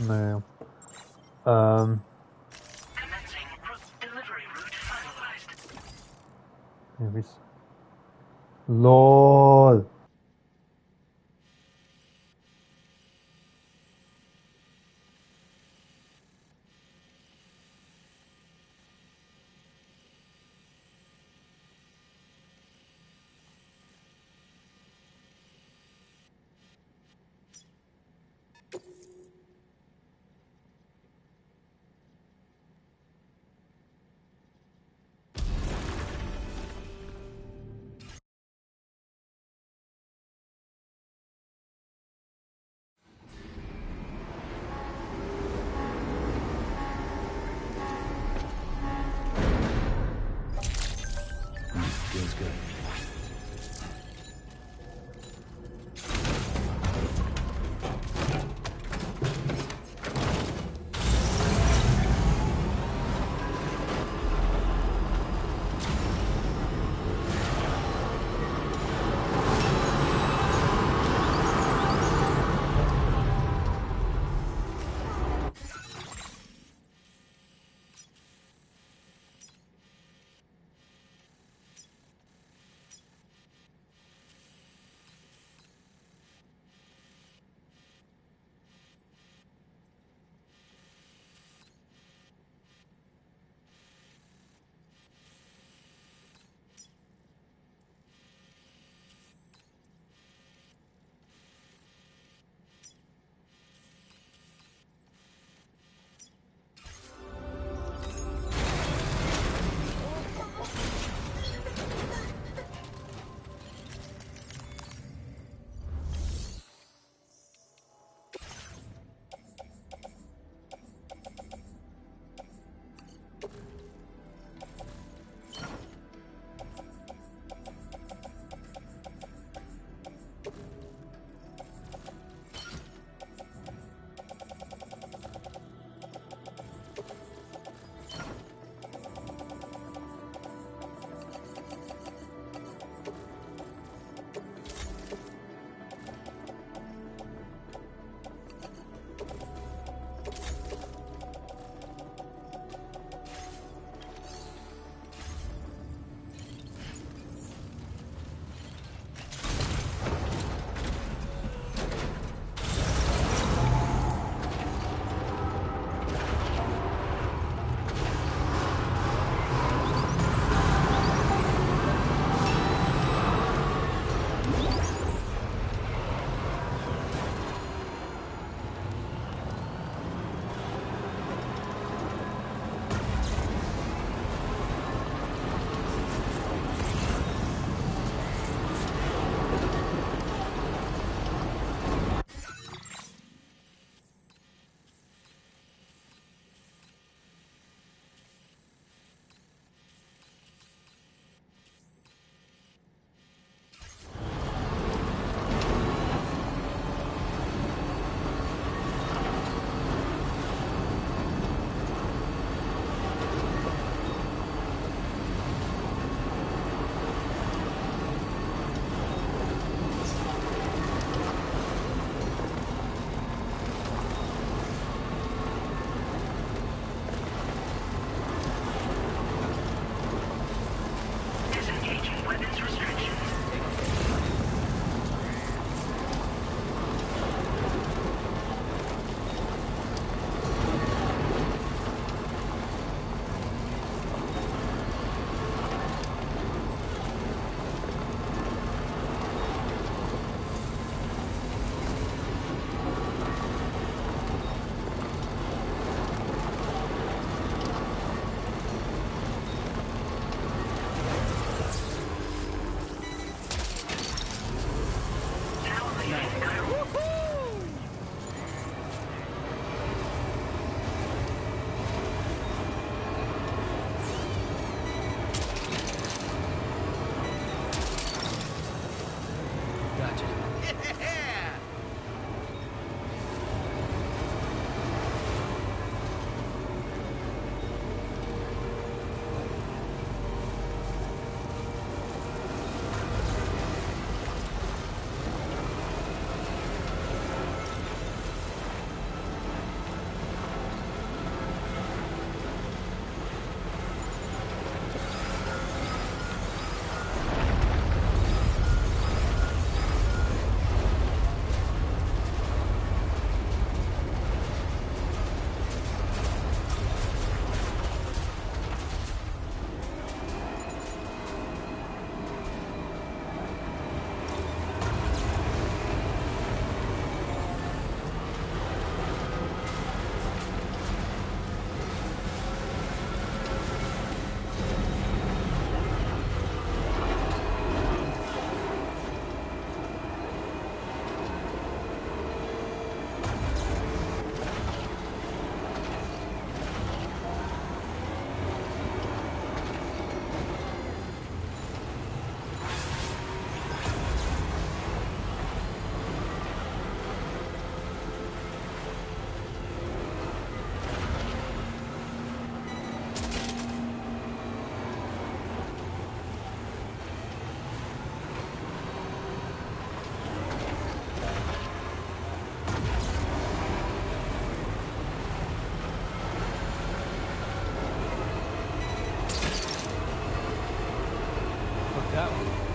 Na jó. Visz. LOL! Feels good. that one.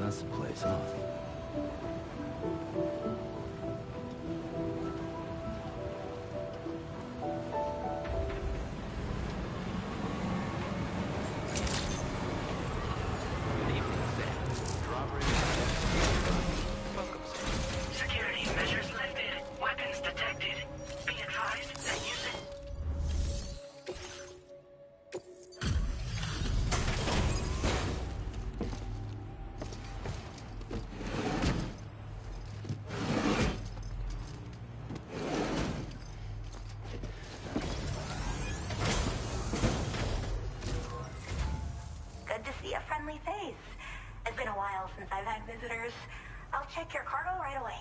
That's the place, huh? Security measures lifted. Weapons detected. Be advised that using... Good to see a friendly face. It's been a while since I've had visitors. I'll check your cargo right away.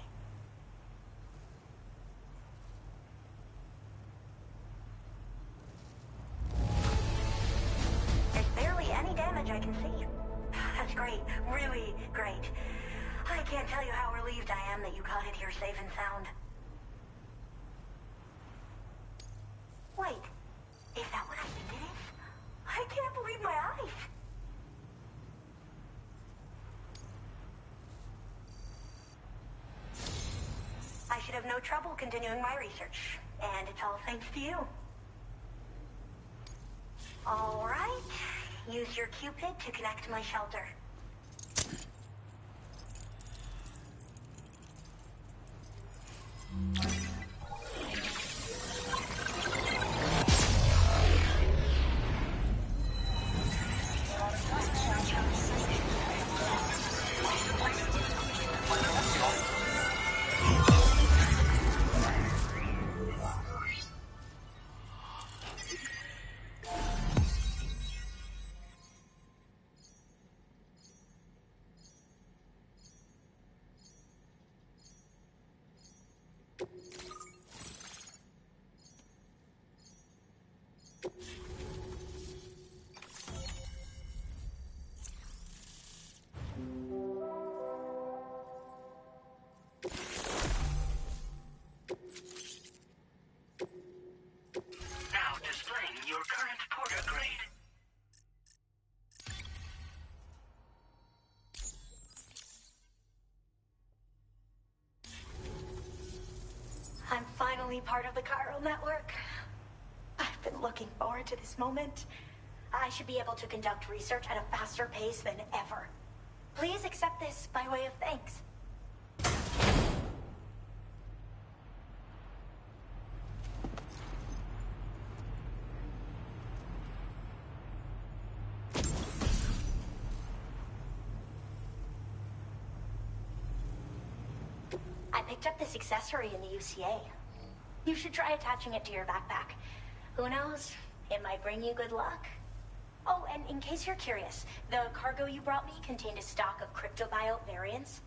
There's barely any damage I can see. That's great. Really great. I can't tell you how relieved I am that you got it here safe and sound. Wait. Is that what I think it is? I can't believe my eyes. I should have no trouble continuing my research. And it's all thanks to you. All right. Use your Cupid to connect to my shelter. finally part of the chiral network. I've been looking forward to this moment. I should be able to conduct research at a faster pace than ever. Please accept this by way of thanks. I picked up this accessory in the UCA. You should try attaching it to your backpack. Who knows? It might bring you good luck. Oh, and in case you're curious, the cargo you brought me contained a stock of cryptobiote variants.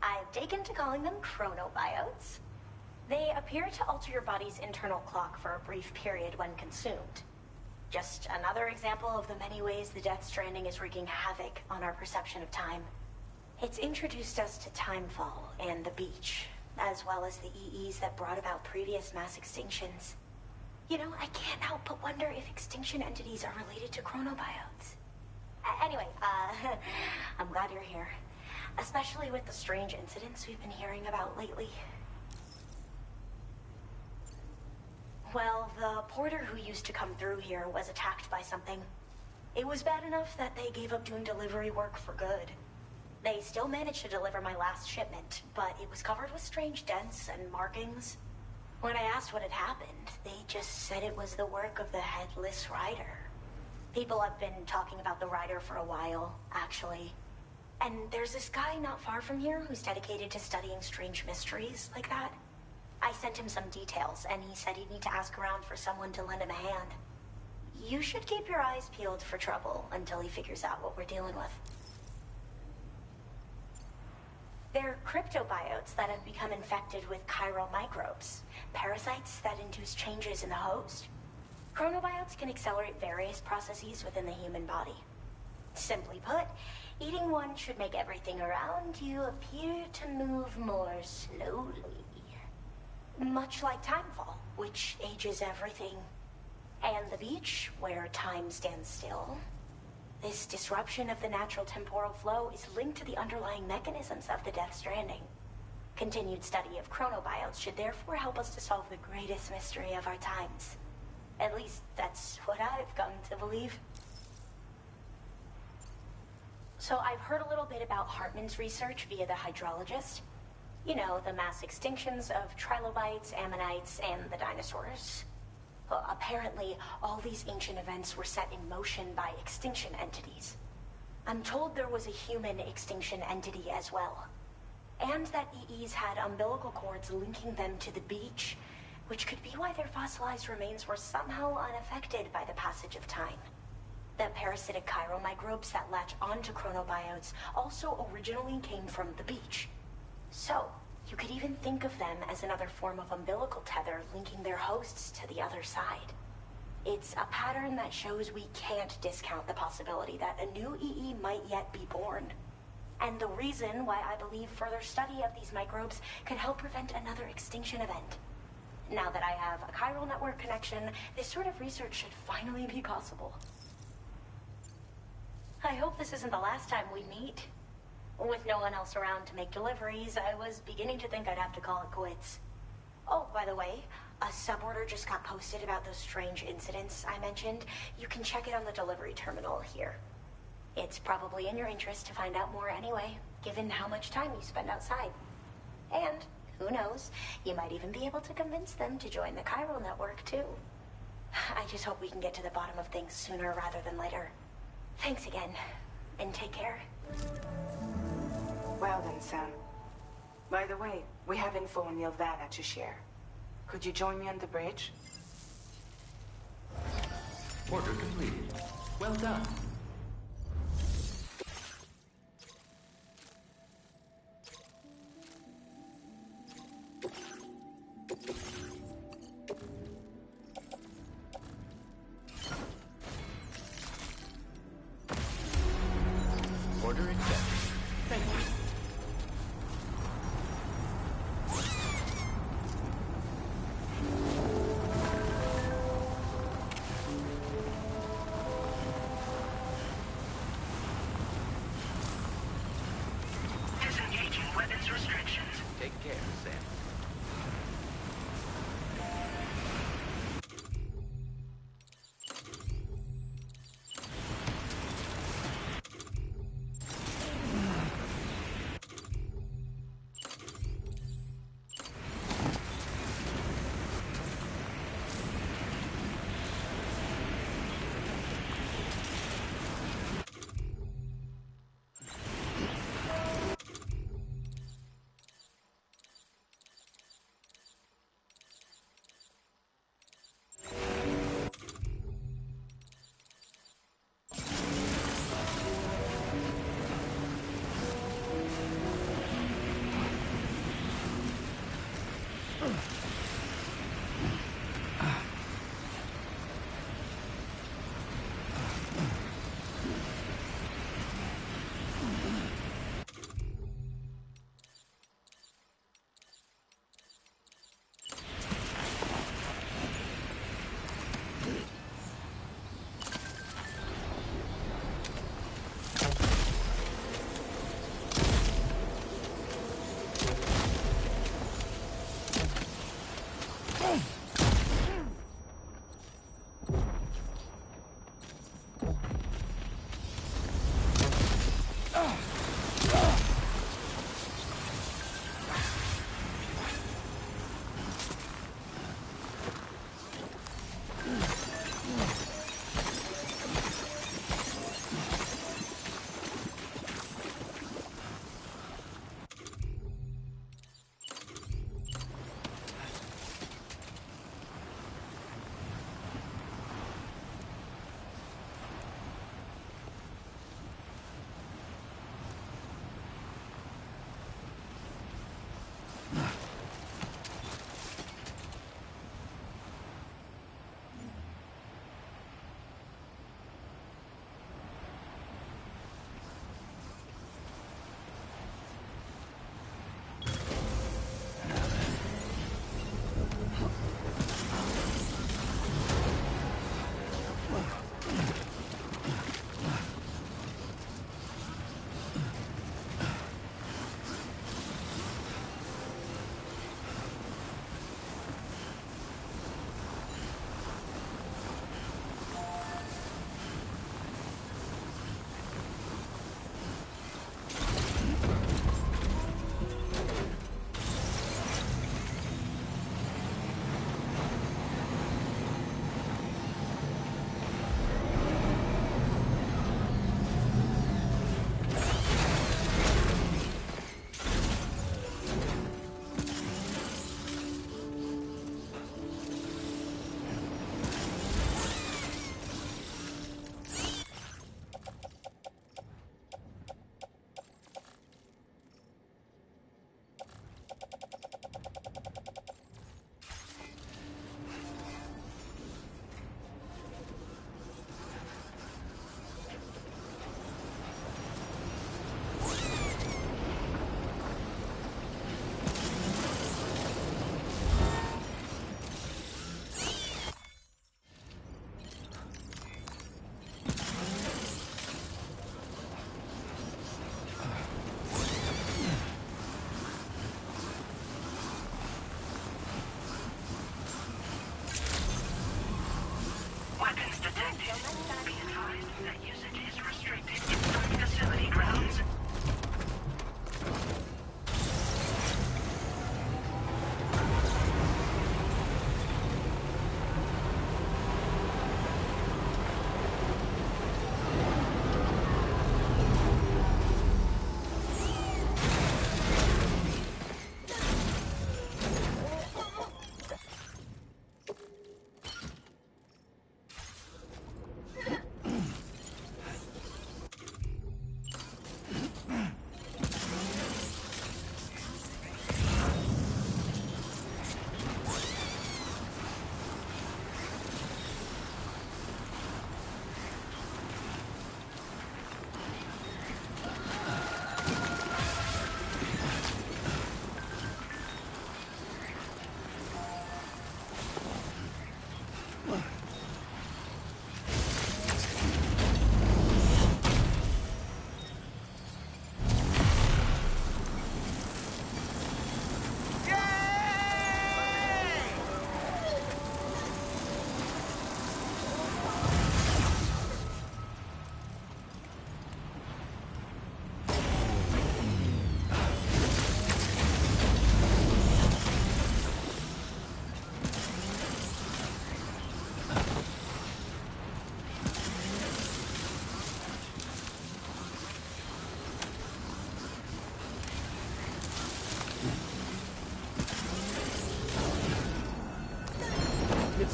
I've taken to calling them chronobiotes. They appear to alter your body's internal clock for a brief period when consumed. Just another example of the many ways the Death Stranding is wreaking havoc on our perception of time. It's introduced us to Timefall and the beach, as well as the EEs that brought about previous mass extinctions. You know, I can't help but wonder if extinction entities are related to chronobiotes. Anyway, I'm glad you're here. Especially with the strange incidents we've been hearing about lately. Well, the porter who used to come through here was attacked by something. It was bad enough that they gave up doing delivery work for good. They still managed to deliver my last shipment, but it was covered with strange dents and markings. When I asked what had happened, they just said it was the work of the Headless Rider. People have been talking about the Rider for a while, actually. And there's this guy not far from here who's dedicated to studying strange mysteries like that. I sent him some details, and he said he'd need to ask around for someone to lend him a hand. You should keep your eyes peeled for trouble until he figures out what we're dealing with. They're cryptobiotes that have become infected with chiral microbes, parasites that induce changes in the host. Chronobiotes can accelerate various processes within the human body. Simply put, eating one should make everything around you appear to move more slowly. Much like Timefall, which ages everything. And the beach, where time stands still. This disruption of the natural temporal flow is linked to the underlying mechanisms of the Death Stranding. Continued study of chronobiotes should therefore help us to solve the greatest mystery of our times. At least, that's what I've come to believe. So I've heard a little bit about Hartman's research via the hydrologist. You know, the mass extinctions of trilobites, ammonites, and the dinosaurs. Well, apparently, all these ancient events were set in motion by extinction entities. I'm told there was a human extinction entity as well. And that EEs had umbilical cords linking them to the beach, which could be why their fossilized remains were somehow unaffected by the passage of time. The parasitic chiral microbes that latch onto chronobiotes also originally came from the beach. So, you could even think of them as another form of umbilical tether linking their hosts to the other side. It's a pattern that shows we can't discount the possibility that a new EE might yet be born. And the reason why I believe further study of these microbes could help prevent another extinction event. Now that I have a chiral network connection, this sort of research should finally be possible. I hope this isn't the last time we meet. With no one else around to make deliveries, I was beginning to think I'd have to call it quits. Oh, by the way, a suborder just got posted about those strange incidents I mentioned. You can check it on the delivery terminal here. It's probably in your interest to find out more anyway, given how much time you spend outside. And, who knows, you might even be able to convince them to join the chiral network, too. I just hope we can get to the bottom of things sooner rather than later. Thanks again, and take care. Well then, Sam. By the way, we have info on Nilvana to share. Could you join me on the bridge? Order completed. Well done. Order accepted. Thank you.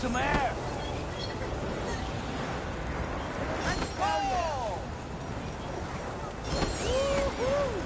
some air! Let's go! Woo-hoo!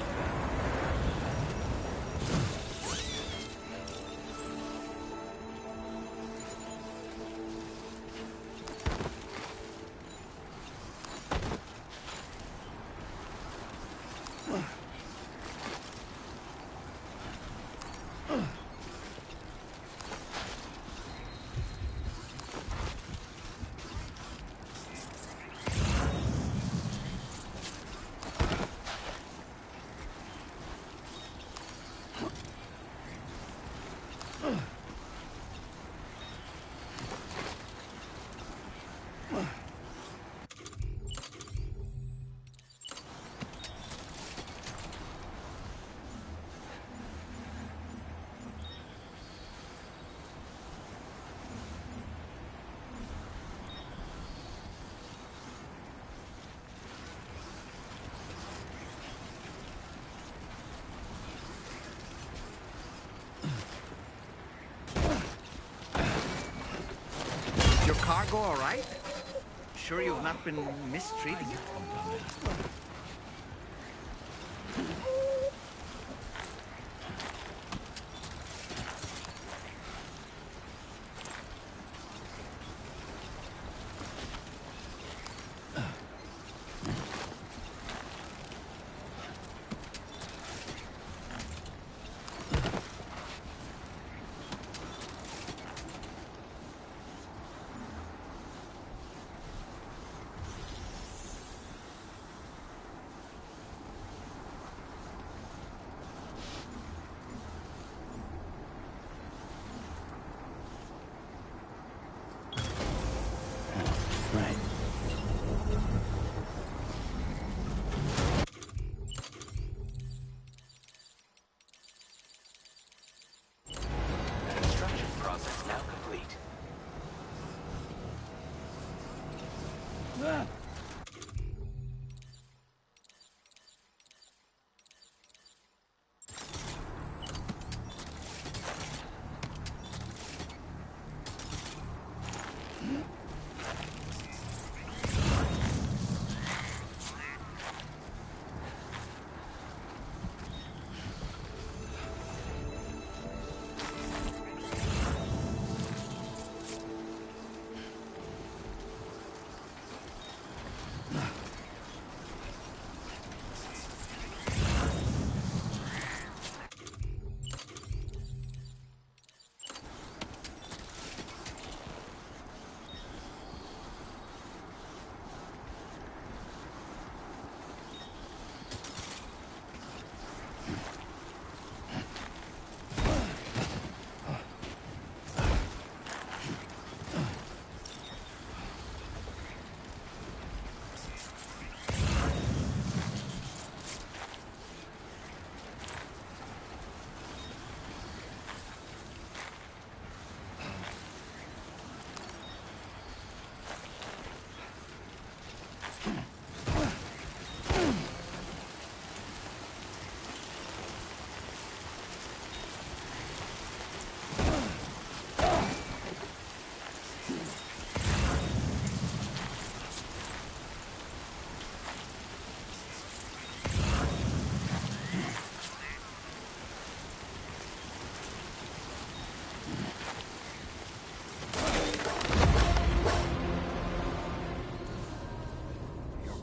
cargo all right? Sure you've not been mistreating it? Right. Construction process now complete.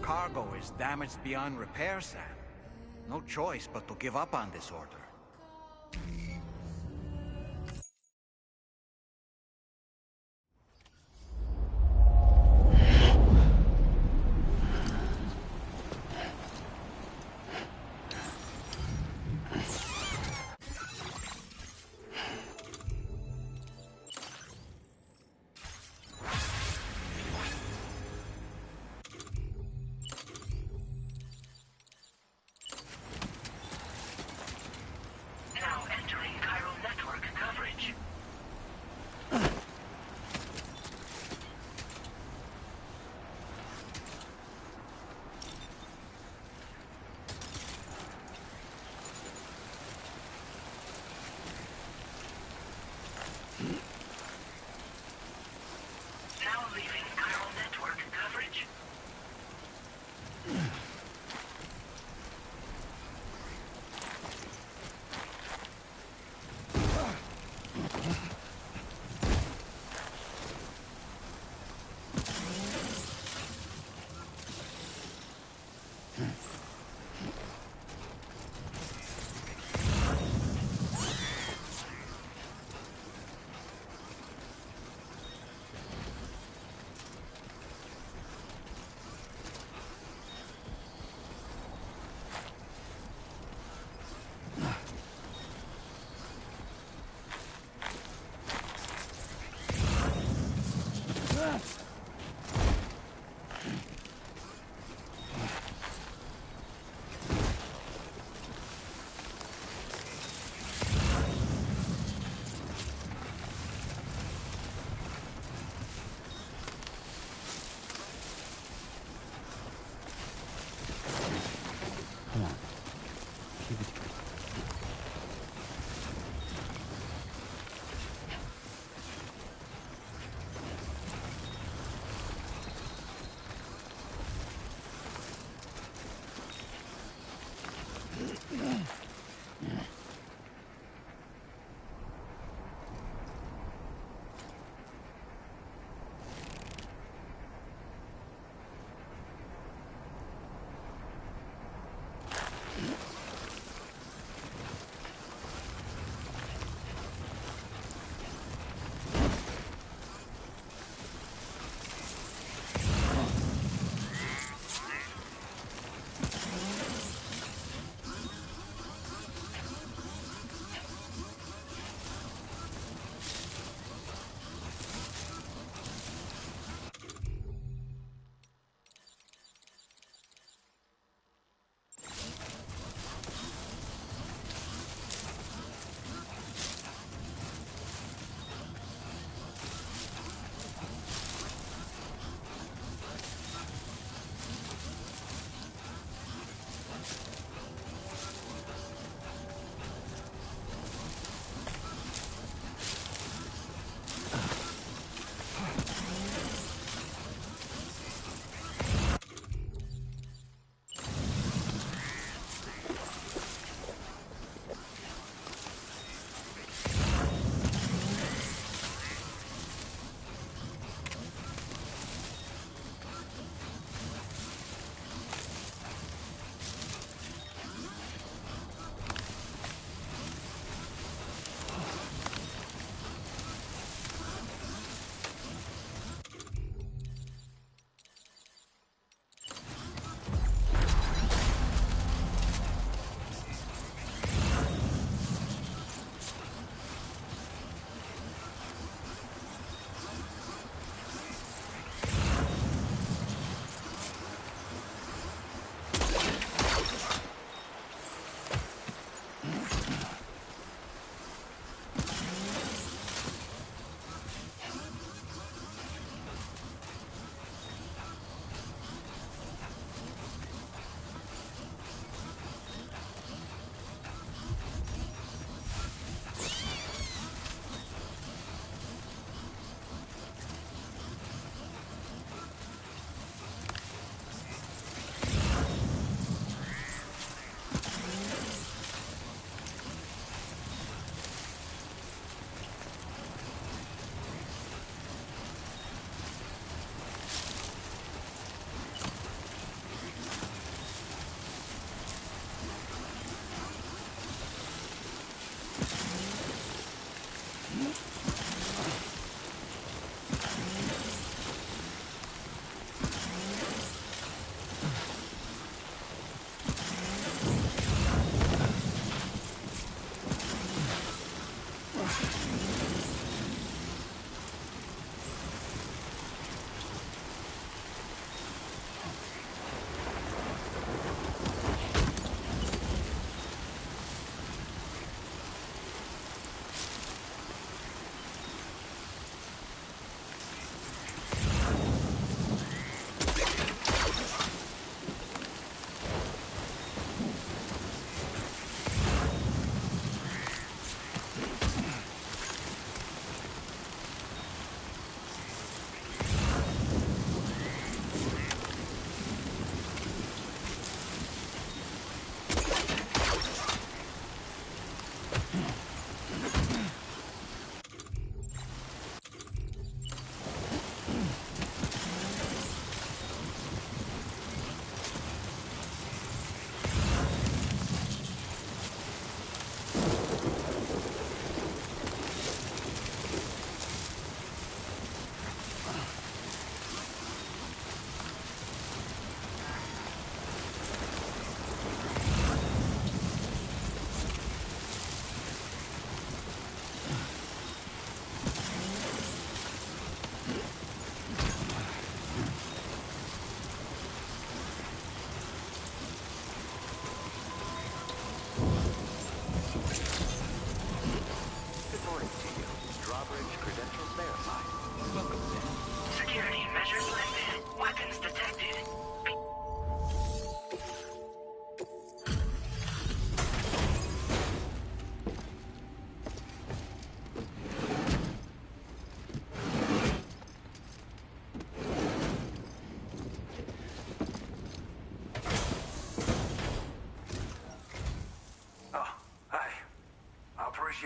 Cargo is damaged beyond repair, Sam. No choice but to give up on this order. Now enter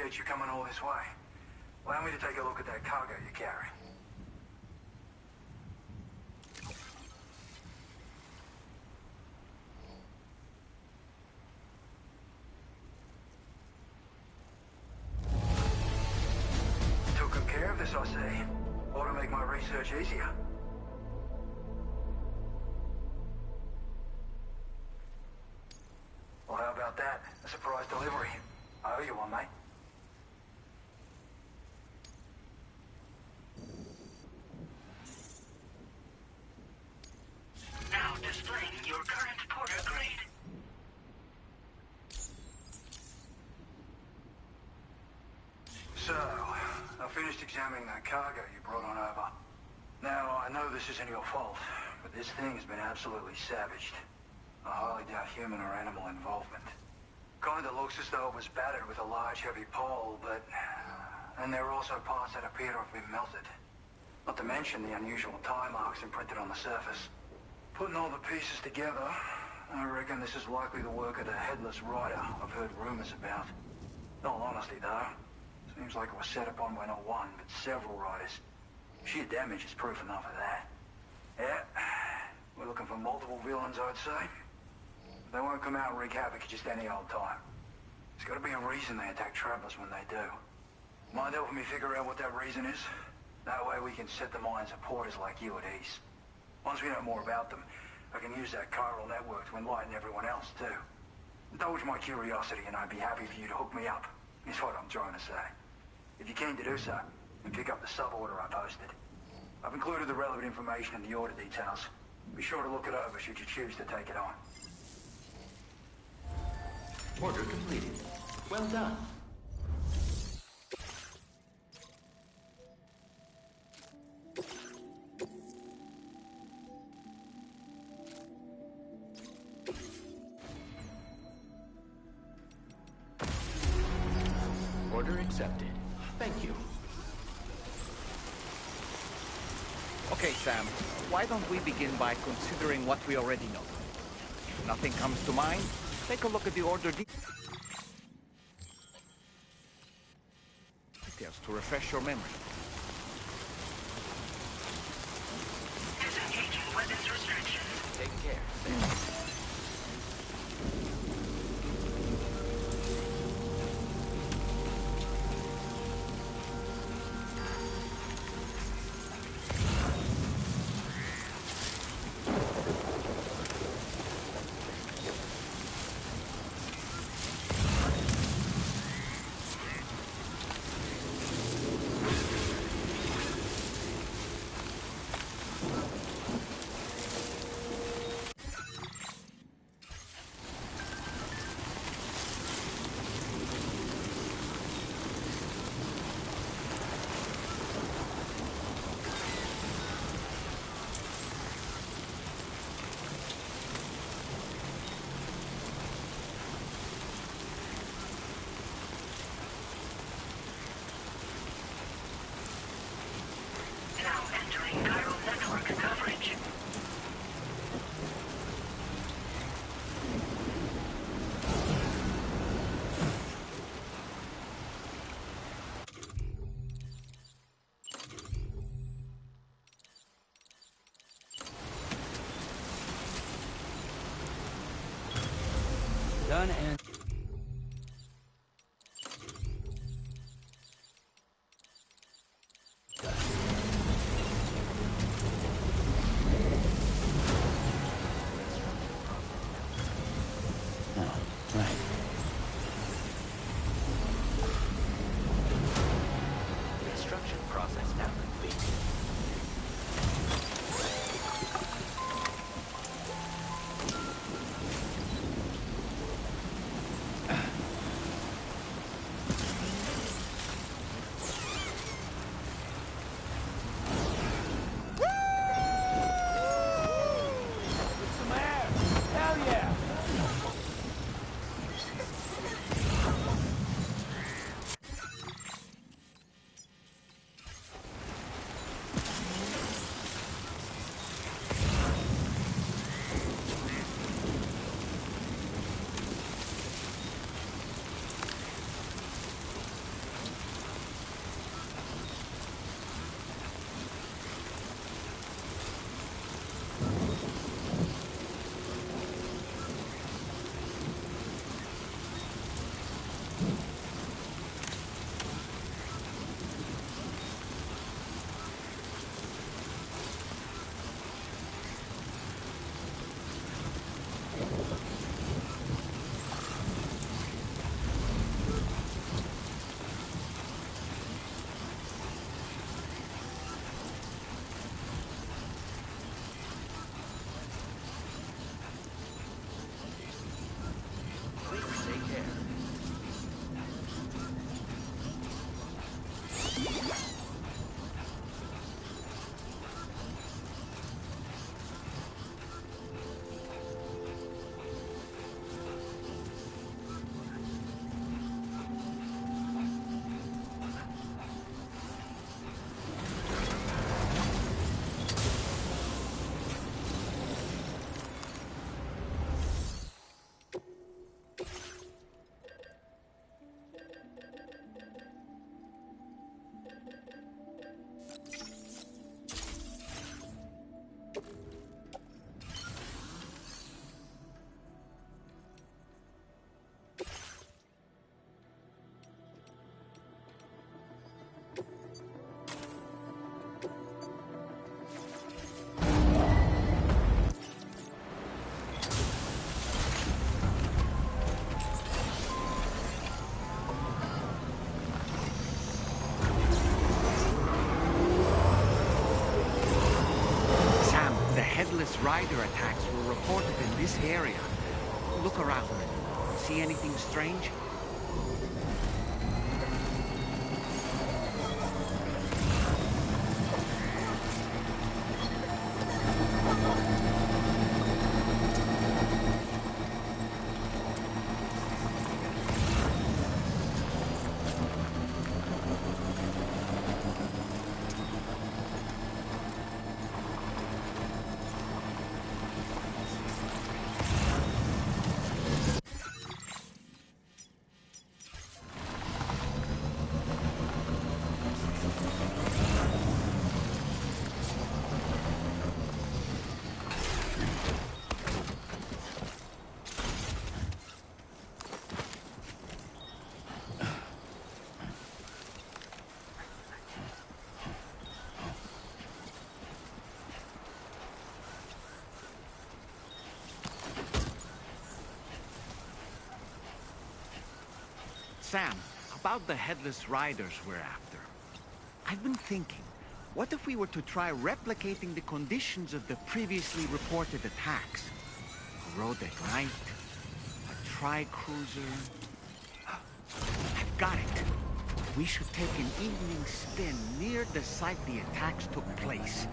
appreciate you coming all this way. Allow me to take a look at that cargo you carry. Took good care of this, I see. Ought to make my research easier. Well, how about that? A surprise delivery. I owe you one, mate. Now displaying your current porter grade. So, I finished examining that cargo you brought on over. Now, I know this isn't your fault, but this thing has been absolutely savaged. I highly doubt human or animal involvement. Kinda looks as though it was battered with a large heavy pole, but... And there are also parts that appear to have been melted. Not to mention the unusual tie marks imprinted on the surface. Putting all the pieces together, I reckon this is likely the work of the headless rider I've heard rumors about. In all honesty, though, seems like it was set upon by not one, but several riders. Sheer damage is proof enough of that. Yeah, we're looking for multiple villains, I'd say. They won't come out and wreak havoc at just any old time. There's got to be a reason they attack travelers when they do. Mind helping me figure out what that reason is? That way we can set the minds of porters like you at ease. Once we know more about them, I can use that chiral network to enlighten everyone else, too. Indulge my curiosity and I'd be happy for you to hook me up, is what I'm trying to say. If you're keen to do so, then pick up the sub-order I posted. I've included the relevant information in the order details. Be sure to look it over should you choose to take it on. Order completed. Well done. Order accepted. Thank you. Okay, Sam. Why don't we begin by considering what we already know? If nothing comes to mind, take a look at the order details to refresh your memory. Disengaging weapons restriction. Take care, Sam. Now entering chiral network coverage. Done and... Construction process now complete. headless rider attacks were reported in this area. Look around. See anything strange? Sam, about the headless riders we're after. I've been thinking, what if we were to try replicating the conditions of the previously reported attacks? A road at night, a tri-cruiser... I've got it. We should take an evening spin near the site the attacks took place.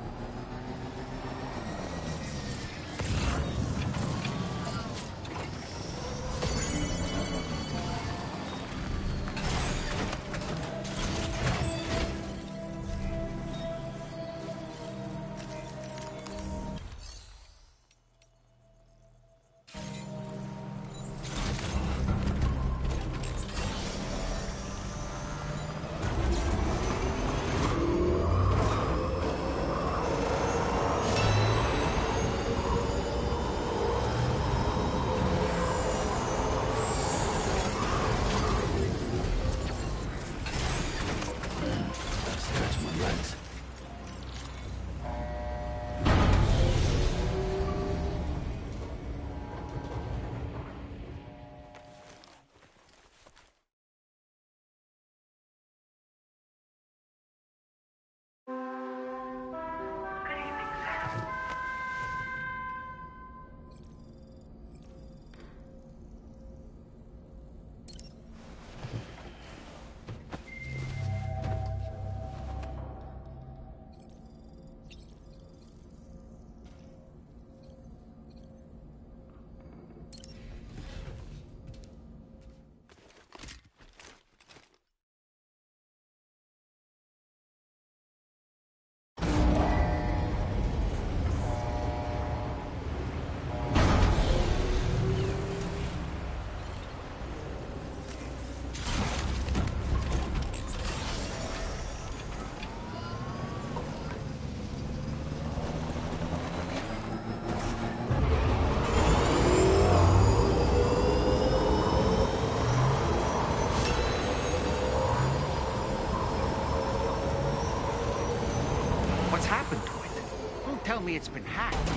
Tell me it's been hacked.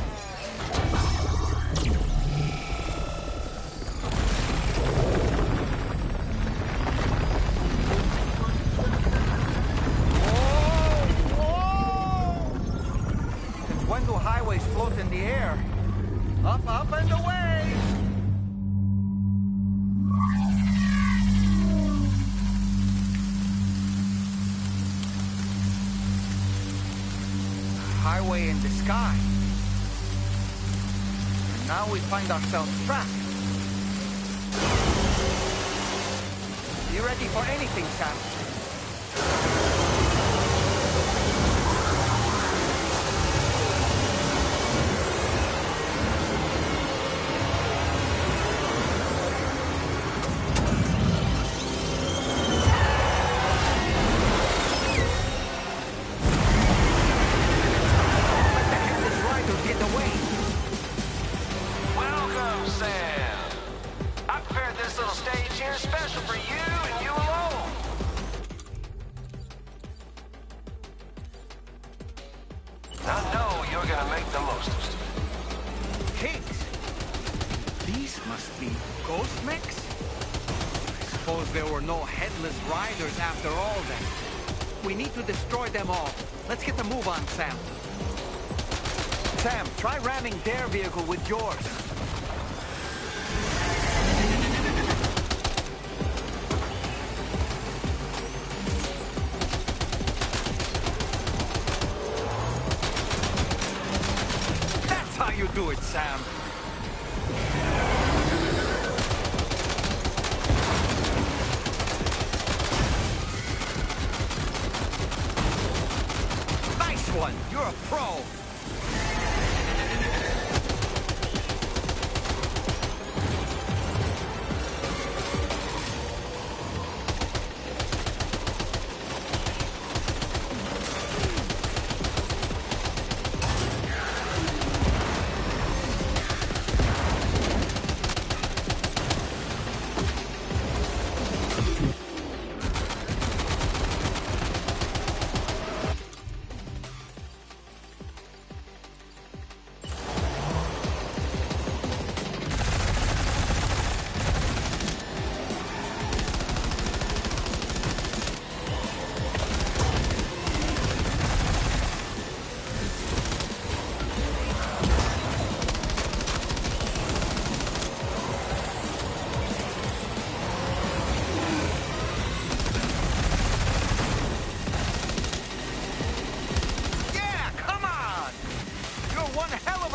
Whoa! Since when do highways float in the air? Up, up, and away! Highway in the sky. And now we find ourselves trapped. You ready for anything, Sam? After all that, we need to destroy them all. Let's get the move on, Sam. Sam, try ramming their vehicle with yours. That's how you do it, Sam. Nice one. You're a pro.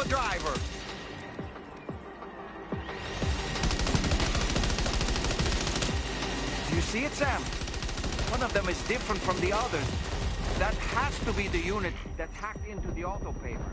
Driver. Do you see it, Sam? One of them is different from the others. That has to be the unit that hacked into the auto paper.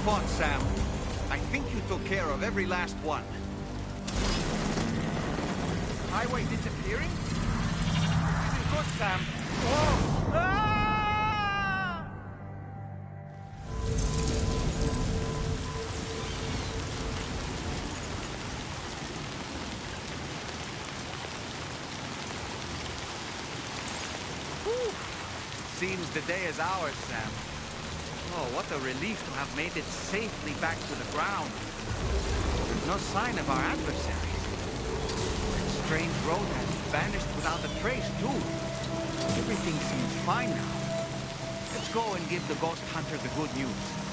Fought, Sam. I think you took care of every last one. Highway disappearing? This is good, Sam. Whoa! Ah! Whew. Seems the day is ours, Sam. Oh, what a relief to have made it safely back to the ground. There's no sign of our adversaries. That strange road has vanished without a trace, too. Everything seems fine now. Let's go and give the ghost hunter the good news.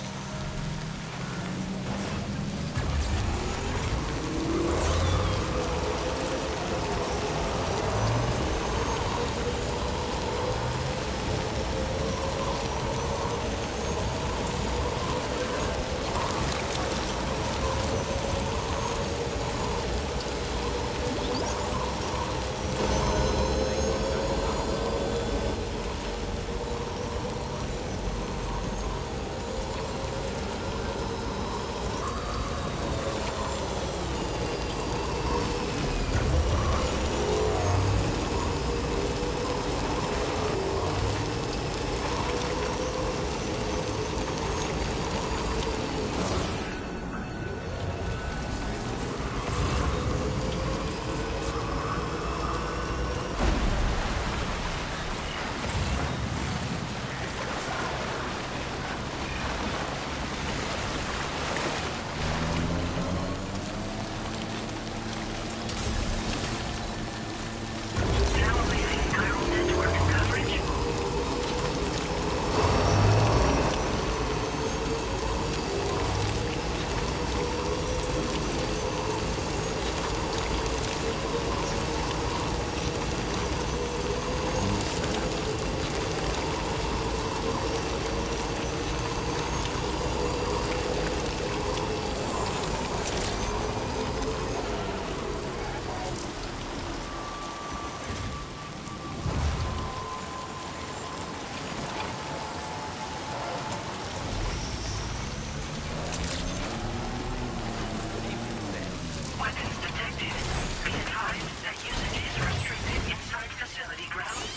advised that usage is restricted inside facility grounds.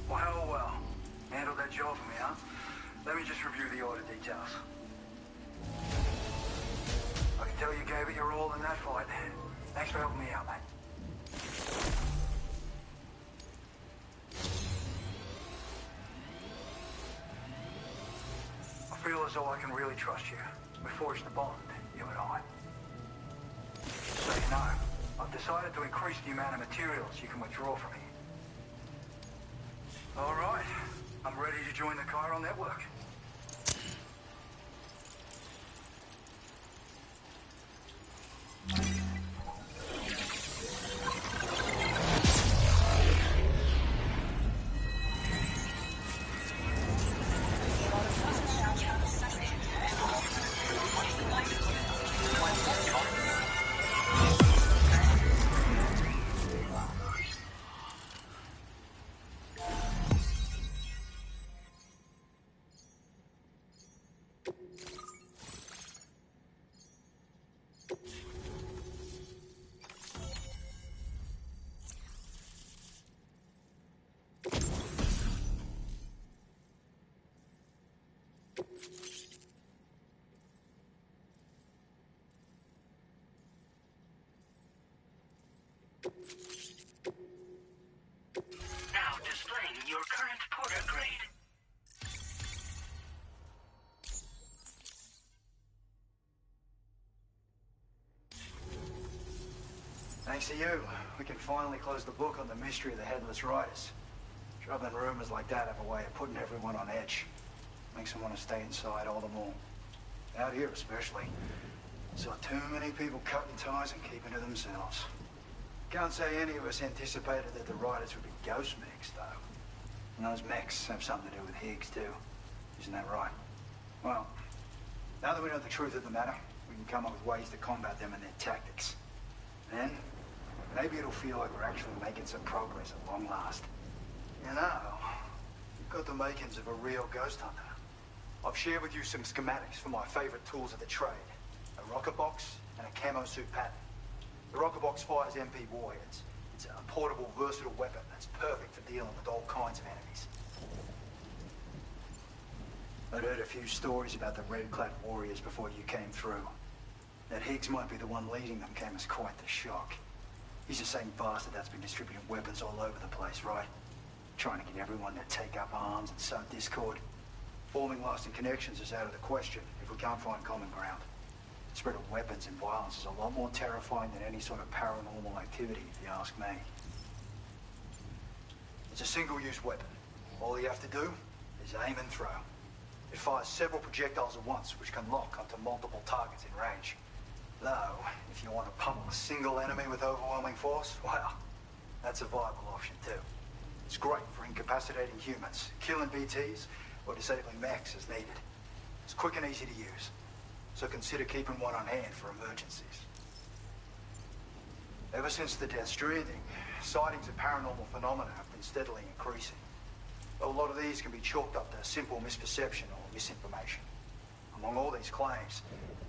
Well, hell well. Handled that job for me, huh? Let me just review the order details. I can tell you gave it your all in that fight. Thanks for helping me out, mate. I feel as though I can really trust you. We forged the bond, you and I. So you know, I've decided to increase the amount of materials you can withdraw from me. All right, I'm ready to join the chiral network. Now displaying your current porter grade. Thanks to you, we can finally close the book on the mystery of the Headless Riders. Troubling rumors like that have a way of putting everyone on edge. Makes them want to stay inside all the more. Out here especially. Saw too many people cutting ties and keeping to themselves. Can't say any of us anticipated that the Riders would be ghost mechs, though. And those mechs have something to do with Higgs, too. Isn't that right? Well, now that we know the truth of the matter, we can come up with ways to combat them and their tactics. Then, maybe it'll feel like we're actually making some progress at long last. You know, you've got the makings of a real ghost hunter. I've shared with you some schematics for my favorite tools of the trade. A rocket box and a camo suit pattern. The rocket box fires MP warheads. It's a portable, versatile weapon that's perfect for dealing with all kinds of enemies. I'd heard a few stories about the red-clad warriors before you came through. That Higgs might be the one leading them came as quite the shock. He's the same bastard that's been distributing weapons all over the place, right? Trying to get everyone to take up arms and sow discord. Forming lasting connections is out of the question if we can't find common ground. The spread of weapons and violence is a lot more terrifying than any sort of paranormal activity, if you ask me. It's a single-use weapon. All you have to do is aim and throw. It fires several projectiles at once, which can lock onto multiple targets in range. Though, if you want to pummel a single enemy with overwhelming force, well, that's a viable option too. It's great for incapacitating humans, killing BTs, or disabling mechs as needed. It's quick and easy to use, so consider keeping one on hand for emergencies. Ever since the death Stranding, sightings of paranormal phenomena have been steadily increasing. Though a lot of these can be chalked up to simple misperception or misinformation. Among all these claims,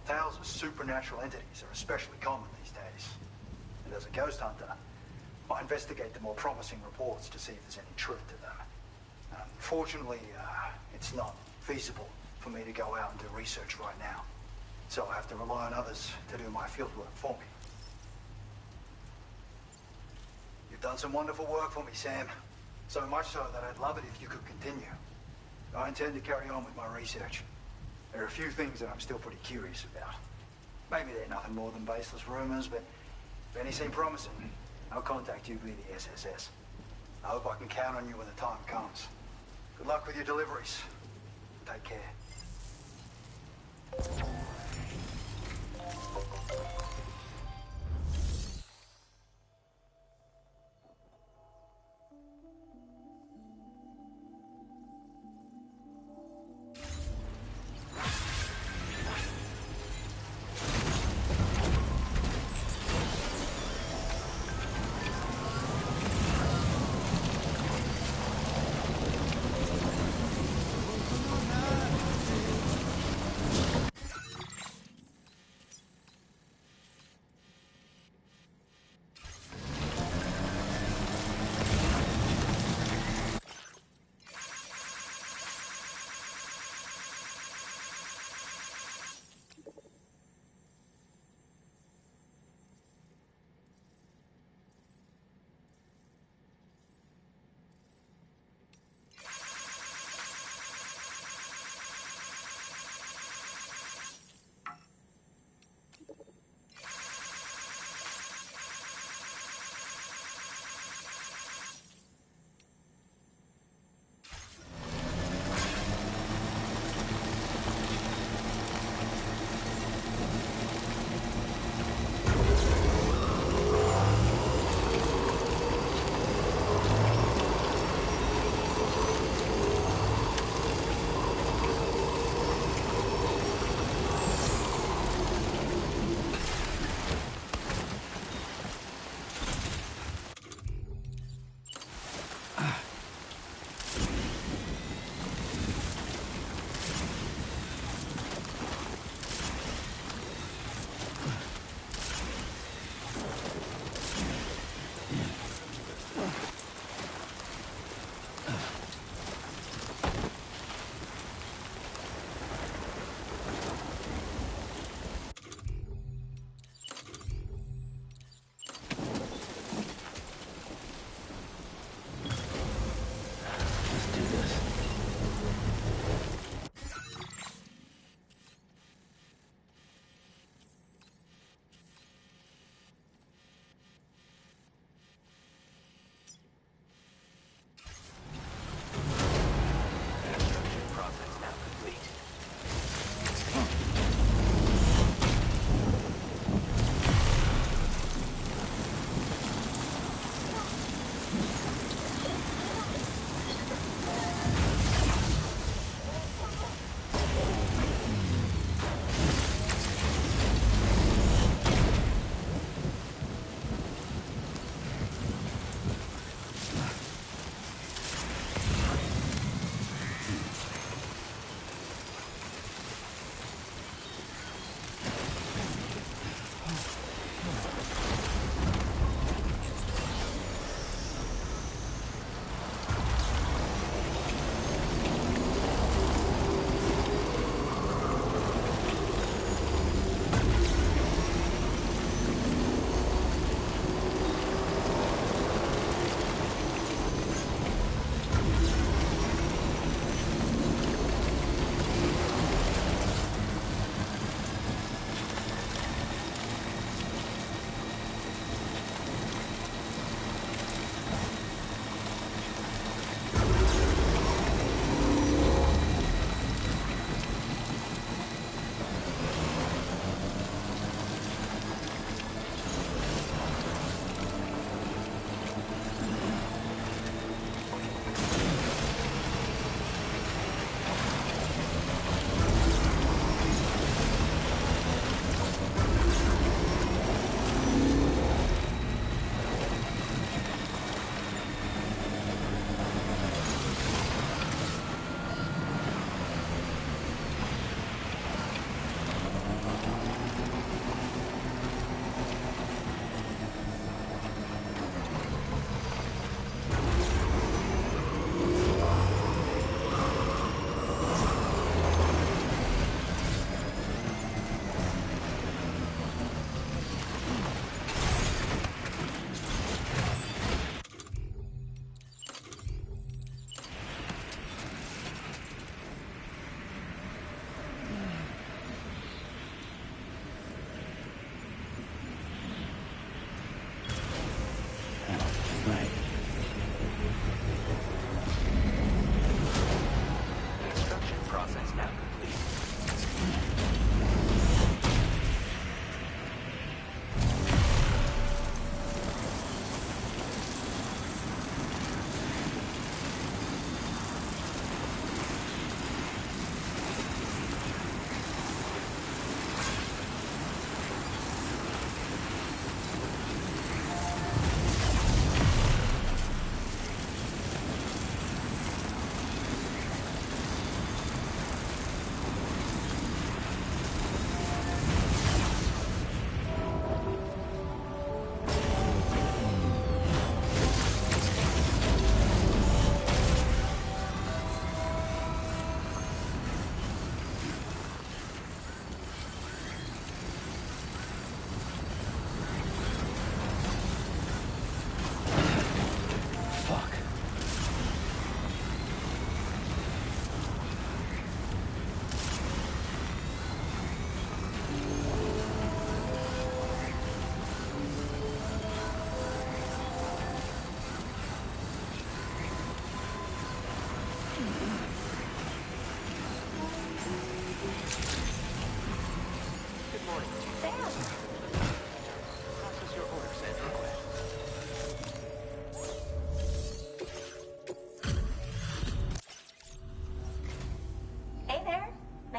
tales of supernatural entities are especially common these days. And as a ghost hunter, I investigate the more promising reports to see if there's any truth to them. Unfortunately, it's not feasible for me to go out and do research right now. So I have to rely on others to do my fieldwork for me. You've done some wonderful work for me, Sam. So much so that I'd love it if you could continue. I intend to carry on with my research. There are a few things that I'm still pretty curious about. Maybe they're nothing more than baseless rumors, but if any seem promising, I'll contact you via the SSS. I hope I can count on you when the time comes. Good luck with your deliveries. Take care.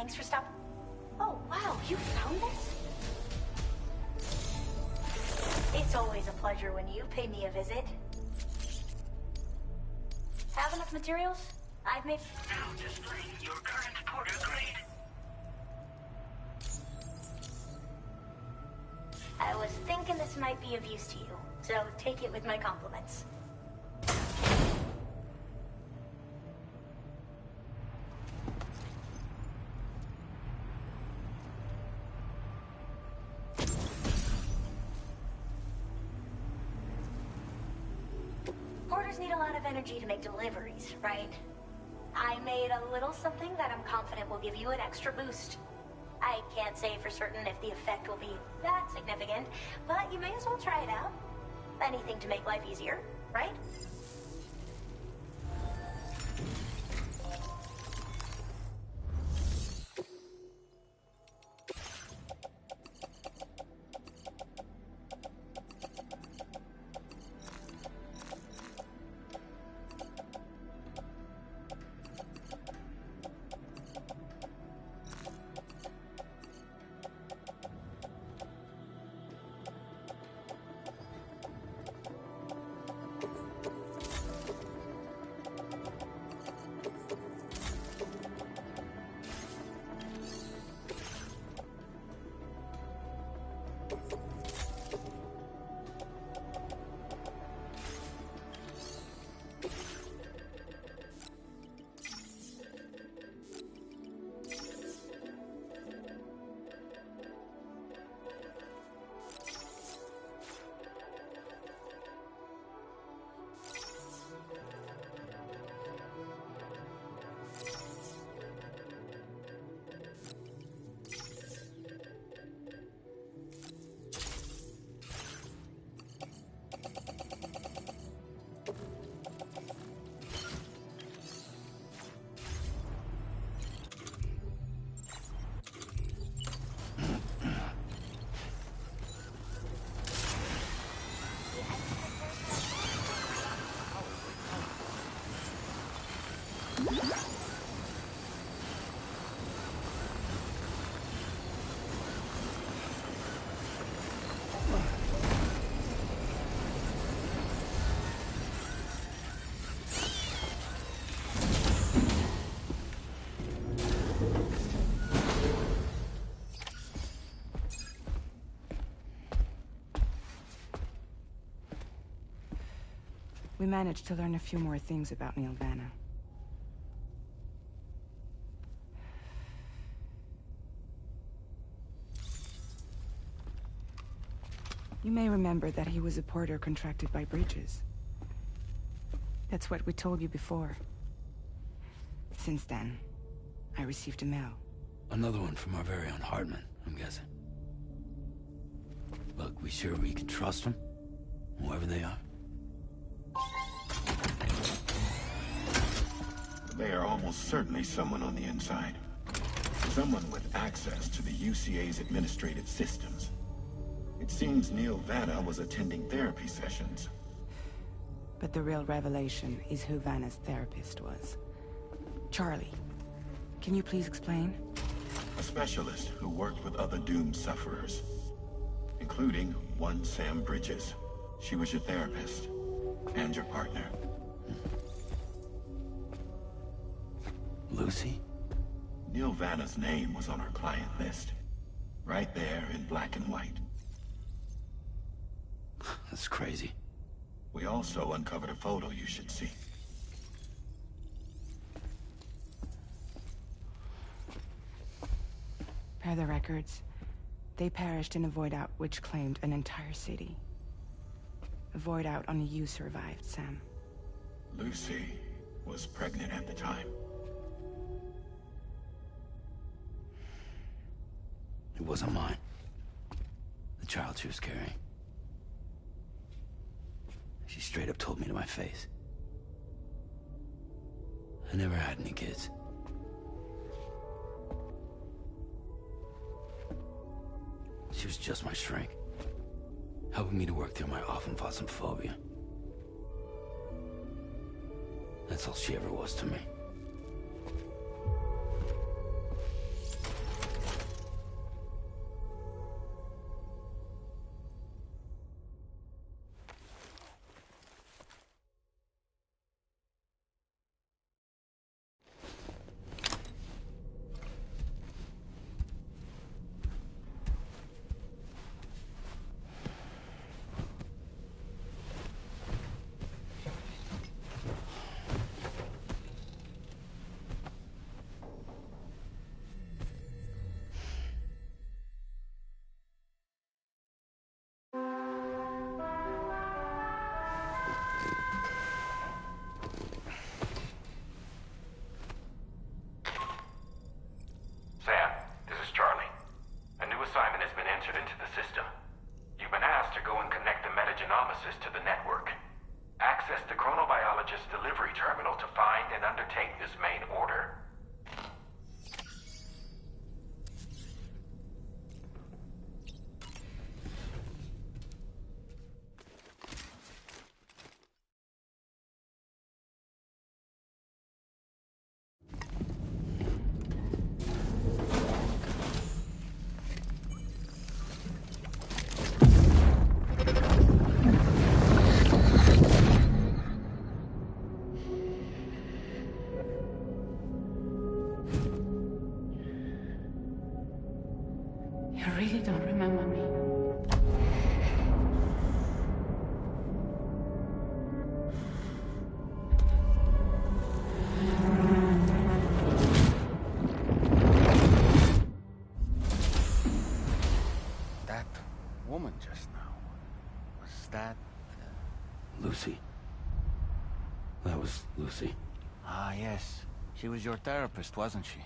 Thanks for stopping. Oh, wow, you found this? It's always a pleasure when you pay me a visit. Have enough materials? I've made... Now displaying your current porter grade. I was thinking this might be of use to you, so take it with my compliments. Porters need a lot of energy to make deliveries, right? I made a little something that I'm confident will give you an extra boost. I can't say for certain if the effect will be that significant, but you may as well try it out. Anything to make life easier, right? We managed to learn a few more things about Neil Vanna. You may remember that he was a porter contracted by Bridges. That's what we told you before. Since then, I received a mail. Another one from our very own Hartman, I'm guessing. Look, we sure we can trust them? Whoever they are? They are almost certainly someone on the inside. Someone with access to the UCA's administrative systems. It seems Neil Vanna was attending therapy sessions. But the real revelation is who Vanna's therapist was. Charlie, can you please explain? A specialist who worked with other doomed sufferers, including one Sam Bridges. She was your therapist and your partner. Lucy? Neil Vanna's name was on her client list. Right there in black and white. That's crazy. We also uncovered a photo you should see. Per the records, they perished in a void out which claimed an entire city. A void out only you survived, Sam. Lucy was pregnant at the time. It wasn't mine. The child she was carrying. She straight up told me to my face. I never had any kids. She was just my shrink, helping me to work through my often phobia. That's all she ever was to me. take this main order. You really don't remember me. That woman just now, was that... Lucy. That was Lucy. Ah, yes. She was your therapist, wasn't she?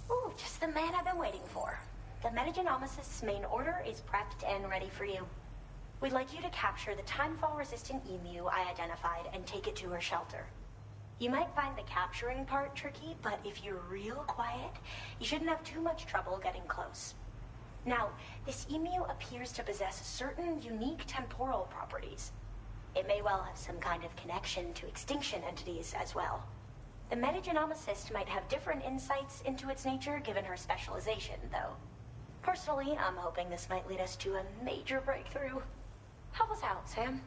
Ooh, just the man I've been waiting for. The Metagenomicist's main order is prepped and ready for you. We'd like you to capture the timefall-resistant emu I identified and take it to her shelter. You might find the capturing part tricky, but if you're real quiet, you shouldn't have too much trouble getting close. Now, this emu appears to possess certain unique temporal properties. It may well have some kind of connection to extinction entities as well. The metagenomicist might have different insights into its nature given her specialization, though. Personally, I'm hoping this might lead us to a major breakthrough. Help us out, Sam.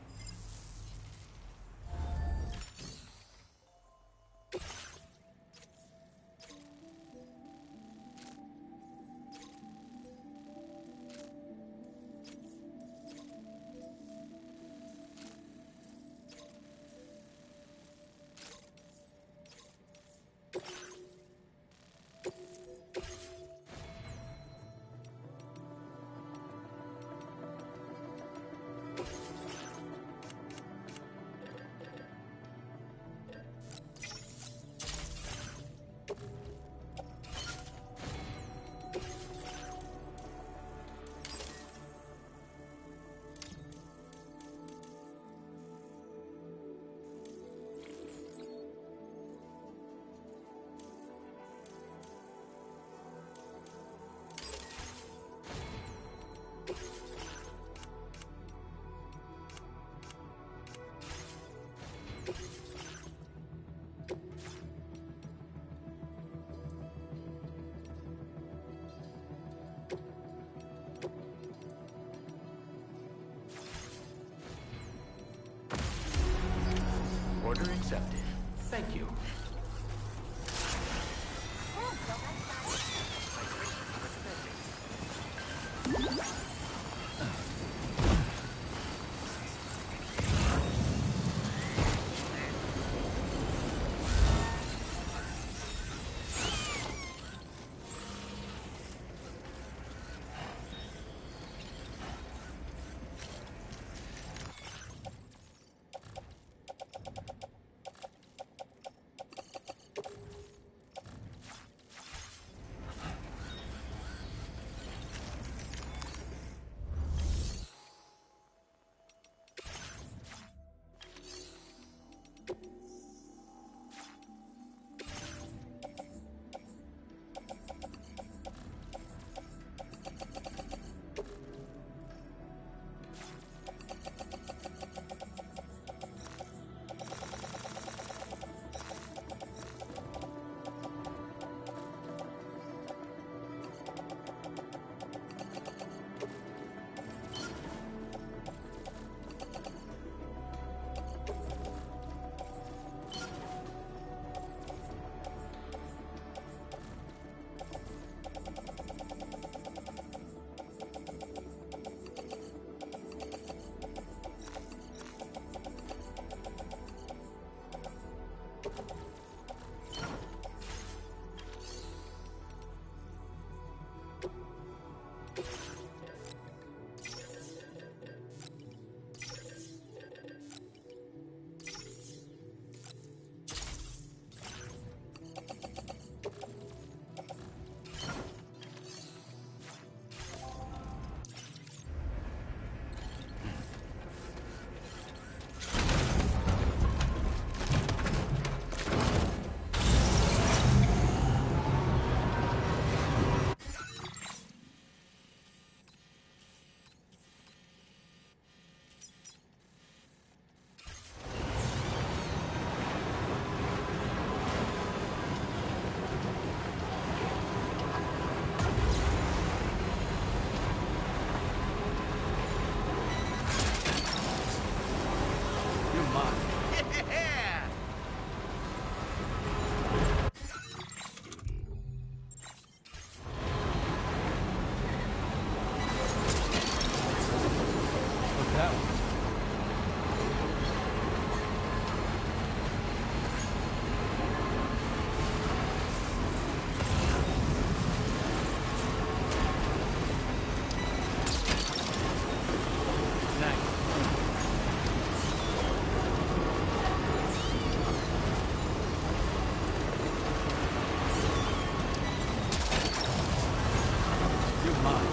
mine.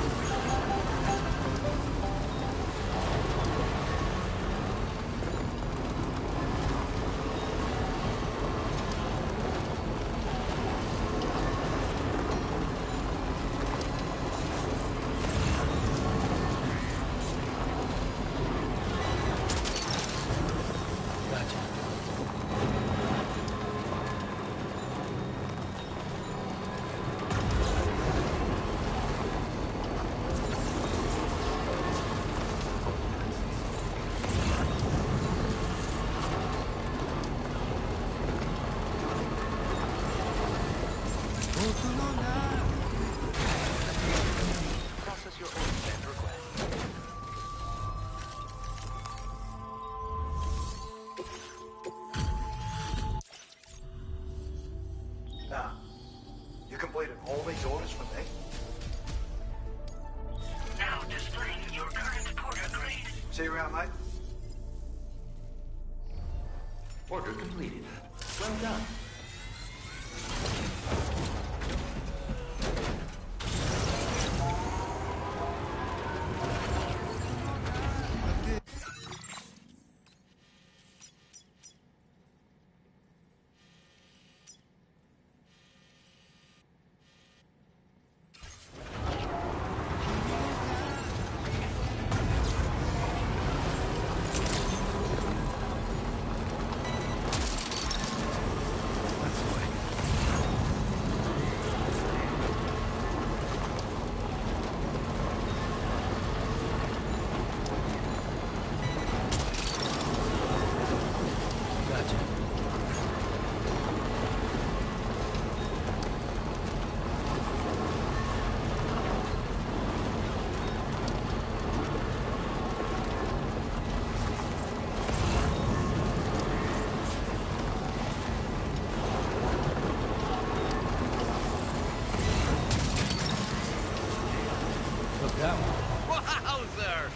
Process your orders and request. Nah. You completed all these orders for me? Now displaying your current porter grade. See you around, mate. Order completed. Well done. Wowzer!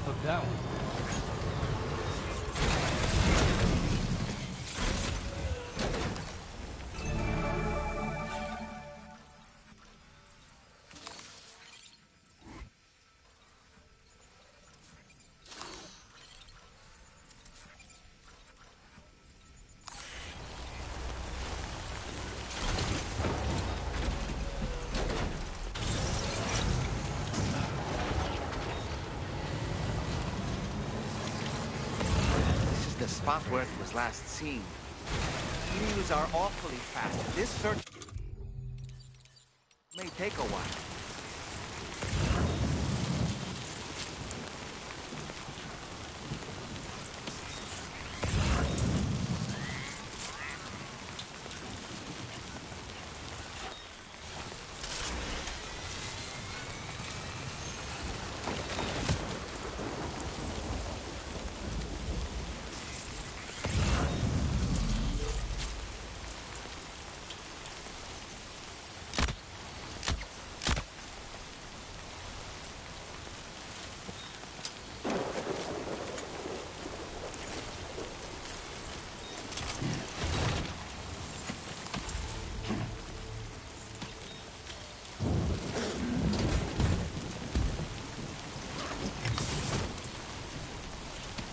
Hook that one. The spot where it was last seen. News are awfully fast. This search may take a while.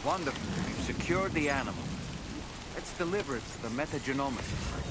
Wonderful. We've secured the animal. Let's deliver it to the metagenomicist.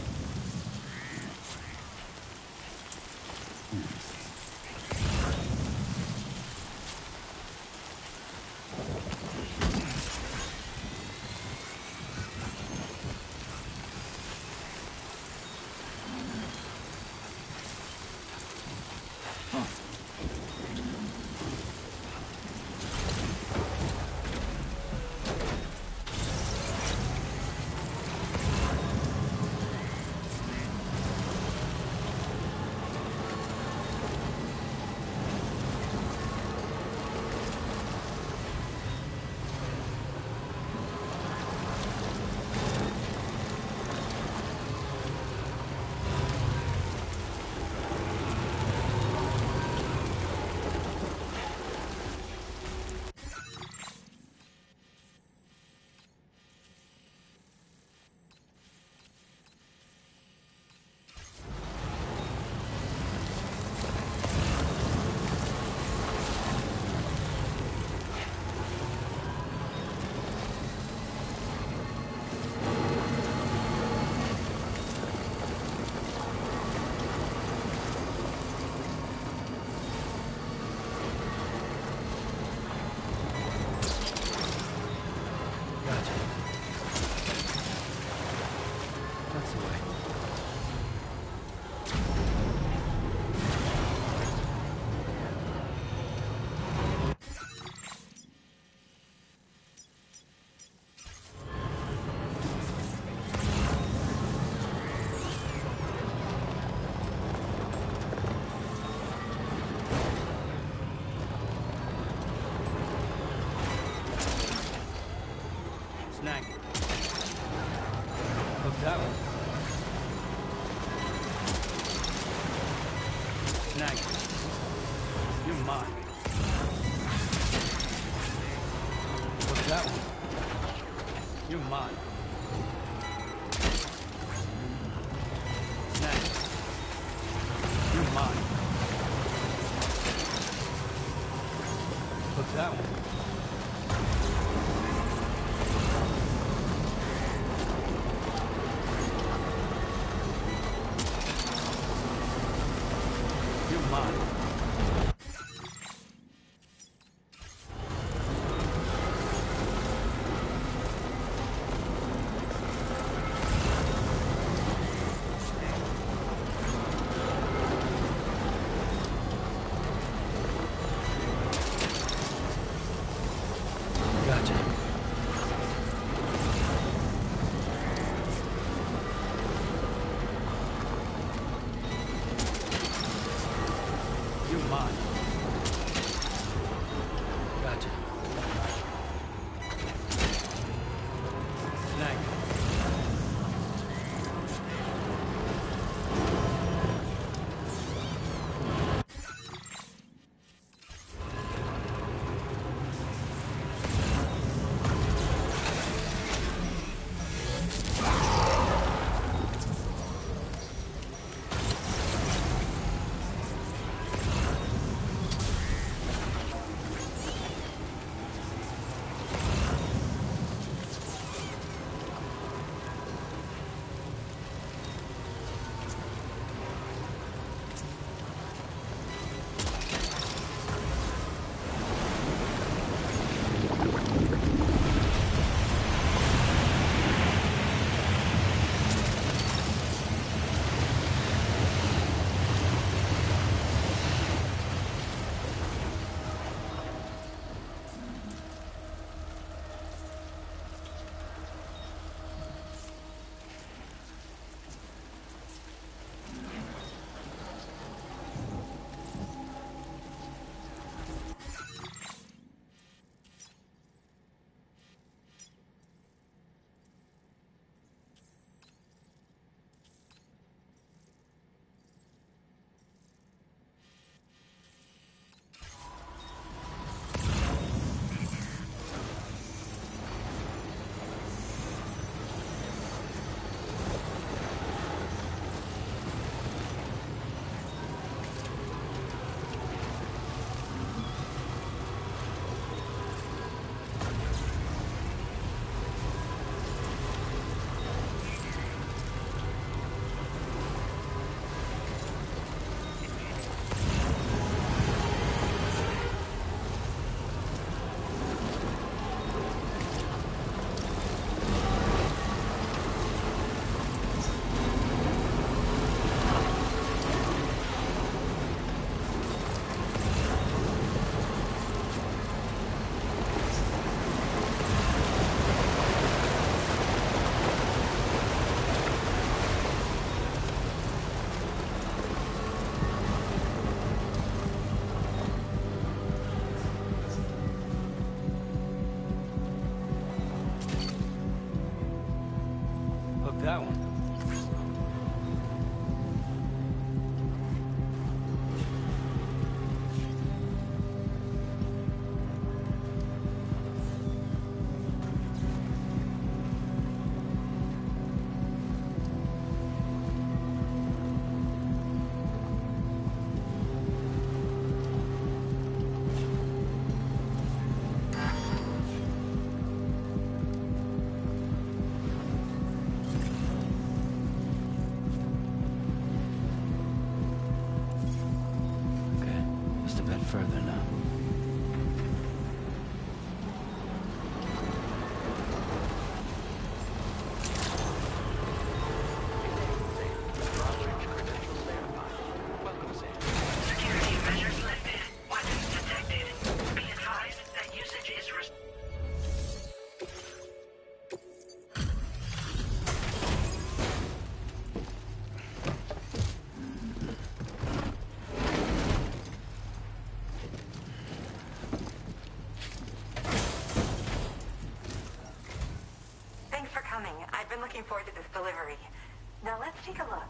Snag it. Hook that one. Snag it. You're mine. Hook that one. You're mine. Snag it. You're mine. Hook that one. that one. Further now. Security measures lifted. Weapons detected. Be advised that usage is Thanks for coming. I've been looking forward to this delivery. Now let's take a look.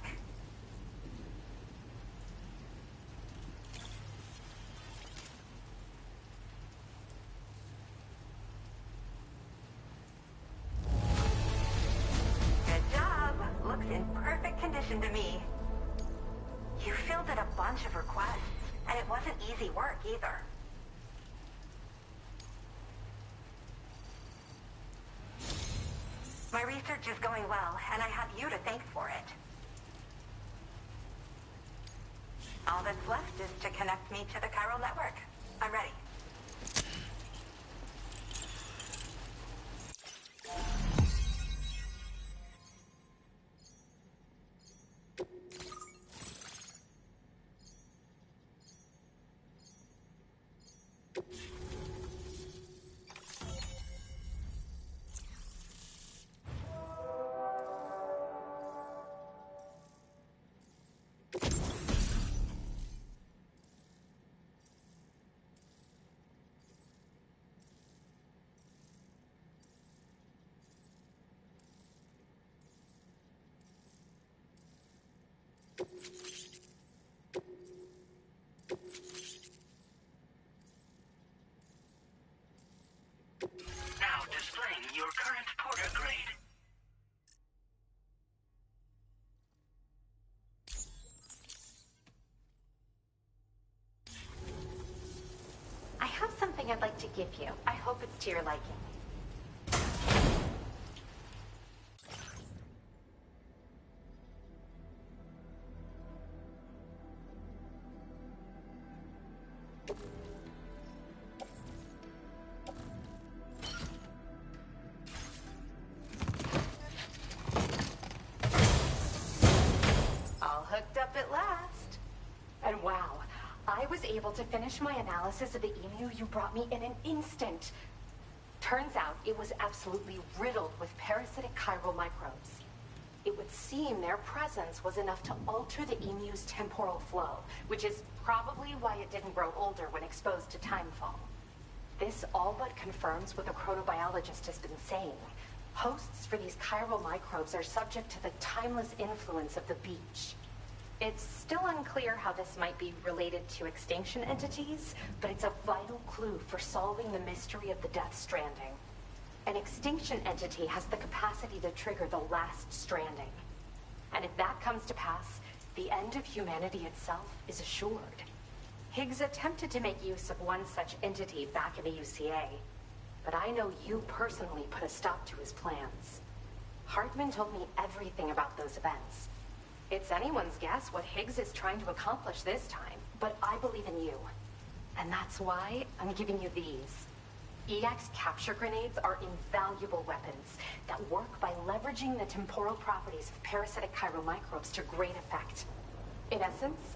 Good job. Looks in perfect condition to me. You fielded a bunch of requests, and it wasn't easy work either. My research is going well, and I have you to thank for it. All that's left is to connect me to the chiral network. I'm ready. now displaying your current porter grade. I have something I'd like to give you. I hope it's to your liking. All hooked up at last. And wow, I was able to finish my analysis of the emu you brought me in an instant. Turns out it was absolutely riddled with parasitic chiral microbes. It would seem their presence was enough to alter the emu's temporal flow, which is probably why it didn't grow older when exposed to timefall. This all but confirms what the chronobiologist has been saying. Hosts for these chiral microbes are subject to the timeless influence of the beach. It's still unclear how this might be related to extinction entities, but it's a vital clue for solving the mystery of the Death Stranding. An extinction entity has the capacity to trigger the last stranding. And if that comes to pass, the end of humanity itself is assured. Higgs attempted to make use of one such entity back in the UCA, but I know you personally put a stop to his plans. Hartman told me everything about those events. It's anyone's guess what Higgs is trying to accomplish this time, but I believe in you. And that's why I'm giving you these. EX capture grenades are invaluable weapons that work by leveraging the temporal properties of parasitic chiral microbes to great effect. In essence,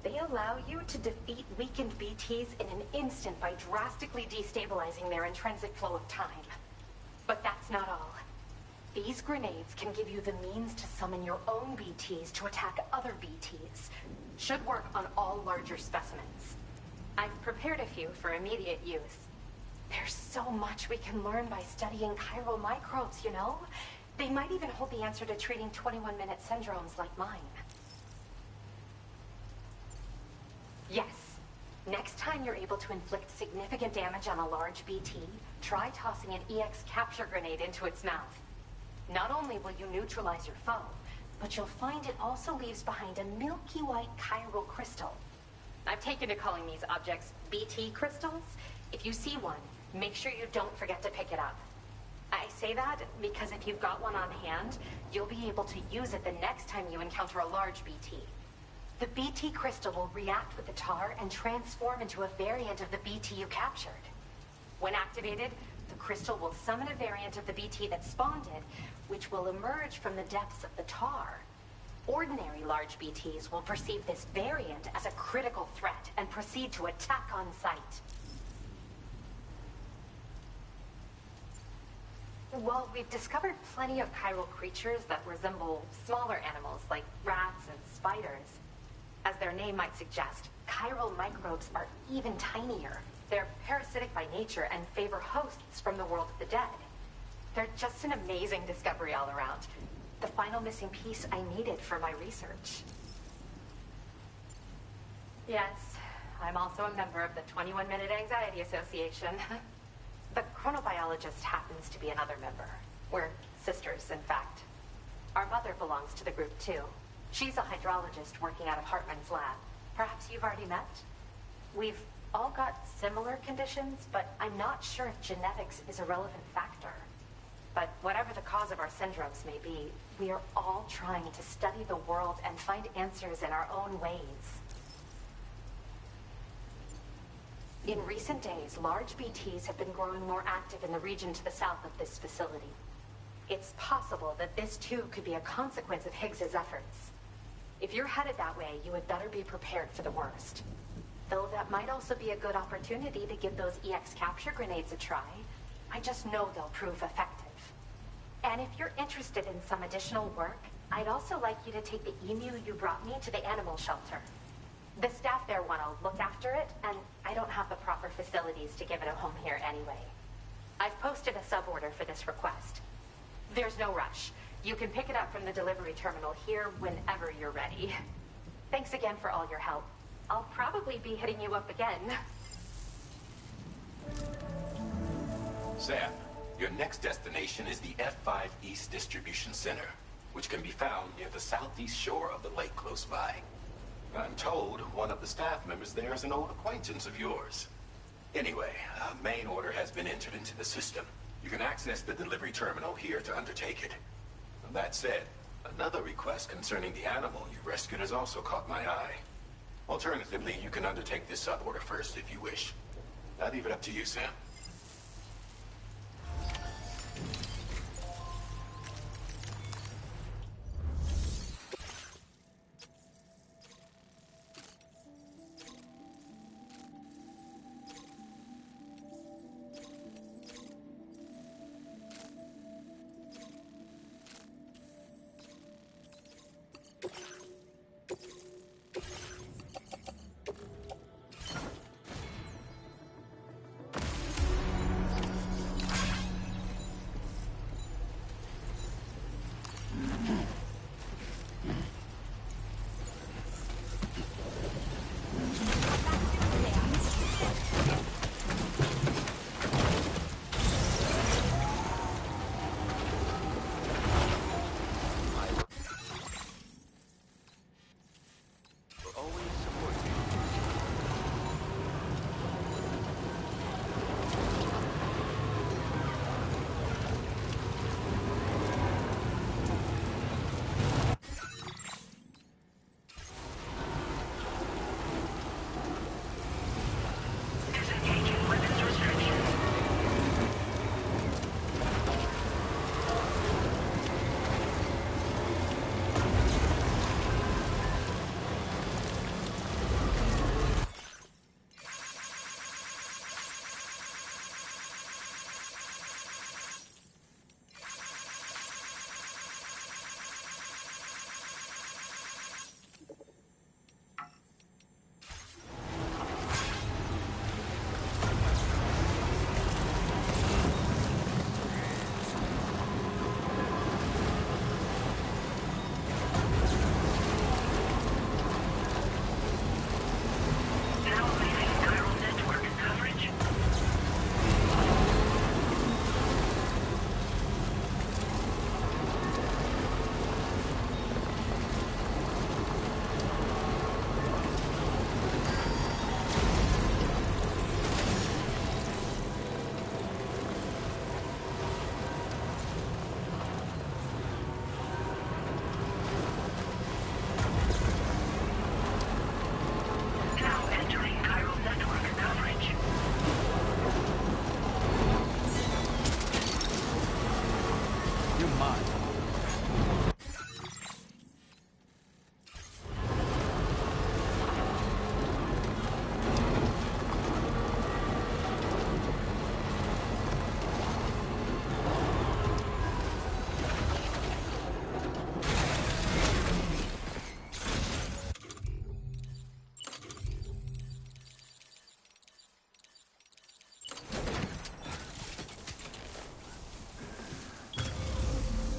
they allow you to defeat weakened BTs in an instant by drastically destabilizing their intrinsic flow of time. But that's not all. These grenades can give you the means to summon your own BTs to attack other BTs. Should work on all larger specimens. I've prepared a few for immediate use. There's so much we can learn by studying chiral microbes, you know? They might even hold the answer to treating 21-minute syndromes like mine. Yes. Next time you're able to inflict significant damage on a large BT, try tossing an EX capture grenade into its mouth. Not only will you neutralize your foe, but you'll find it also leaves behind a milky white chiral crystal. I've taken to calling these objects BT crystals. If you see one, make sure you don't forget to pick it up. I say that because if you've got one on hand, you'll be able to use it the next time you encounter a large BT. The BT crystal will react with the tar and transform into a variant of the BT you captured. When activated, the crystal will summon a variant of the BT that spawned it, which will emerge from the depths of the tar. Ordinary large BTs will perceive this variant as a critical threat and proceed to attack on sight. Well, we've discovered plenty of chiral creatures that resemble smaller animals like rats and spiders. As their name might suggest, chiral microbes are even tinier. They're parasitic by nature and favor hosts from the world of the dead. They're just an amazing discovery all around. The final missing piece I needed for my research. Yes, I'm also a member of the 21-Minute Anxiety Association. The chronobiologist happens to be another member. We're sisters, in fact. Our mother belongs to the group, too. She's a hydrologist working out of Hartman's lab. Perhaps you've already met? We've all got similar conditions, but I'm not sure if genetics is a relevant factor. But whatever the cause of our syndromes may be, we are all trying to study the world and find answers in our own ways. In recent days, large BTs have been growing more active in the region to the south of this facility. It's possible that this too could be a consequence of Higgs's efforts. If you're headed that way, you had better be prepared for the worst. Though that might also be a good opportunity to give those EX capture grenades a try. I just know they'll prove effective. And if you're interested in some additional work, I'd also like you to take the emu you brought me to the animal shelter. The staff there want to look after it, and I don't have the proper facilities to give it a home here anyway. I've posted a sub-order for this request. There's no rush. You can pick it up from the delivery terminal here whenever you're ready. Thanks again for all your help. I'll probably be hitting you up again. Sam, your next destination is the F5 East Distribution Center, which can be found near the southeast shore of the lake close by. I'm told one of the staff members there is an old acquaintance of yours. Anyway, a main order has been entered into the system. You can access the delivery terminal here to undertake it. That said, another request concerning the animal you rescued has also caught my eye. Alternatively, you can undertake this sub-order first if you wish. I'll leave it up to you, Sam.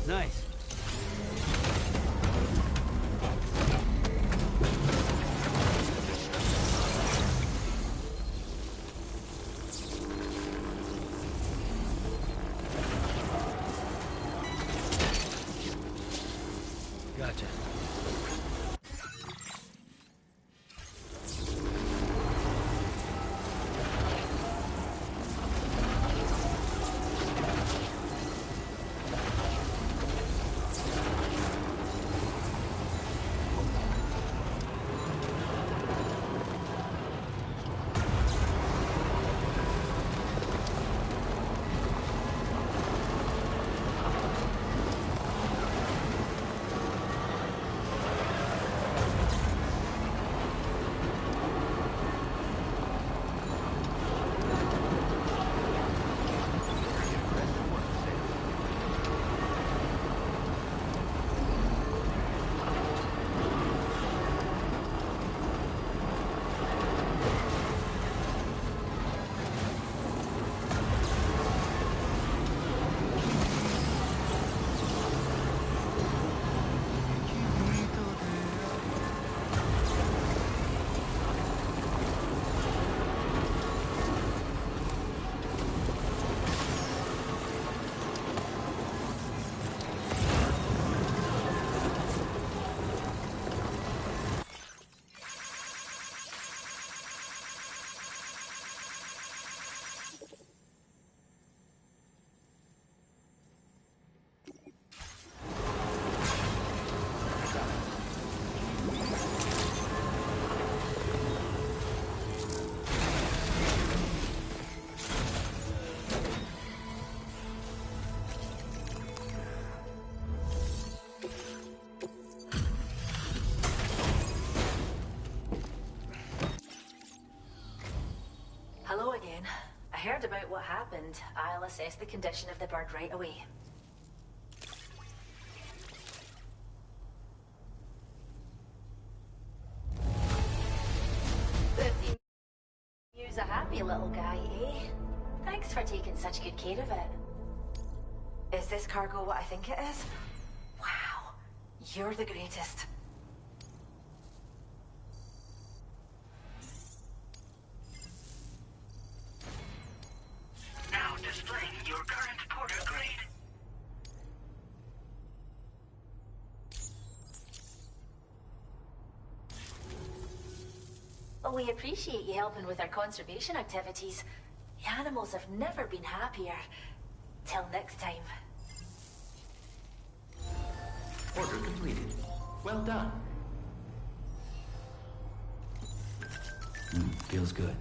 Nice. Gotcha. Hello again. I heard about what happened. I'll assess the condition of the bird right away. You's a happy little guy, eh? Thanks for taking such good care of it. Is this cargo what I think it is? Wow. You're the greatest. Now displaying your current porter grade. Well, we appreciate you helping with our conservation activities. The animals have never been happier. Till next time. Order completed. Well done. Feels good.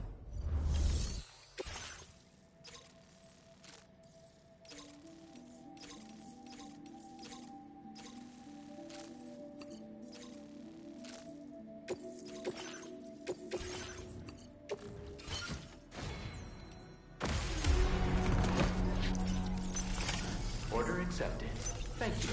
Order accepted. Thank you.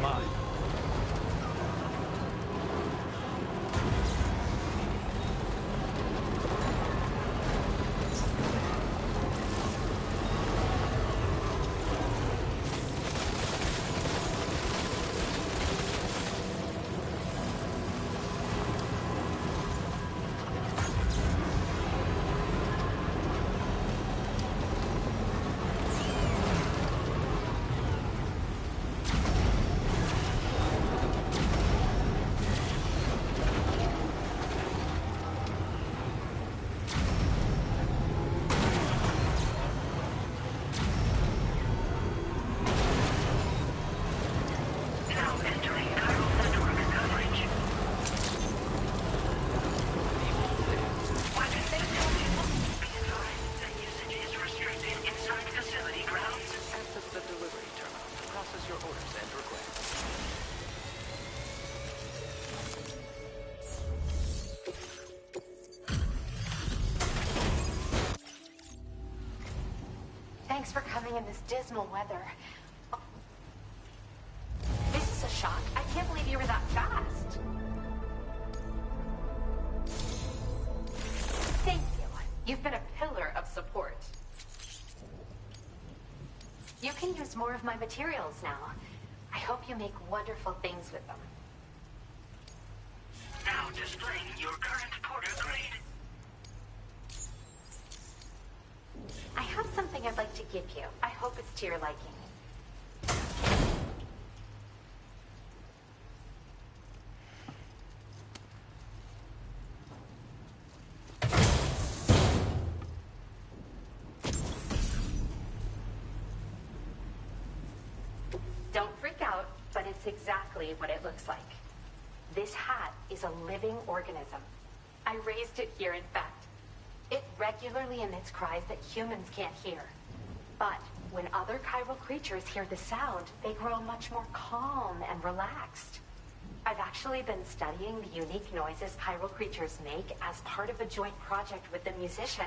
mine. Thanks for coming in this dismal weather. This is a shock. I can't believe you were that fast. Thank you. You've been a pillar of support. You can use more of my materials now. I hope you make wonderful things with them. Now displaying your current Porter grade. I have something I'd like to give you. I hope it's to your liking. Don't freak out, but it's exactly what it looks like. This hat is a living organism. I raised it here, in fact. It regularly emits cries that humans can't hear. But when other chiral creatures hear the sound, they grow much more calm and relaxed. I've actually been studying the unique noises chiral creatures make as part of a joint project with the musician.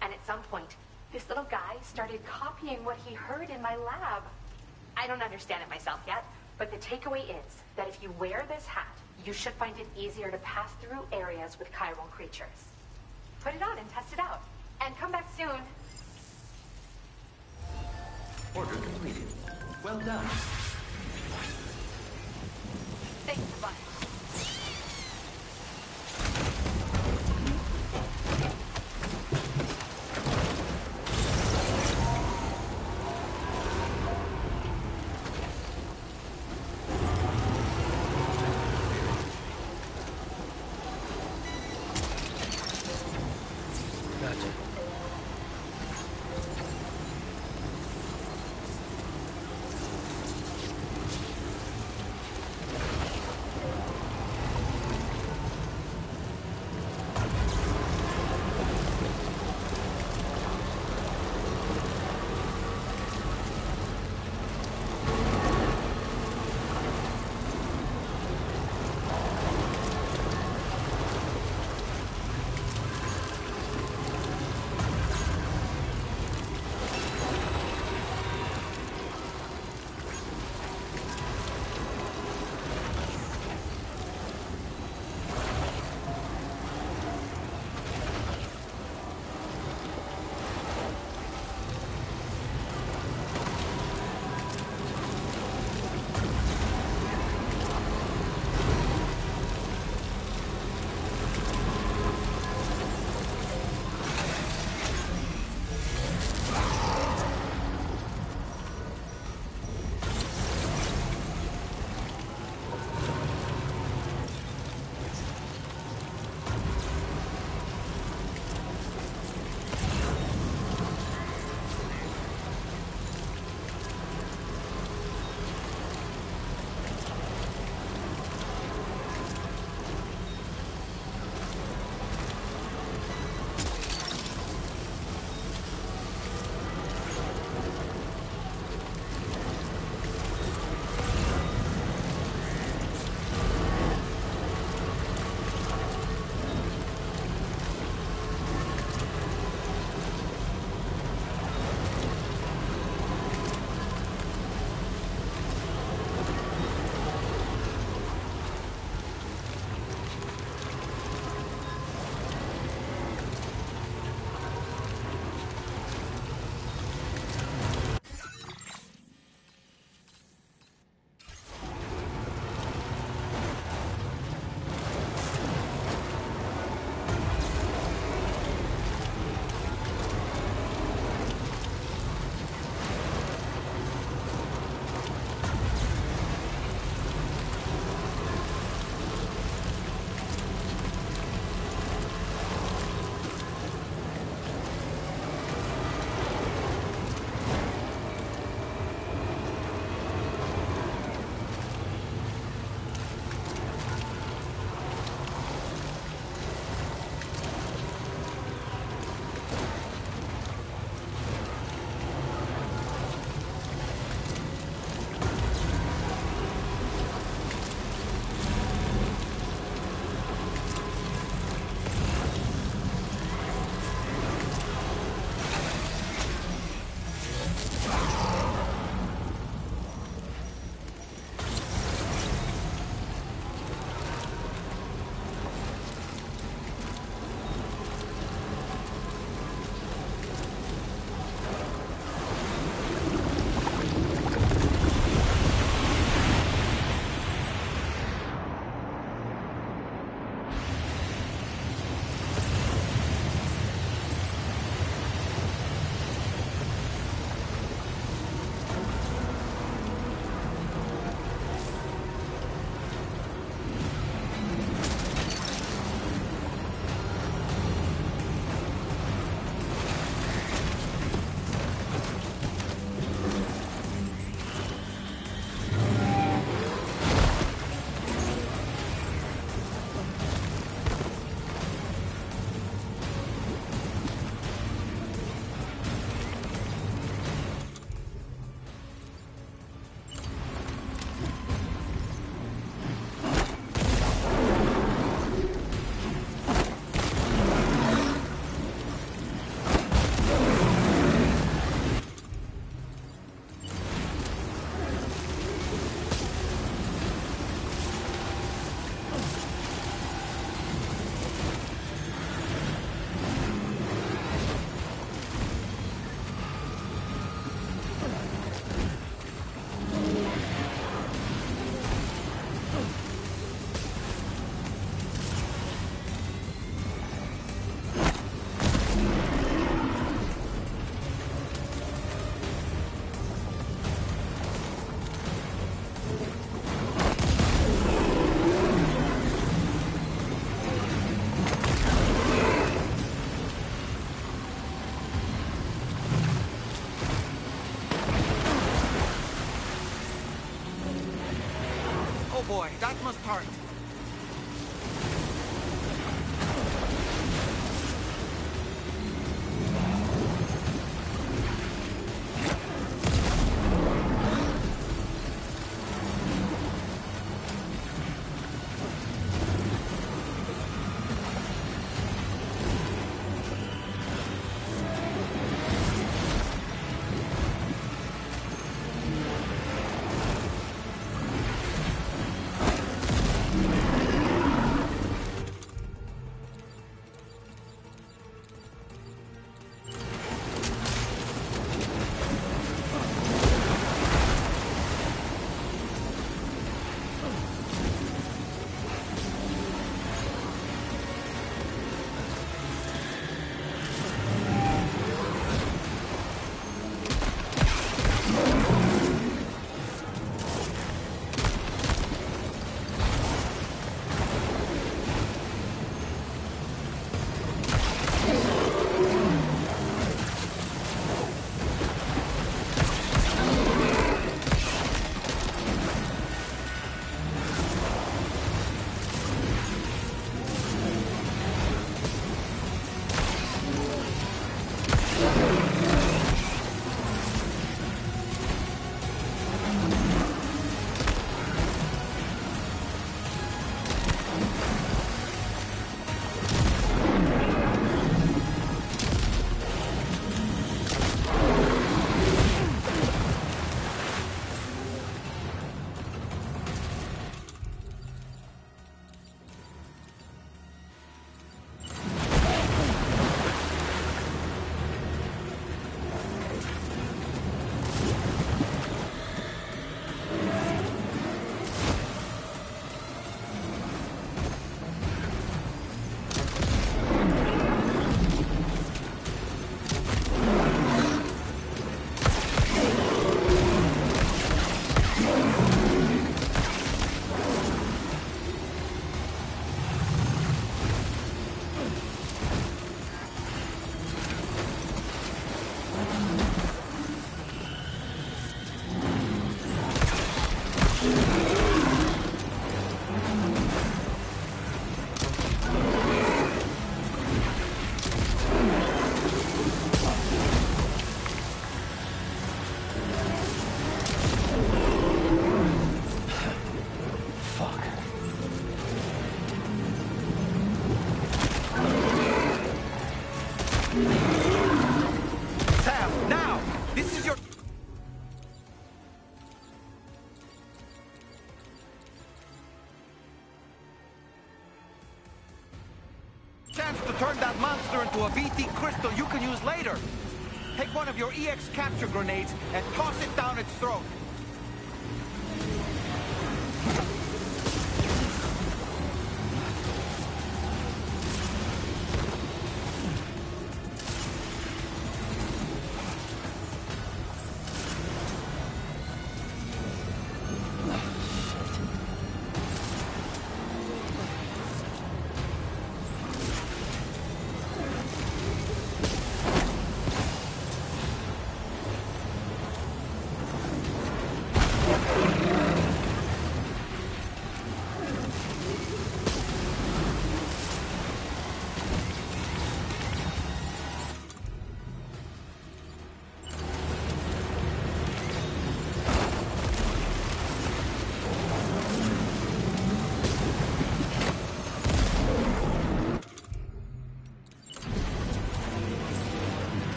And at some point, this little guy started copying what he heard in my lab. I don't understand it myself yet, but the takeaway is that if you wear this hat, you should find it easier to pass through areas with chiral creatures. Put it on and test it out. And come back soon. Order completed. Well done. Thanks, bye. boy, that must hurt. Chance to turn that monster into a VT crystal you can use later. Take one of your EX capture grenades and toss it down its throat.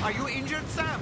Are you injured, Sam?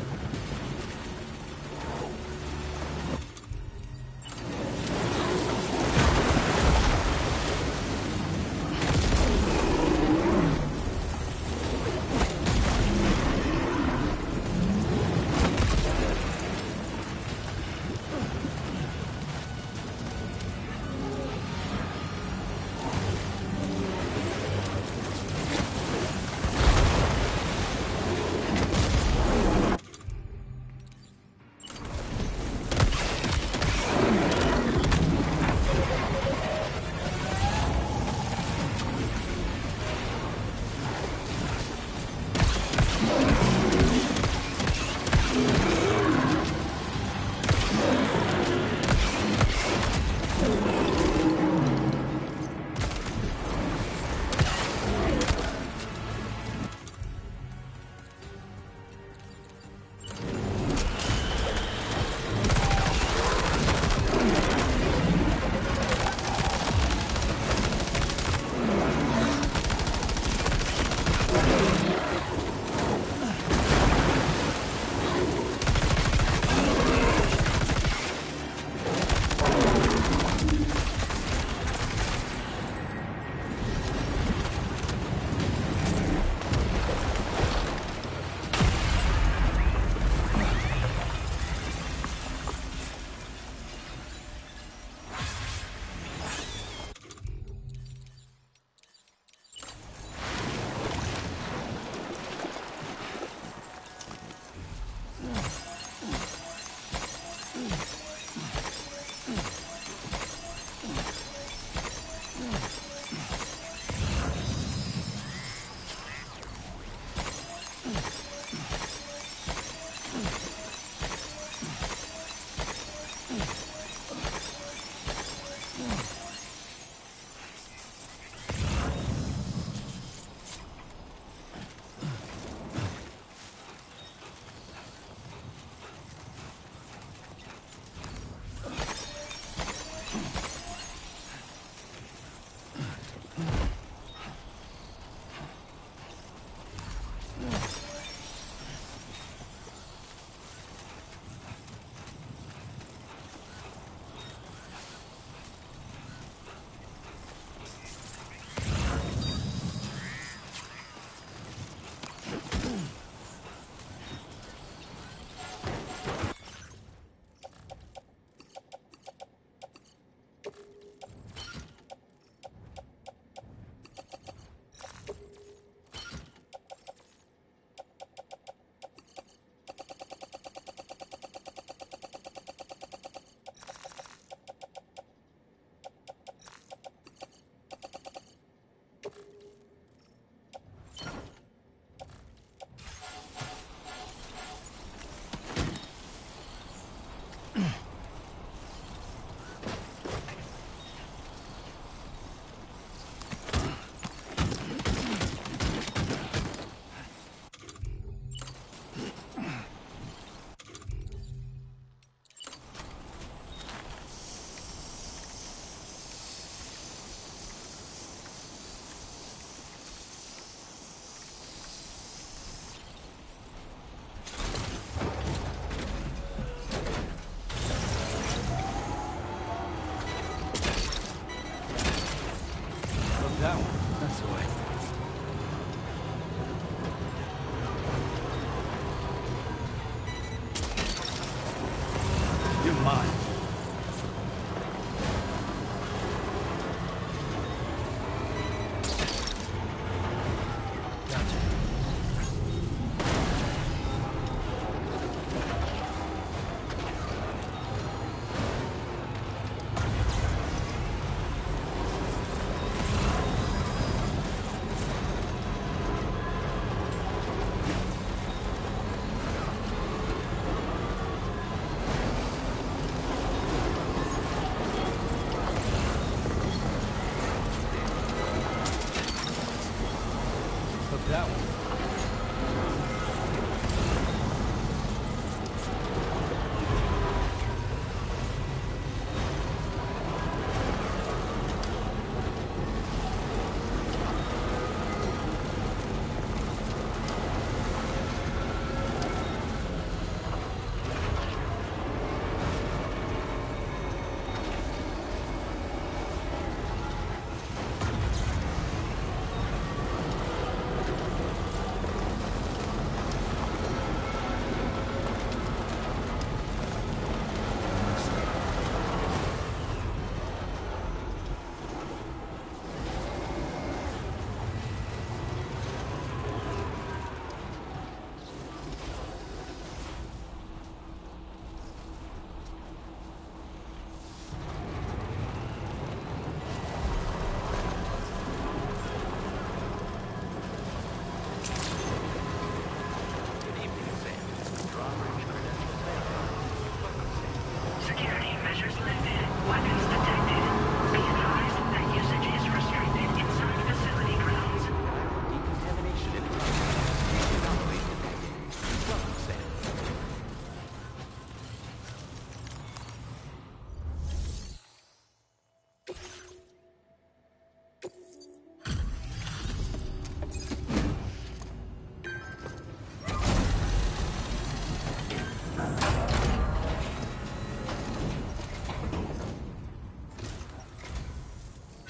mine. That one. Security measures lifted. Weapons detected. Be advised that usage is restricted inside facility grounds. Decontamination in progress. Anomaly detected. Welcome, Sam.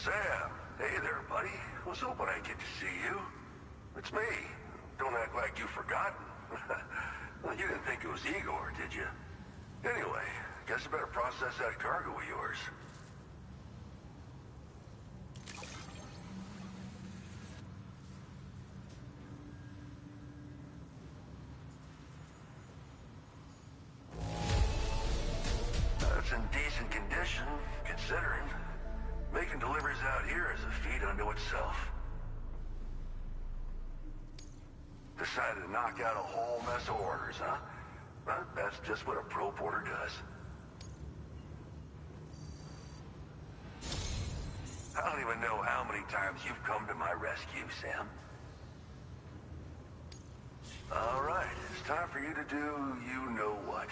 Sam, hey there, buddy. Was hoping I'd get to see you. It's me. Don't act like you've forgotten. Well, you didn't think it was Igor, did you? Anyway, guess I better process that cargo of yours. It's in decent condition, considering. Making deliveries out here is a feat unto itself. Decided to knock out a whole mess of orders, huh? Well, that's just what a pro porter does. I don't even know how many times you've come to my rescue, Sam. All right, it's time for you to do you-know-what.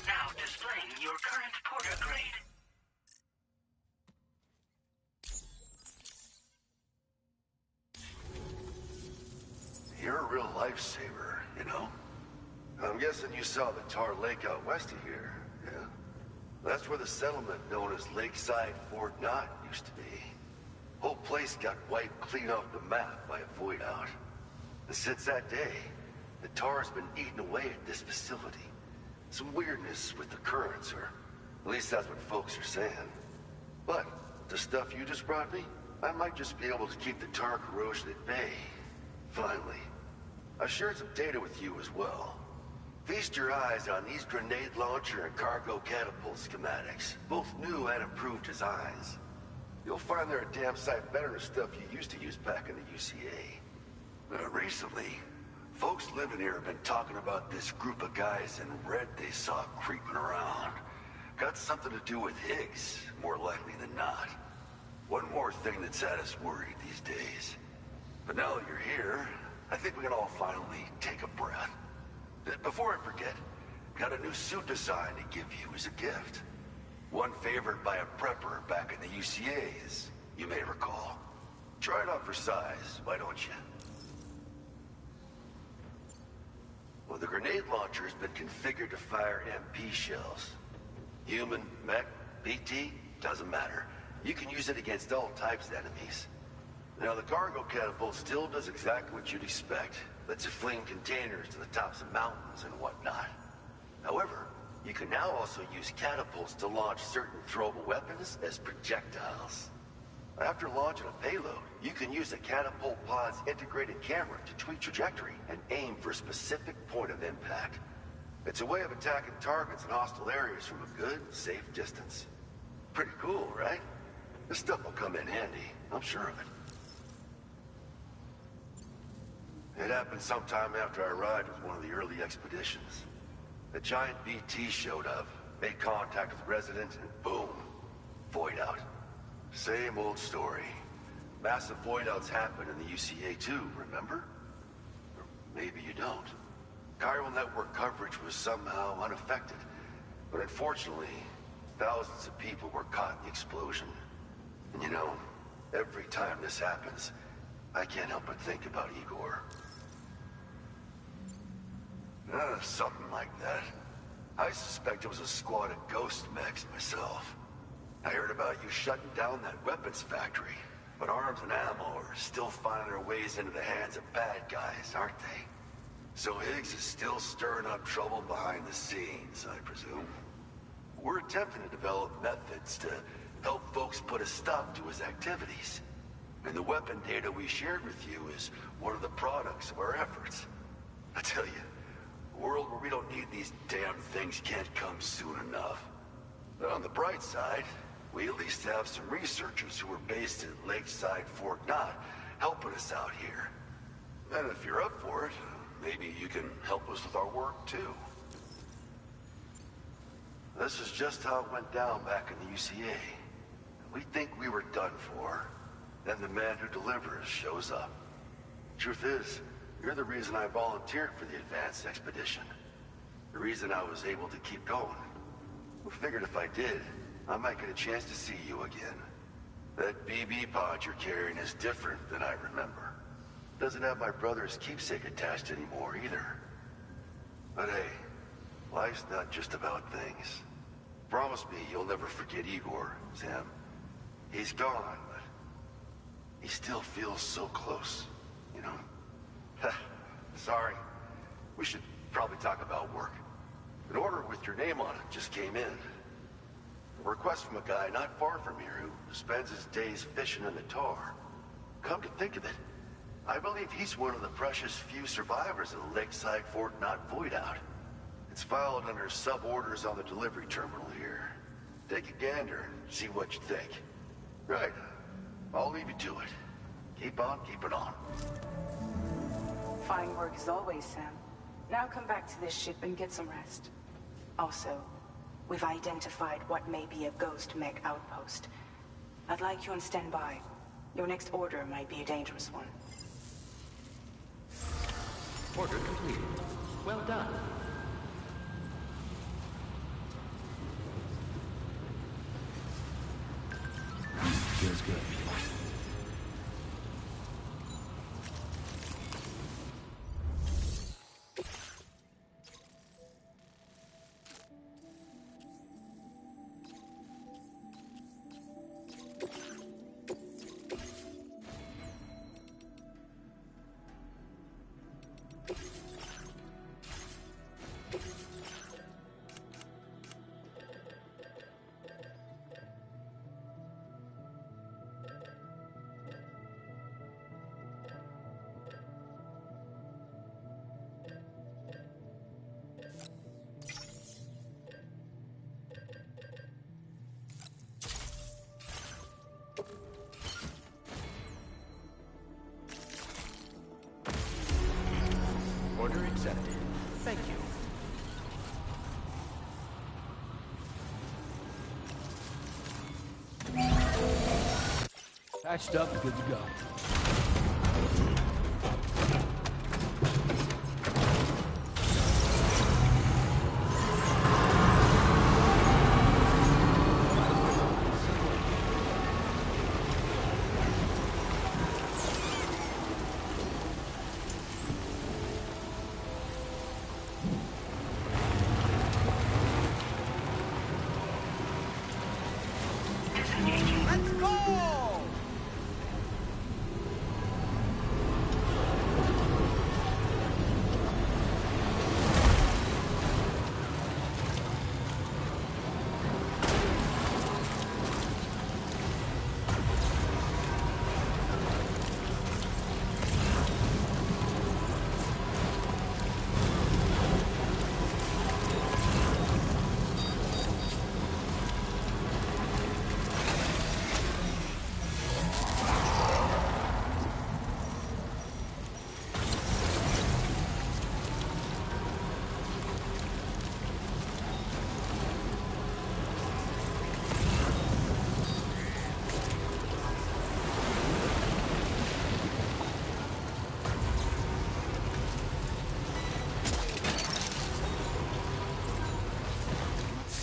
Now displaying your current porter grade. You're a real lifesaver, you know? I'm guessing you saw the Tar Lake out west of here, yeah? That's where the settlement known as Lakeside Fort Knott used to be. Whole place got wiped clean off the map by a void out. And since that day, the tar has been eating away at this facility. Some weirdness with the currents, or at least that's what folks are saying. But the stuff you just brought me, I might just be able to keep the tar corrosion at bay. Finally. I've shared some data with you as well. Feast your eyes on these grenade launcher and cargo catapult schematics, both new and improved designs. You'll find they're a damn sight better than stuff you used to use back in the UCA. Recently, folks living here have been talking about this group of guys in red they saw creeping around. Got something to do with Higgs, more likely than not. One more thing that's had us worried these days. But now that you're here, I think we can all finally take a breath. Before I forget, got a new suit design to give you as a gift. One favored by a prepper back in the UCAs, you may recall. Try it on for size, why don't you? Well, the grenade launcher has been configured to fire MP shells. Human, mech, BT, doesn't matter. You can use it against all types of enemies. Now, the cargo catapult still does exactly what you'd expect. Lets you fling containers to the tops of mountains and whatnot. However, you can now also use catapults to launch certain throwable weapons as projectiles. After launching a payload, you can use the catapult pod's integrated camera to tweak trajectory and aim for a specific point of impact. It's a way of attacking targets in hostile areas from a good, safe distance. Pretty cool, right? This stuff will come in handy, I'm sure of it. It happened sometime after I arrived with one of the early expeditions. A giant BT showed up, made contact with the resident, and boom, void out. Same old story. Massive void outs happen in the UCA too, remember? Or maybe you don't. Chiral network coverage was somehow unaffected, but unfortunately, thousands of people were caught in the explosion. And you know, every time this happens, I can't help but think about Igor. Something like that. I suspect it was a squad of ghost mechs myself. I heard about you shutting down that weapons factory, but arms and ammo are still finding their ways into the hands of bad guys, aren't they? So Higgs is still stirring up trouble behind the scenes, I presume. We're attempting to develop methods to help folks put a stop to his activities. And the weapon data we shared with you is one of the products of our efforts. I tell you, a world where we don't need these damn things can't come soon enough. But on the bright side, we at least have some researchers who are based at Lakeside Fort Knott helping us out here. And if you're up for it, maybe you can help us with our work too. This is just how it went down back in the UCA. We think we were done for. Then the man who delivers shows up. Truth is, you're the reason I volunteered for the advanced expedition. The reason I was able to keep going. I figured if I did, I might get a chance to see you again. That BB pod you're carrying is different than I remember. Doesn't have my brother's keepsake attached anymore either. But hey, life's not just about things. Promise me you'll never forget Igor, Sam. He's gone, but he still feels so close, you know? Sorry. We should probably talk about work. An order with your name on it just came in. A request from a guy not far from here who spends his days fishing in the tar. Come to think of it, I believe he's one of the precious few survivors of the Lakeside Fort Knott void out. It's filed under sub-orders on the delivery terminal here. Take a gander and see what you think. Right. I'll leave you to it. Keep on keeping on. Fine work as always, Sam. Now come back to this ship and get some rest. Also, we've identified what may be a ghost mech outpost. I'd like you on standby. Your next order might be a dangerous one. Order completed. Well done. Feels good. Order accepted. Thank you. Patched up and good to go. Let's go!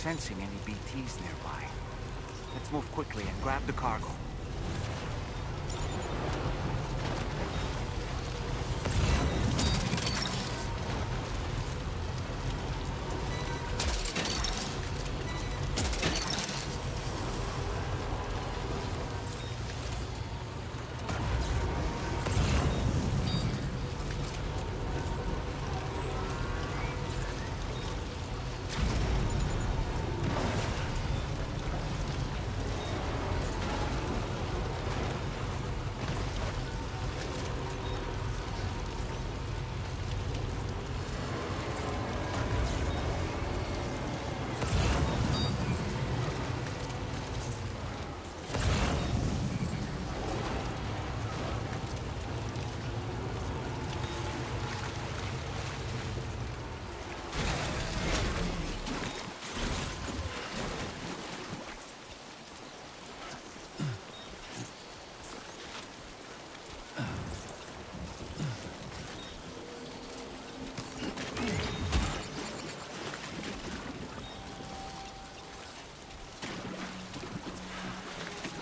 Sensing any BTs nearby. Let's move quickly and grab the cargo.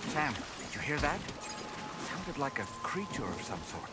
Sam, did you hear that? Sounded like a creature of some sort.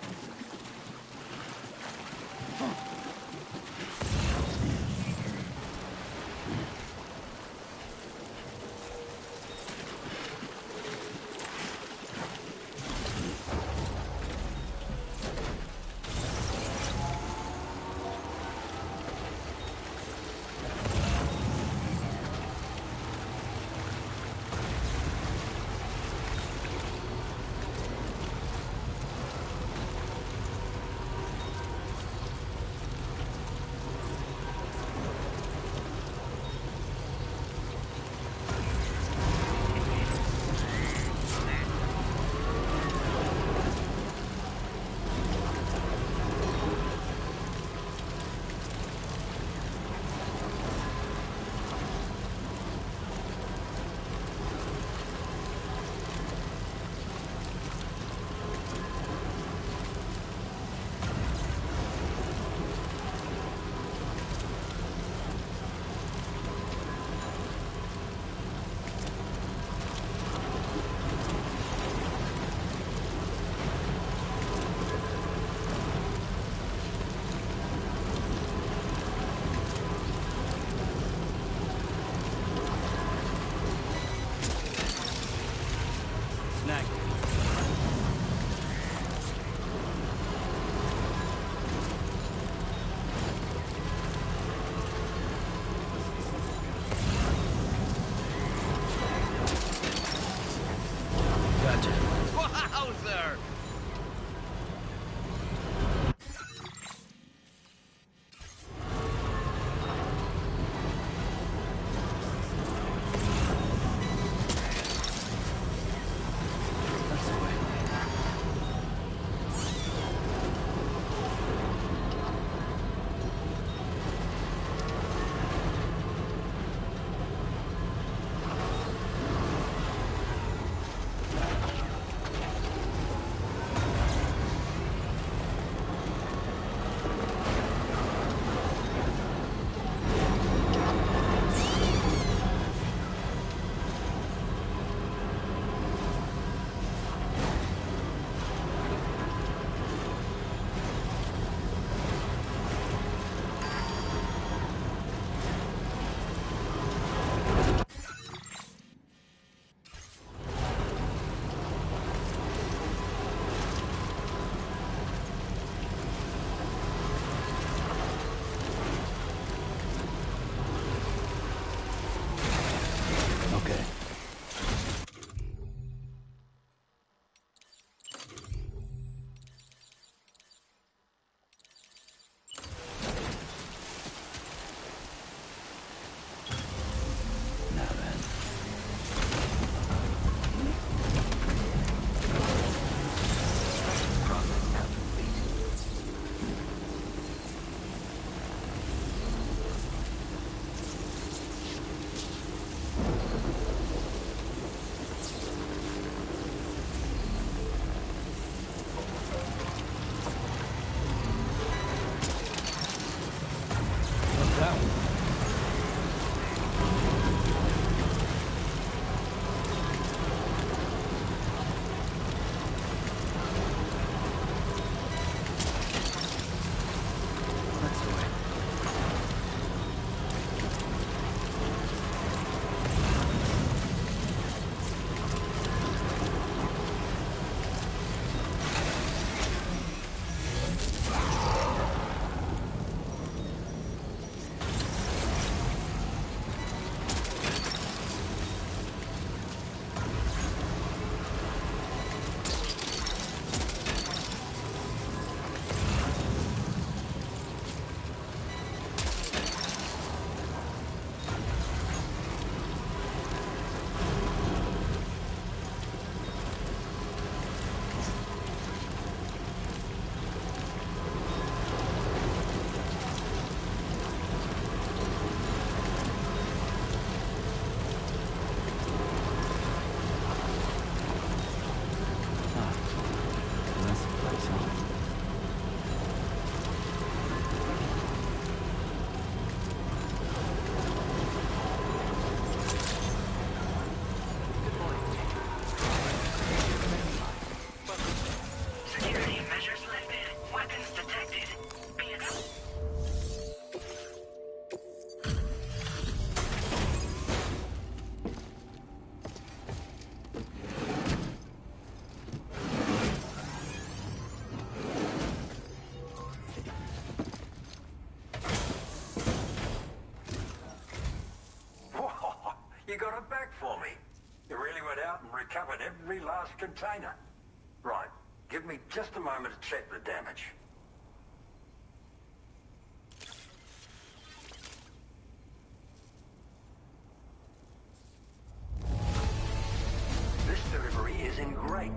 face, huh? Security measures lifted. Weapons detected. Be advised. Whoa, you got it back for me. You really went out and recovered every last container. Right, give me just a moment to check the damage. This delivery is in great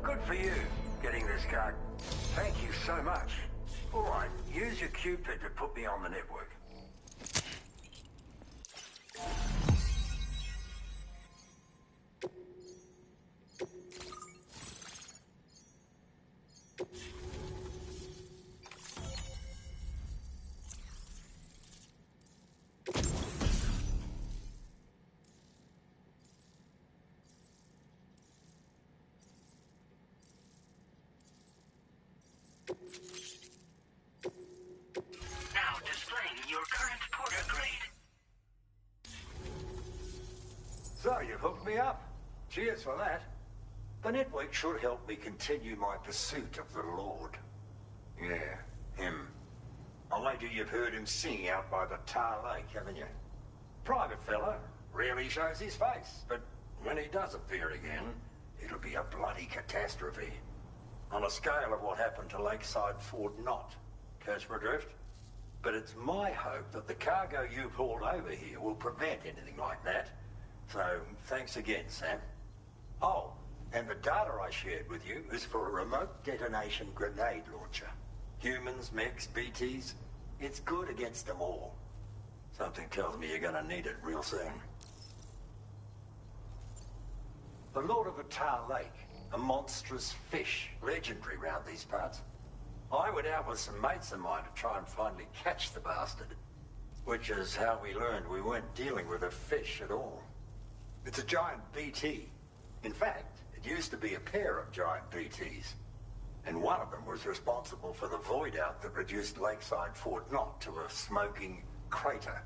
good for you, getting this car. Thank you so much. All right, use your Cupid to put me on the network. Now displaying your current porter grade. So, you've hooked me up. Cheers for that. The network should help me continue my pursuit of the Lord. Yeah, him. I wager you've heard him sing out by the Tar Lake, haven't you? Private fella, rarely shows his face, but when he does appear again, it'll be a bloody catastrophe. On a scale of what happened to Lakeside Fort Knott. Catch my drift? But it's my hope that the cargo you've hauled over here will prevent anything like that. So, thanks again, Sam. Oh, and the data I shared with you is for a remote detonation grenade launcher. Humans, mechs, BTs, it's good against them all. Something tells me you're gonna need it real soon. The Lord of the Tar Lake, a monstrous fish, legendary round these parts. I went out with some mates of mine to try and finally catch the bastard, which is how we learned we weren't dealing with a fish at all. It's a giant BT. In fact, it used to be a pair of giant BTs, and one of them was responsible for the void out that reduced Lakeside Fort Knott to a smoking crater.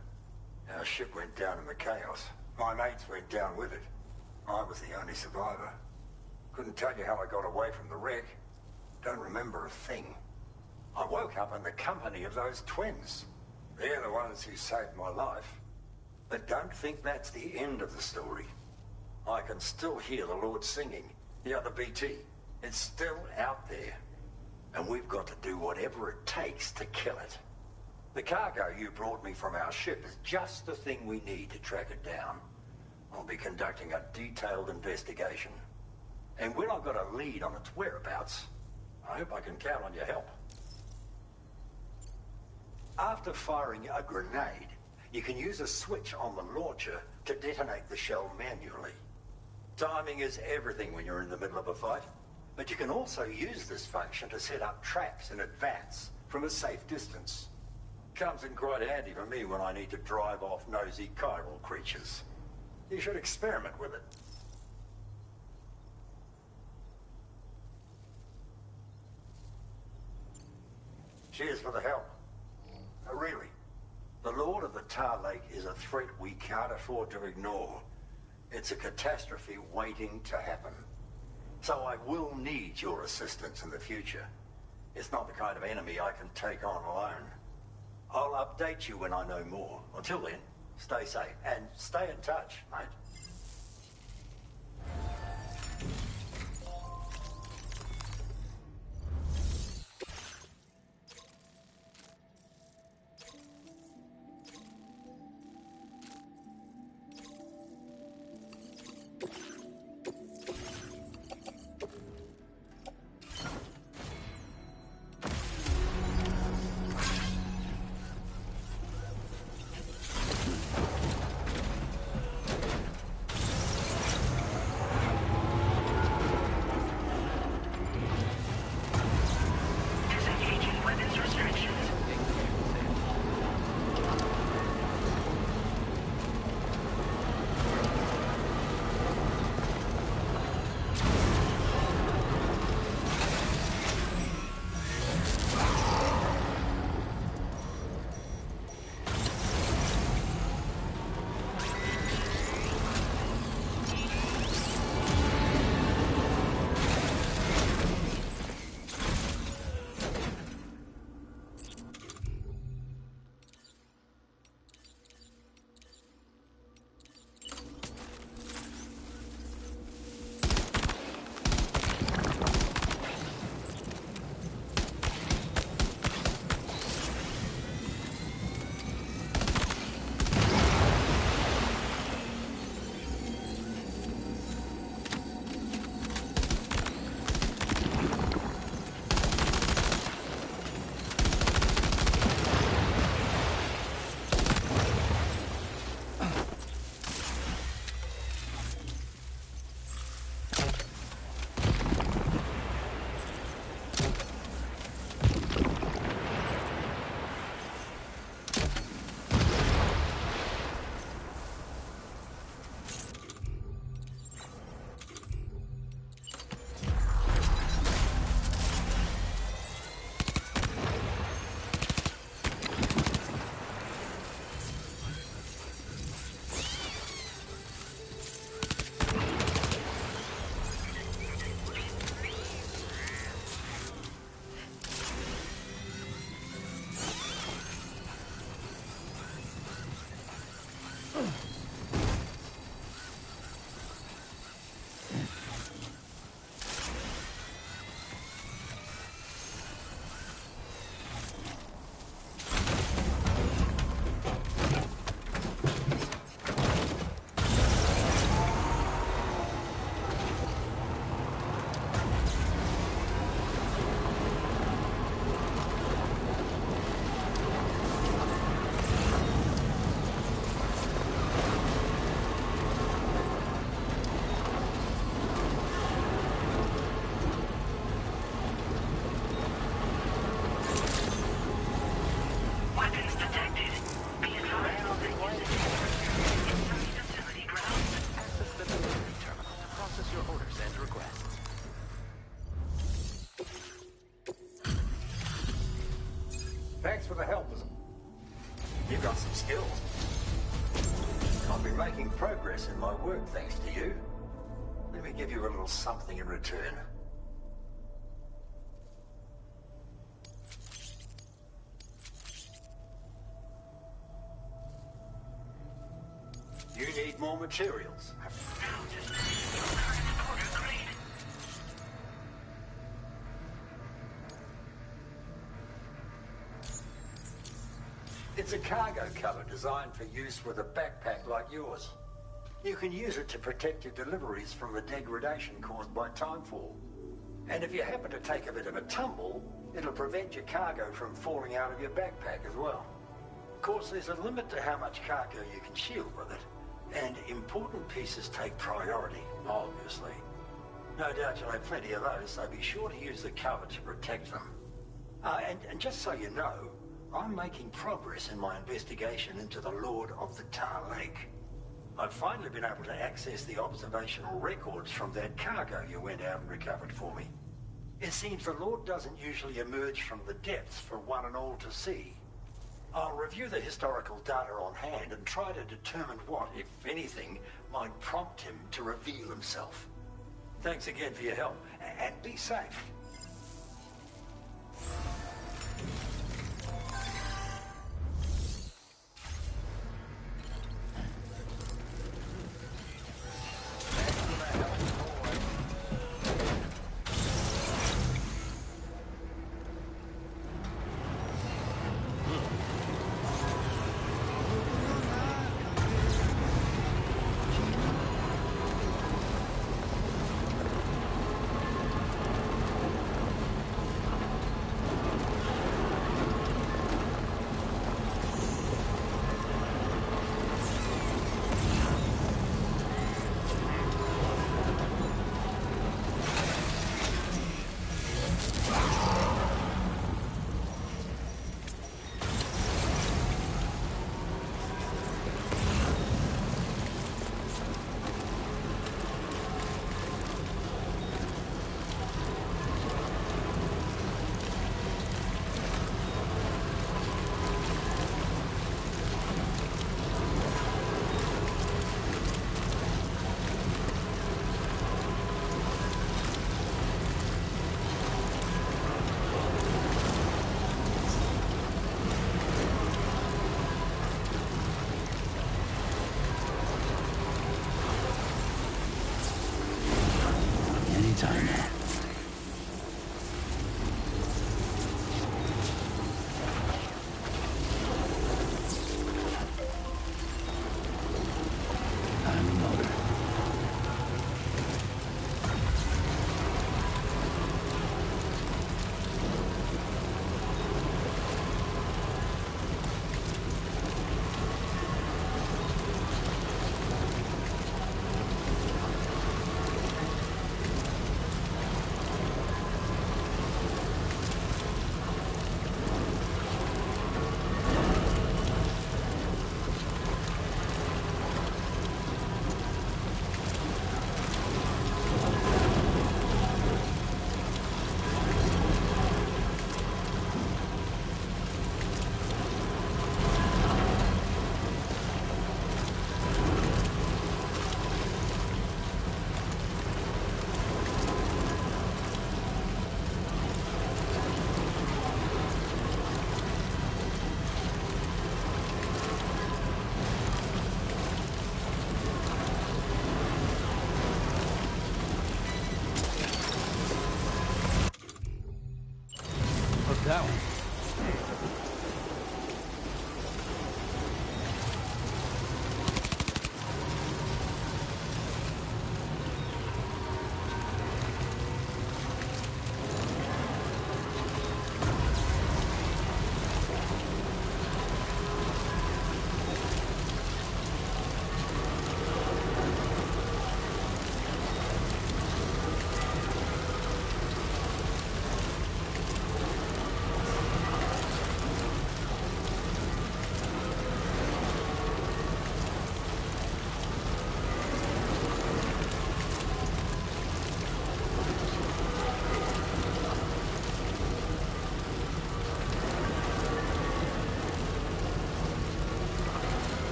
Our ship went down in the chaos. My mates went down with it. I was the only survivor. Couldn't tell you how I got away from the wreck. Don't remember a thing. I woke up in the company of those twins. They're the ones who saved my life. But don't think that's the end of the story. I can still hear the Lord singing. The other BT. It's still out there. And we've got to do whatever it takes to kill it. The cargo you brought me from our ship is just the thing we need to track it down. I'll be conducting a detailed investigation. And when I've got a lead on its whereabouts, I hope I can count on your help. After firing a grenade, you can use a switch on the launcher to detonate the shell manually. Timing is everything when you're in the middle of a fight, but you can also use this function to set up traps in advance from a safe distance. Comes in quite handy for me when I need to drive off nosy chiral creatures. You should experiment with it. Cheers for the help. Really, the Lord of the Tar Lake is a threat we can't afford to ignore. It's a catastrophe waiting to happen. So I will need your assistance in the future. It's not the kind of enemy I can take on alone. I'll update you when I know more. Until then, stay safe and stay in touch, mate. Thanks for the help. You've got some skills. I've been making progress in my work thanks to you. Let me give you a little something in return. You need more materials. It's a cargo cover designed for use with a backpack like yours. You can use it to protect your deliveries from the degradation caused by timefall. And if you happen to take a bit of a tumble, it'll prevent your cargo from falling out of your backpack as well. Of course, there's a limit to how much cargo you can shield with it. And important pieces take priority, obviously. No doubt you'll have plenty of those, so be sure to use the cover to protect them. And just so you know, I'm making progress in my investigation into the Lord of the Tar Lake. I've finally been able to access the observational records from that cargo you went out and recovered for me. It seems the Lord doesn't usually emerge from the depths for one and all to see. I'll review the historical data on hand and try to determine what, if anything, might prompt him to reveal himself. Thanks again for your help, and be safe. Anytime now. I'm a motor. That one.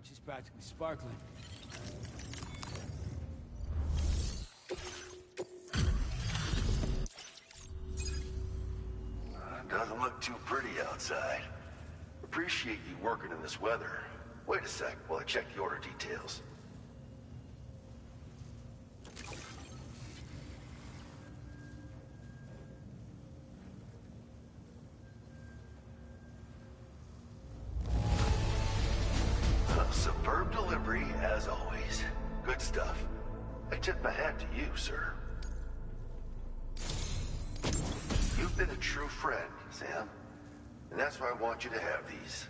she's practically sparkling. Doesn't look too pretty outside. Appreciate you working in this weather. Wait a sec while I check the order details. Superb delivery, as always. Good stuff. I tip my hat to you, sir. You've been a true friend, Sam. And that's why I want you to have these.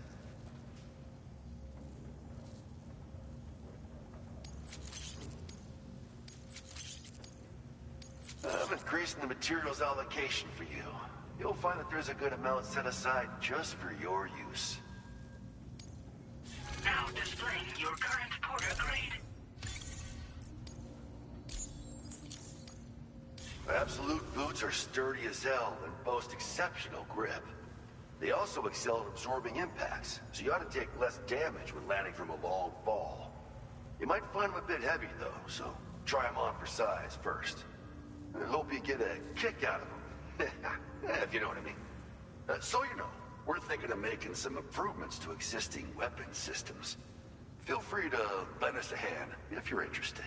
I'm increasing the materials allocation for you. You'll find that there's a good amount set aside just for your use. Now displaying your current porter grade. Absolute boots are sturdy as hell and boast exceptional grip. They also excel at absorbing impacts, so you ought to take less damage when landing from a long fall. You might find them a bit heavy though, so try them on for size first. I hope you get a kick out of them, if you know what I mean. So you know, we're thinking of making some improvements to existing weapon systems. Feel free to lend us a hand if you're interested.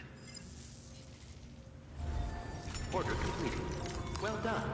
Order completed. Well done.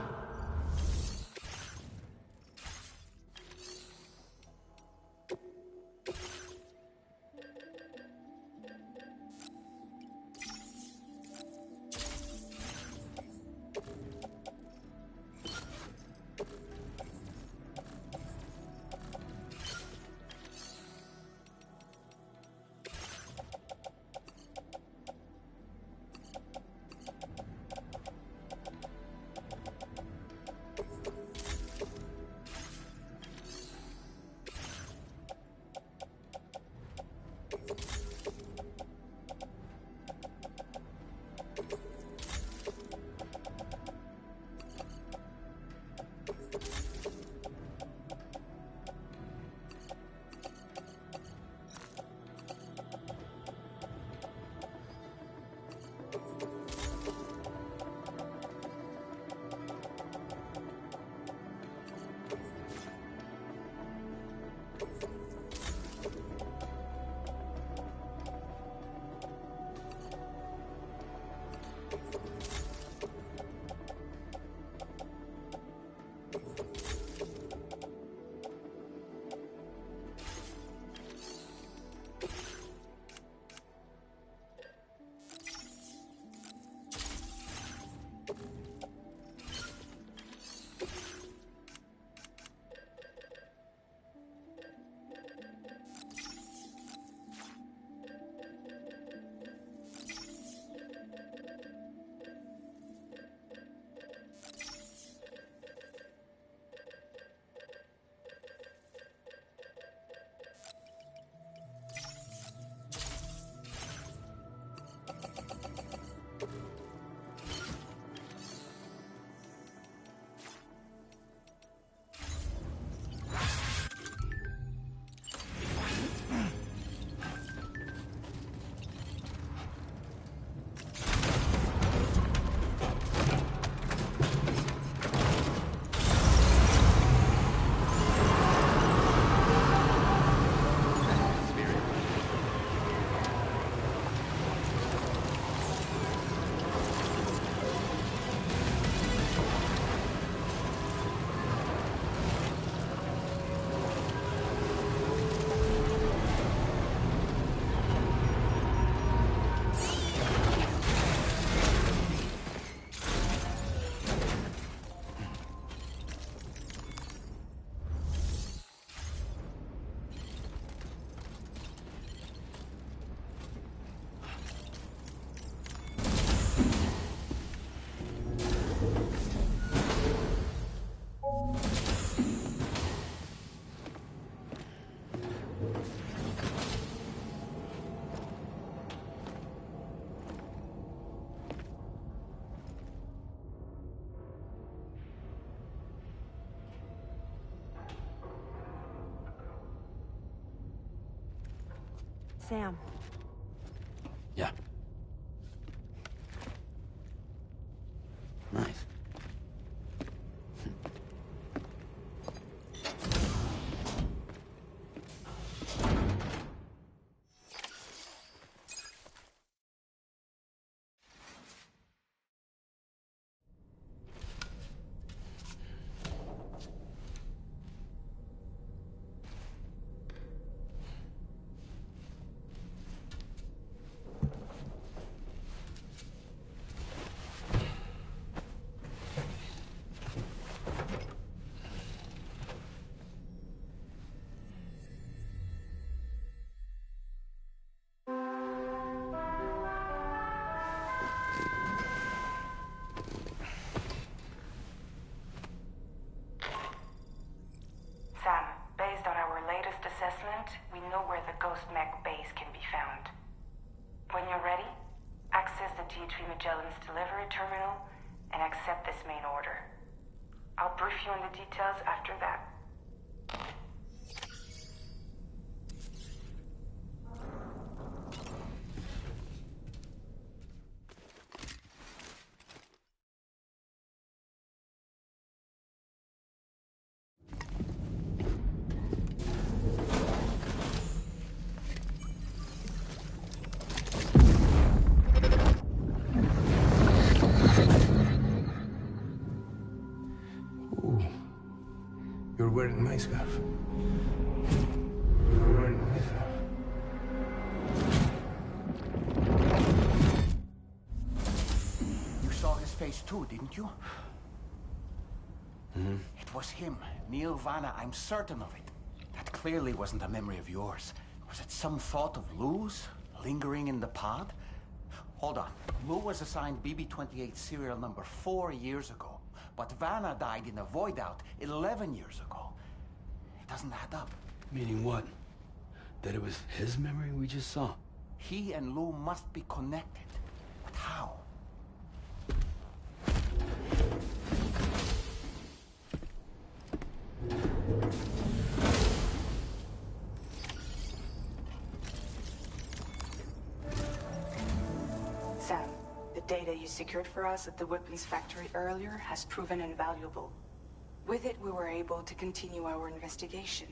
Sam. Yeah. Nice. Sam, based on our latest assessment, we know where the Ghost Mech base can be found. When you're ready, access the D3 Magellan's delivery terminal and accept this main order. I'll brief you on the details after that. You're wearing my scarf. You're wearing my scarf. You saw his face too, didn't you? Mm-hmm. It was him, Neil Vanna, I'm certain of it. That clearly wasn't a memory of yours. Was it some thought of Lou's, lingering in the pod? Hold on. Lou was assigned BB-28 serial number 4 years ago. But Vanna died in a void out 11 years ago. It doesn't add up. Meaning what? That it was his memory we just saw? He and Lou must be connected. But how? Sam, the data you secured for us at the weapons factory earlier has proven invaluable. With it, we were able to continue our investigation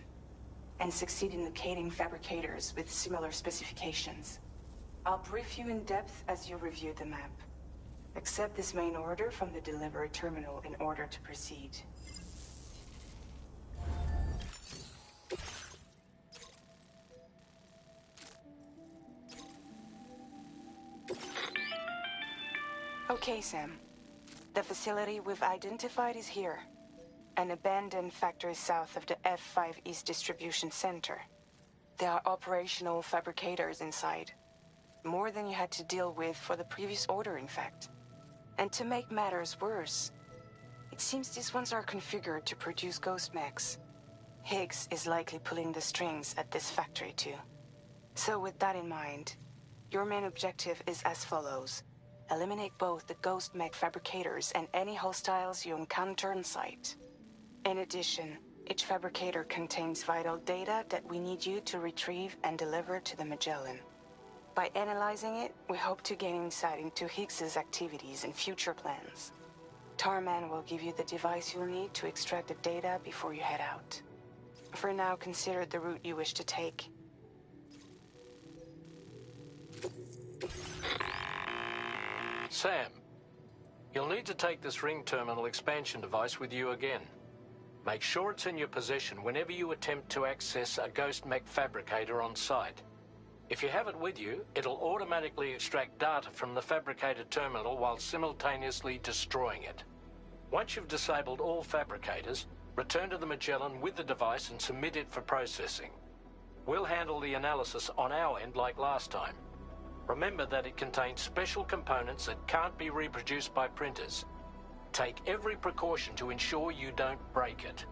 and succeed in locating fabricators with similar specifications. I'll brief you in depth as you review the map. Accept this main order from the delivery terminal in order to proceed. Okay, Sam. The facility we've identified is here. An abandoned factory south of the F5 East Distribution Center. There are operational fabricators inside. More than you had to deal with for the previous order, in fact. And to make matters worse, it seems these ones are configured to produce ghost mechs. Higgs is likely pulling the strings at this factory too. So with that in mind, your main objective is as follows. Eliminate both the ghost mech fabricators and any hostiles you encounter on site. In addition, each fabricator contains vital data that we need you to retrieve and deliver to the Magellan. By analyzing it, we hope to gain insight into Higgs's activities and future plans. Tarman will give you the device you'll need to extract the data before you head out. For now, consider the route you wish to take. Sam, you'll need to take this ring terminal expansion device with you again. Make sure it's in your possession whenever you attempt to access a ghost mech fabricator on site. If you have it with you, it'll automatically extract data from the fabricator terminal while simultaneously destroying it. Once you've disabled all fabricators, return to the Magellan with the device and submit it for processing. We'll handle the analysis on our end like last time. Remember that it contains special components that can't be reproduced by printers. Take every precaution to ensure you don't break it.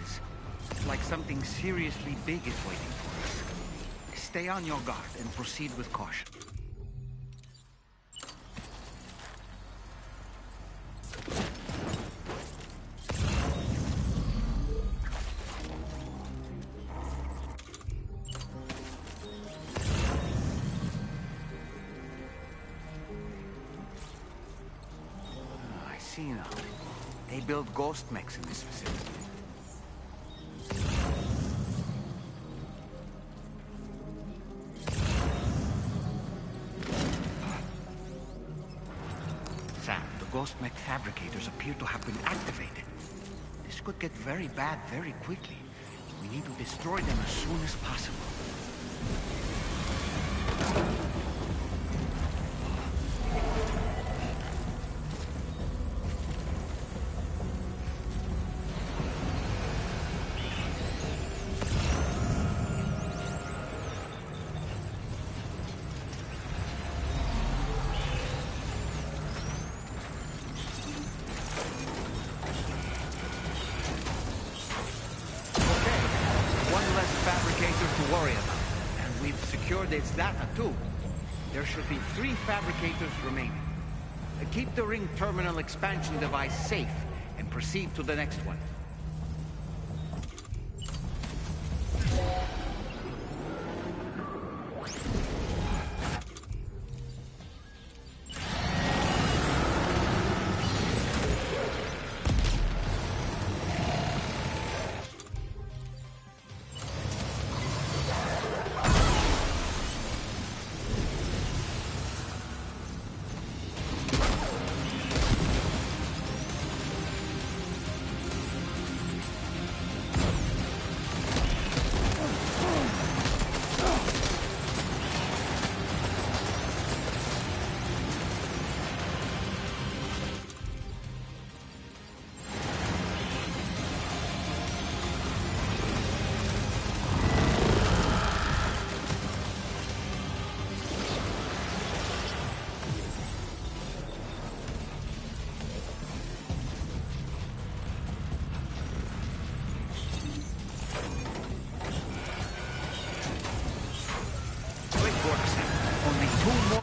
is. It's like something seriously big is waiting for us. Stay on your guard and proceed with caution. I see now. They build ghost mechs in this facility. Sam, the ghost mech fabricators appear to have been activated. This could get very bad very quickly. We need to destroy them as soon as possible. To worry about. And we've secured its data too. There should be 3 fabricators remaining. Keep the ring terminal expansion device safe and proceed to the next one. Only 2 more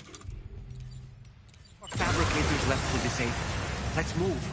fabricators left to disable. Let's move.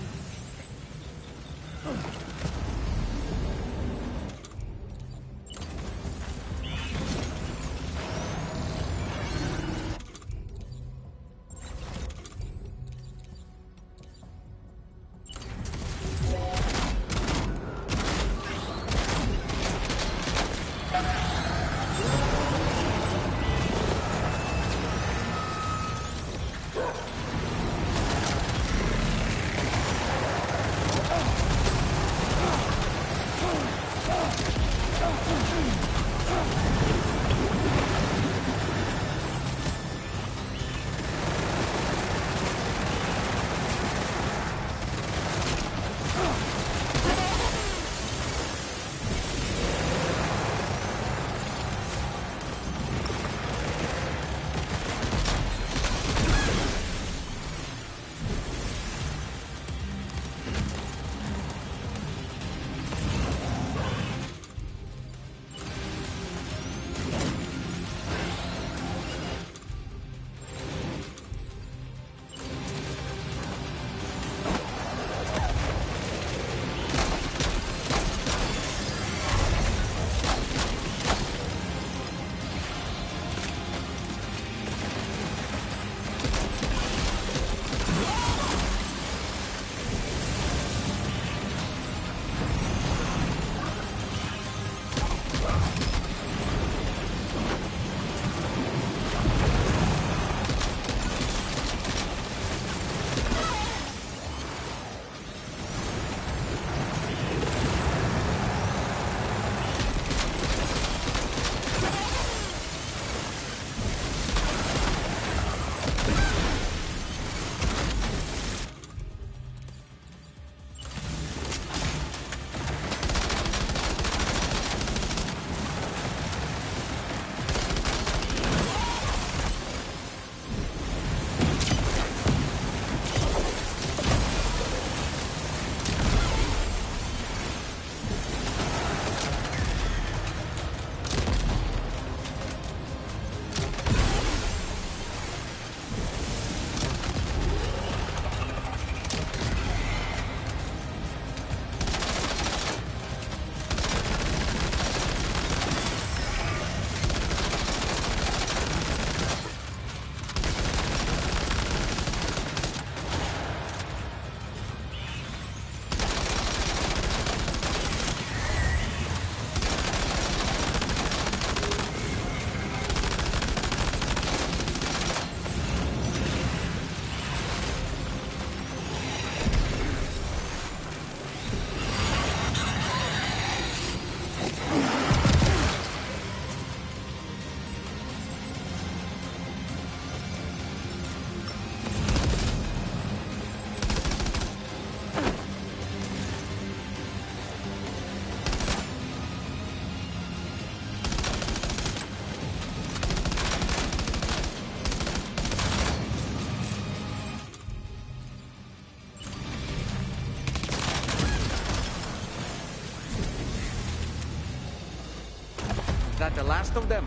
that the last of them?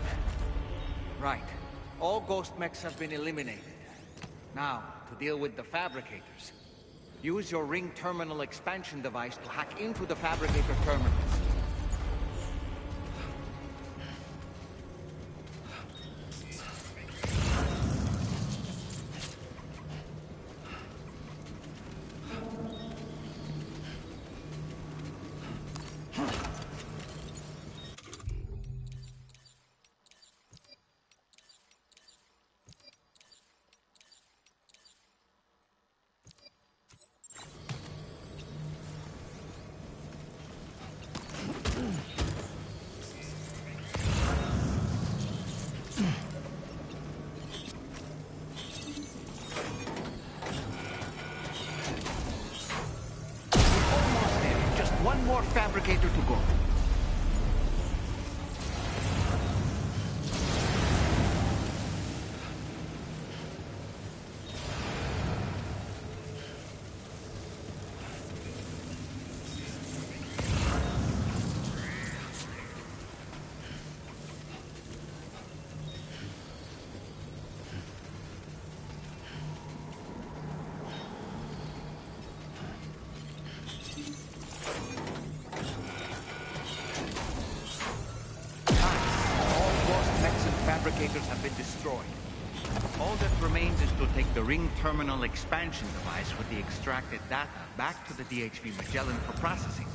Right. All ghost mechs have been eliminated. Now, to deal with the fabricators. Use your ring terminal expansion device to hack into the fabricator terminals. One more fabricator to go. Fabricators have been destroyed. All that remains is to take the ring terminal expansion device with the extracted data back to the DHV Magellan for processing.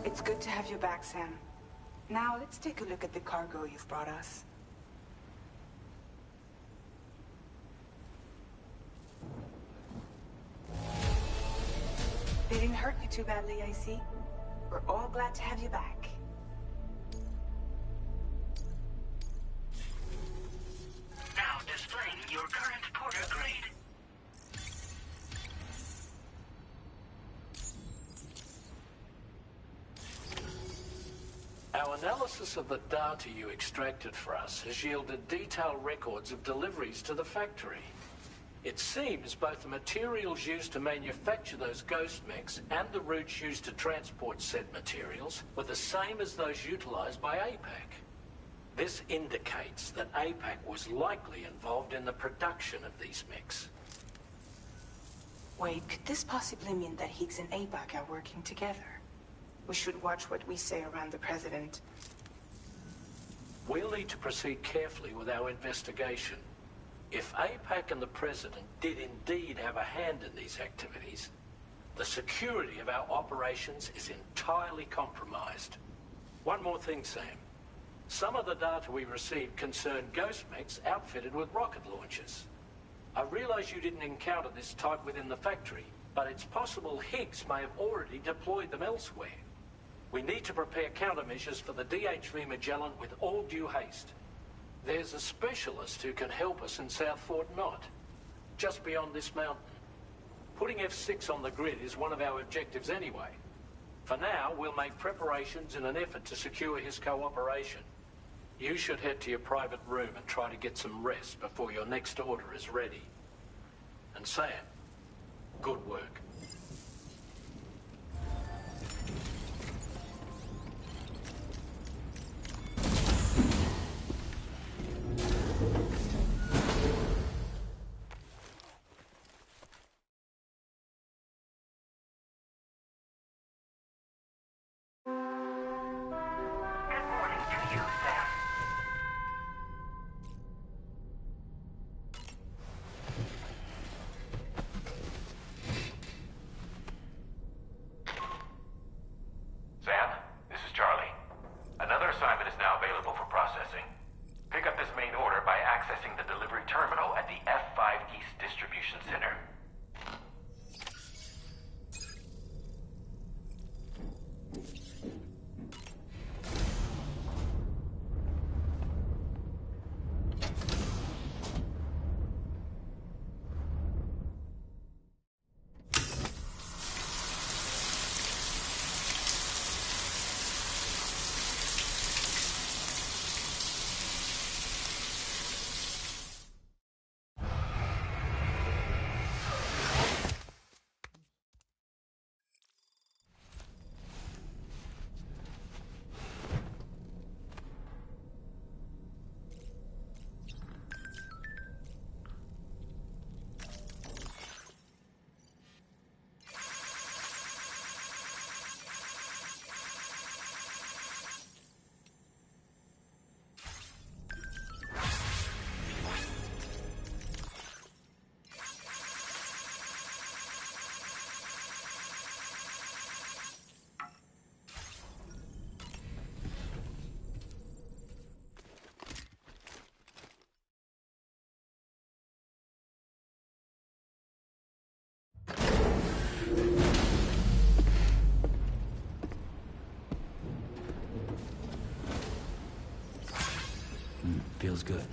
It's good to have you back, Sam. Now, let's take a look at the cargo you've brought us. They didn't hurt you too badly, I see. We're all glad to have you back. Now displaying your current porter grade. Our analysis of the data you extracted for us has yielded detailed records of deliveries to the factory. It seems both the materials used to manufacture those ghost mechs and the routes used to transport said materials were the same as those utilized by APAC. This indicates that APAC was likely involved in the production of these mechs. Wait, could this possibly mean that Higgs and APAC are working together? We should watch what we say around the President. We'll need to proceed carefully with our investigation. If APAC and the President did indeed have a hand in these activities, the security of our operations is entirely compromised. One more thing, Sam. Some of the data we received concerned ghost mechs outfitted with rocket launchers. I realize you didn't encounter this type within the factory, but it's possible Higgs may have already deployed them elsewhere. We need to prepare countermeasures for the DHV Magellan with all due haste. There's a specialist who can help us in South Fort Knot, just beyond this mountain. Putting F6 on the grid is one of our objectives anyway. For now, we'll make preparations in an effort to secure his cooperation. You should head to your private room and try to get some rest before your next order is ready. And Sam, good work. Feels good.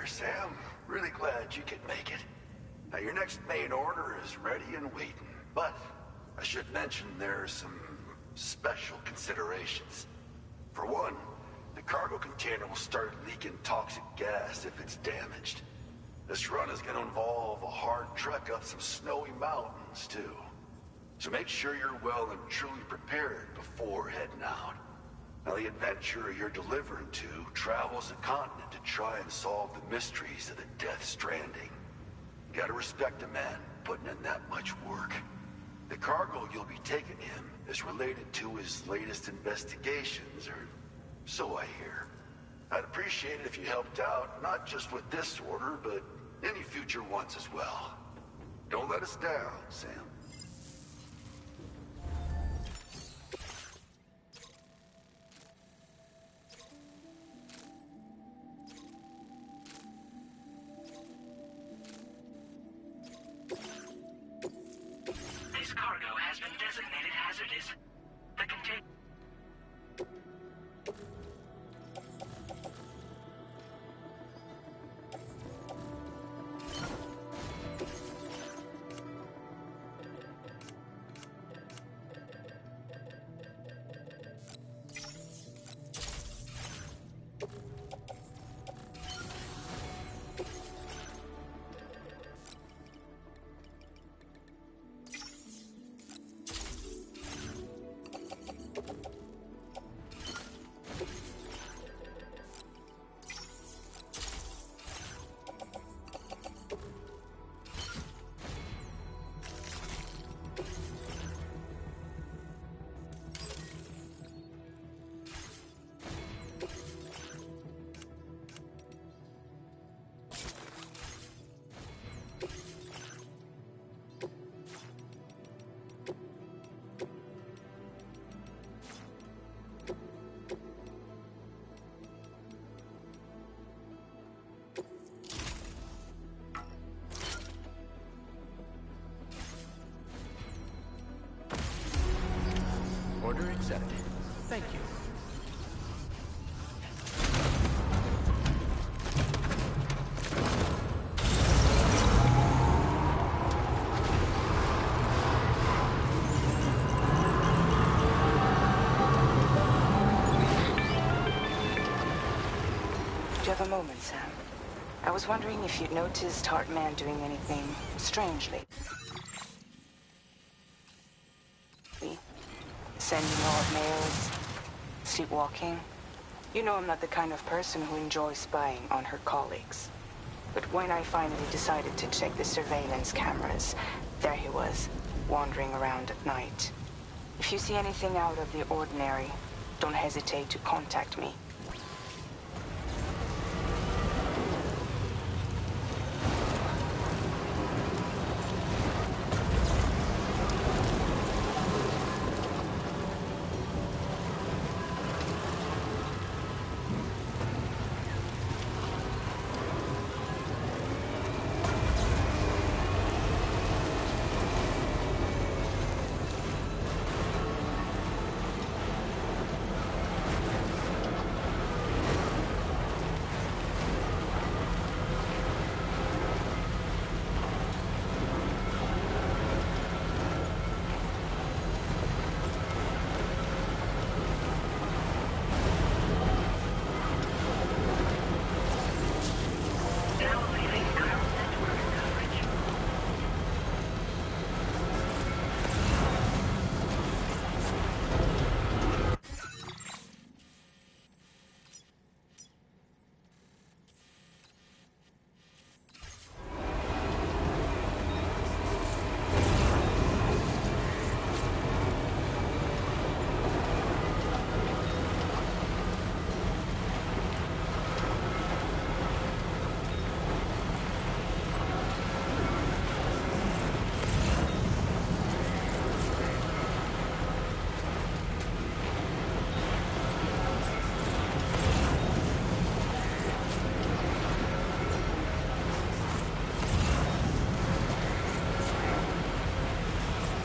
Sam. Really glad you could make it. Now, your next main order is ready and waiting. But I should mention there are some special considerations. For one, the cargo container will start leaking toxic gas if it's damaged. This run is going to involve a hard trek up some snowy mountains, too. So make sure you're well and truly prepared before heading out. Now, the adventurer you're delivering to travels the continent to try and solve the mysteries of the Death Stranding. You gotta respect a man putting in that much work. The cargo you'll be taking him is related to his latest investigations, or so I hear. I'd appreciate it if you helped out, not just with this order, but any future ones as well. Don't let us down, Sam. Order accepted. Thank you. Do you have a moment, Sam? I was wondering if you'd noticed Hartman doing anything strange lately. Sending odd mails, sleepwalking. You know I'm not the kind of person who enjoys spying on her colleagues. But when I finally decided to check the surveillance cameras, there he was, wandering around at night. If you see anything out of the ordinary, don't hesitate to contact me.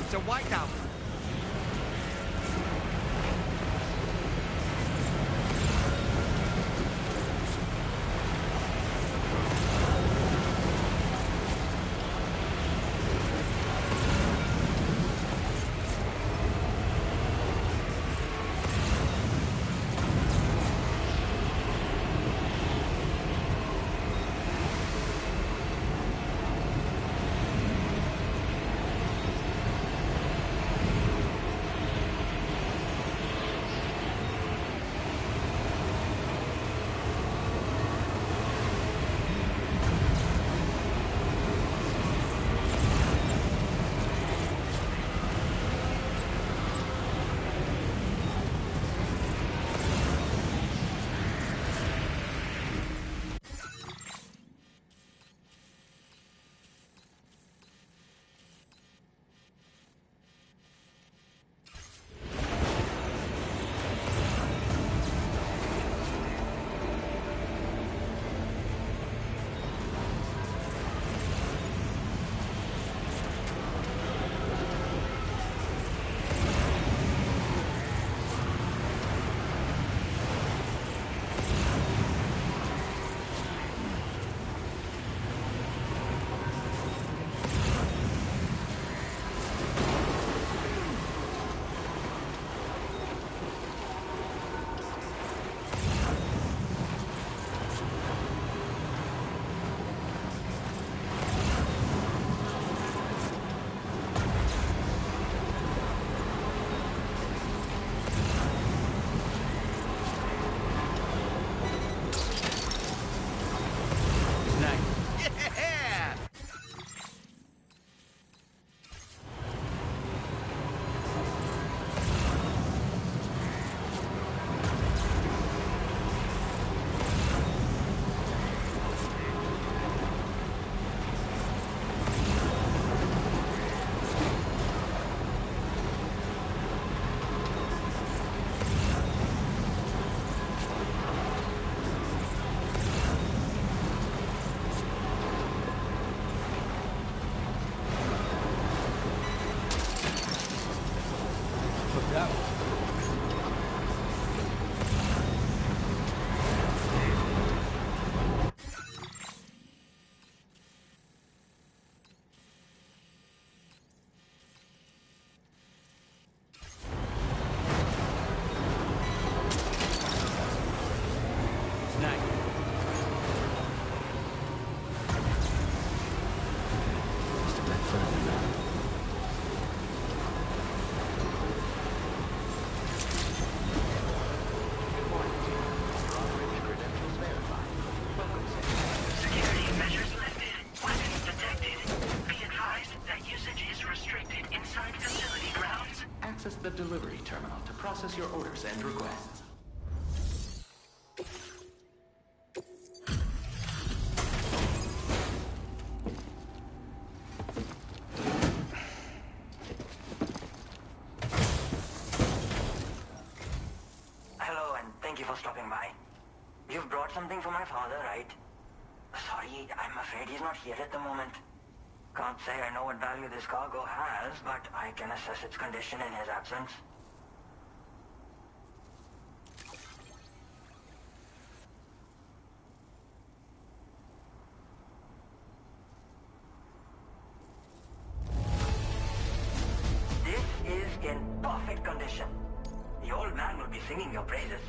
It's a whiteout. Look out. access the delivery terminal to process your orders and requests. Hello, and thank you for stopping by. You've brought something for my father, right? Sorry, I'm afraid he's not here at the moment. Can't say I know what value this cargo has, but I can assess its condition in his absence. This is in perfect condition. The old man will be singing your praises.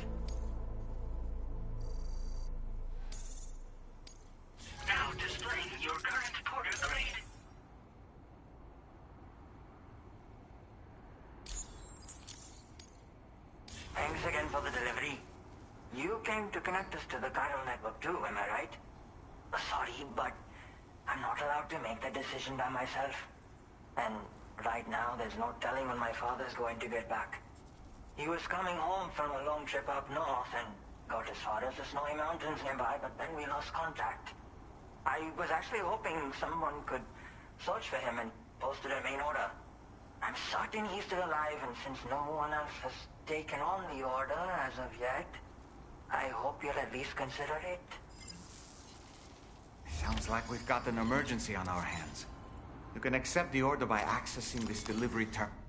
Now displaying your current porter grade. Thanks again for the delivery. You came to connect us to the chiral network too, am I right? Sorry, but I'm not allowed to make that decision by myself. And right now, there's no telling when my father's going to get back. He was coming home from a long trip up north and got as far as the snowy mountains nearby, but then we lost contact. I was actually hoping someone could search for him and post it in main order. I'm certain he's still alive, and since no one else has taken on the order as of yet, I hope you'll at least consider it. Sounds like we've got an emergency on our hands. You can accept the order by accessing this delivery terminal.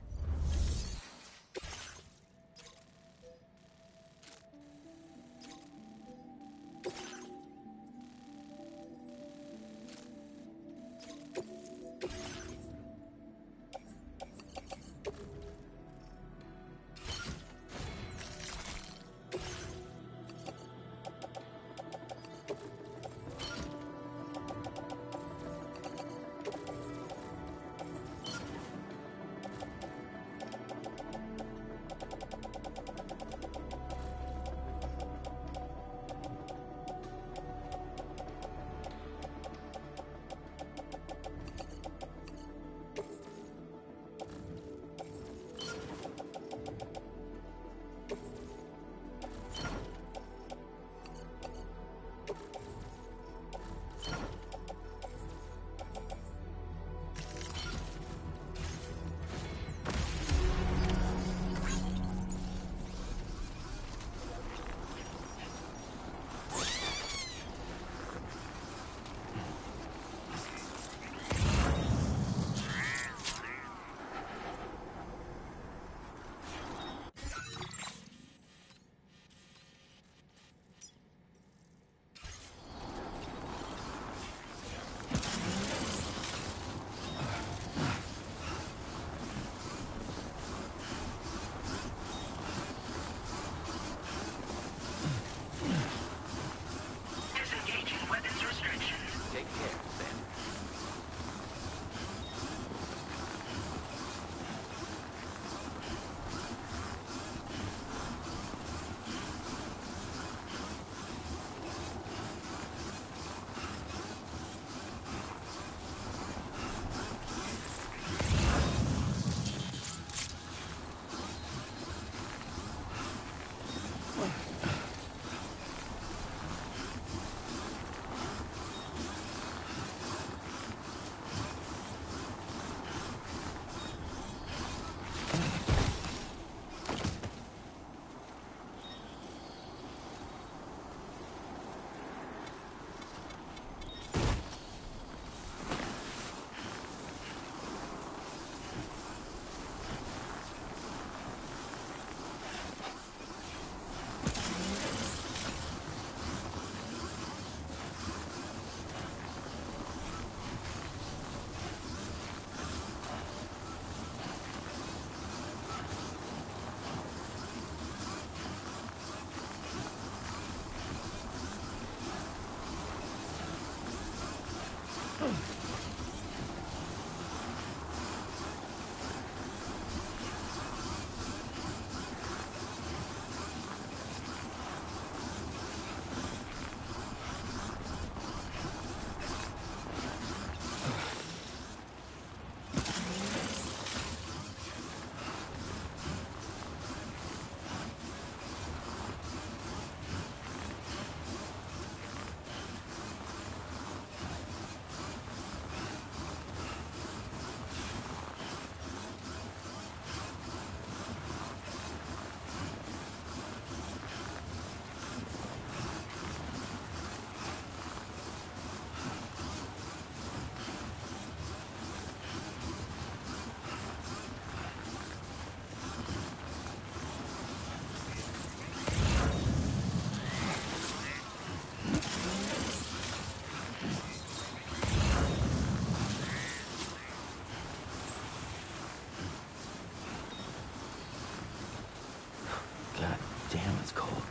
That's cold.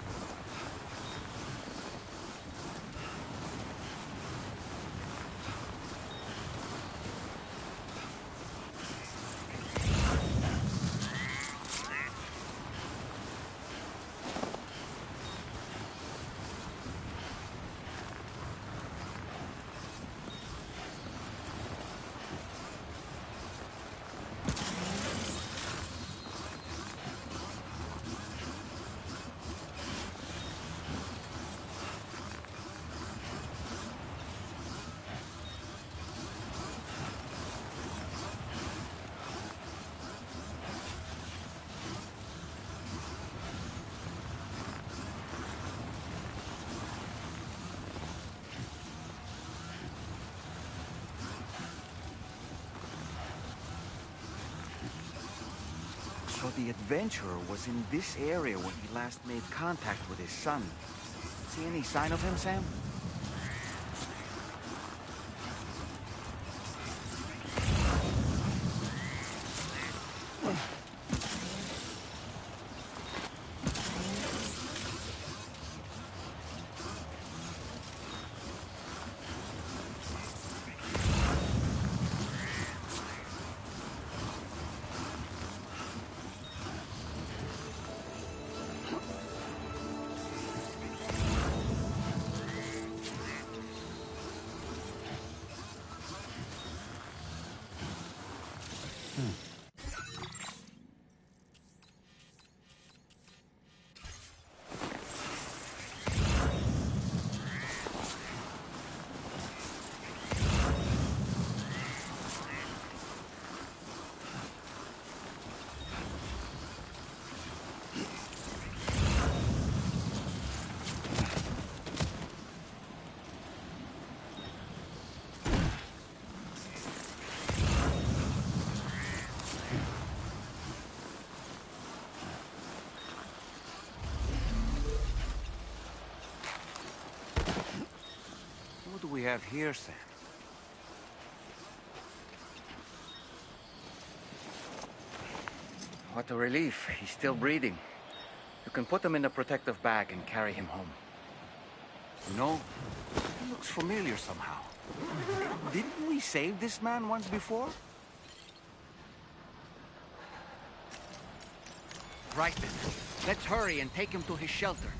So the adventurer was in this area when he last made contact with his son. See any sign of him, Sam? What do we have here, Sam? What a relief. He's still breathing. You can put him in a protective bag and carry him home. You know, he looks familiar somehow. Didn't we save this man once before? Right then. Let's hurry and take him to his shelter.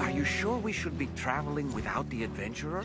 Are you sure we should be traveling without the adventurer?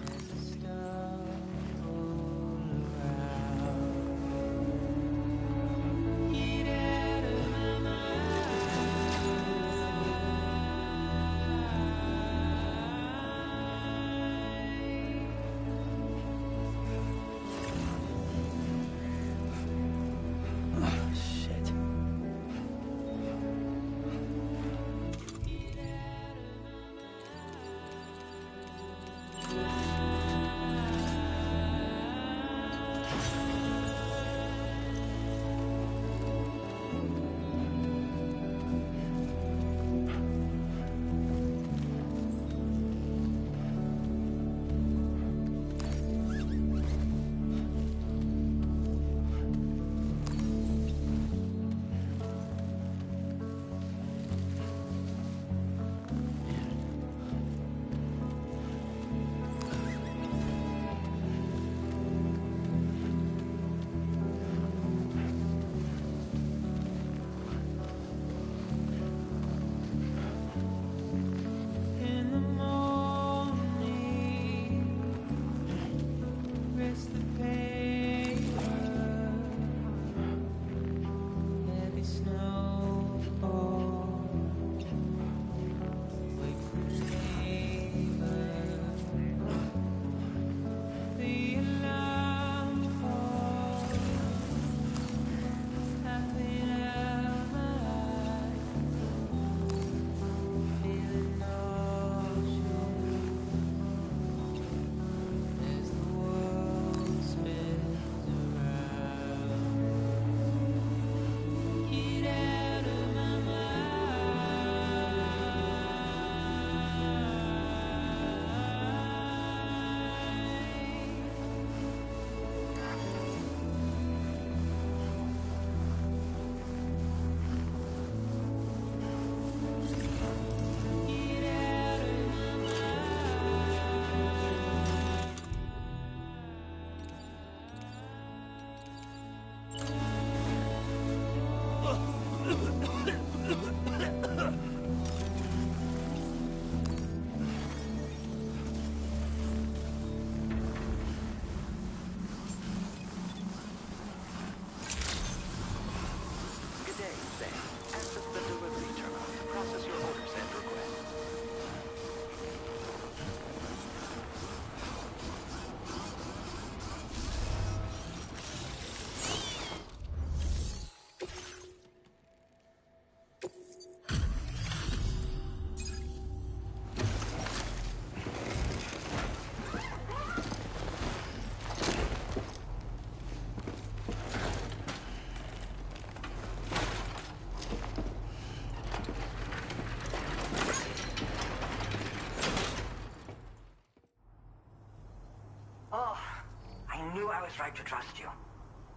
I was right to trust you.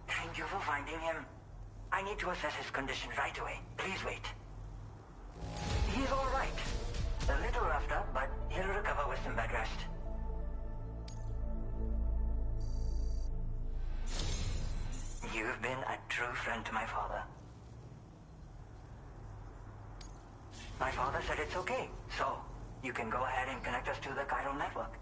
Thank you for finding him. I need to assess his condition right away. Please wait. He's all right. A little roughed up, but he'll recover with some bed rest. You've been a true friend to my father. My father said it's okay, so you can go ahead and connect us to the chiral network.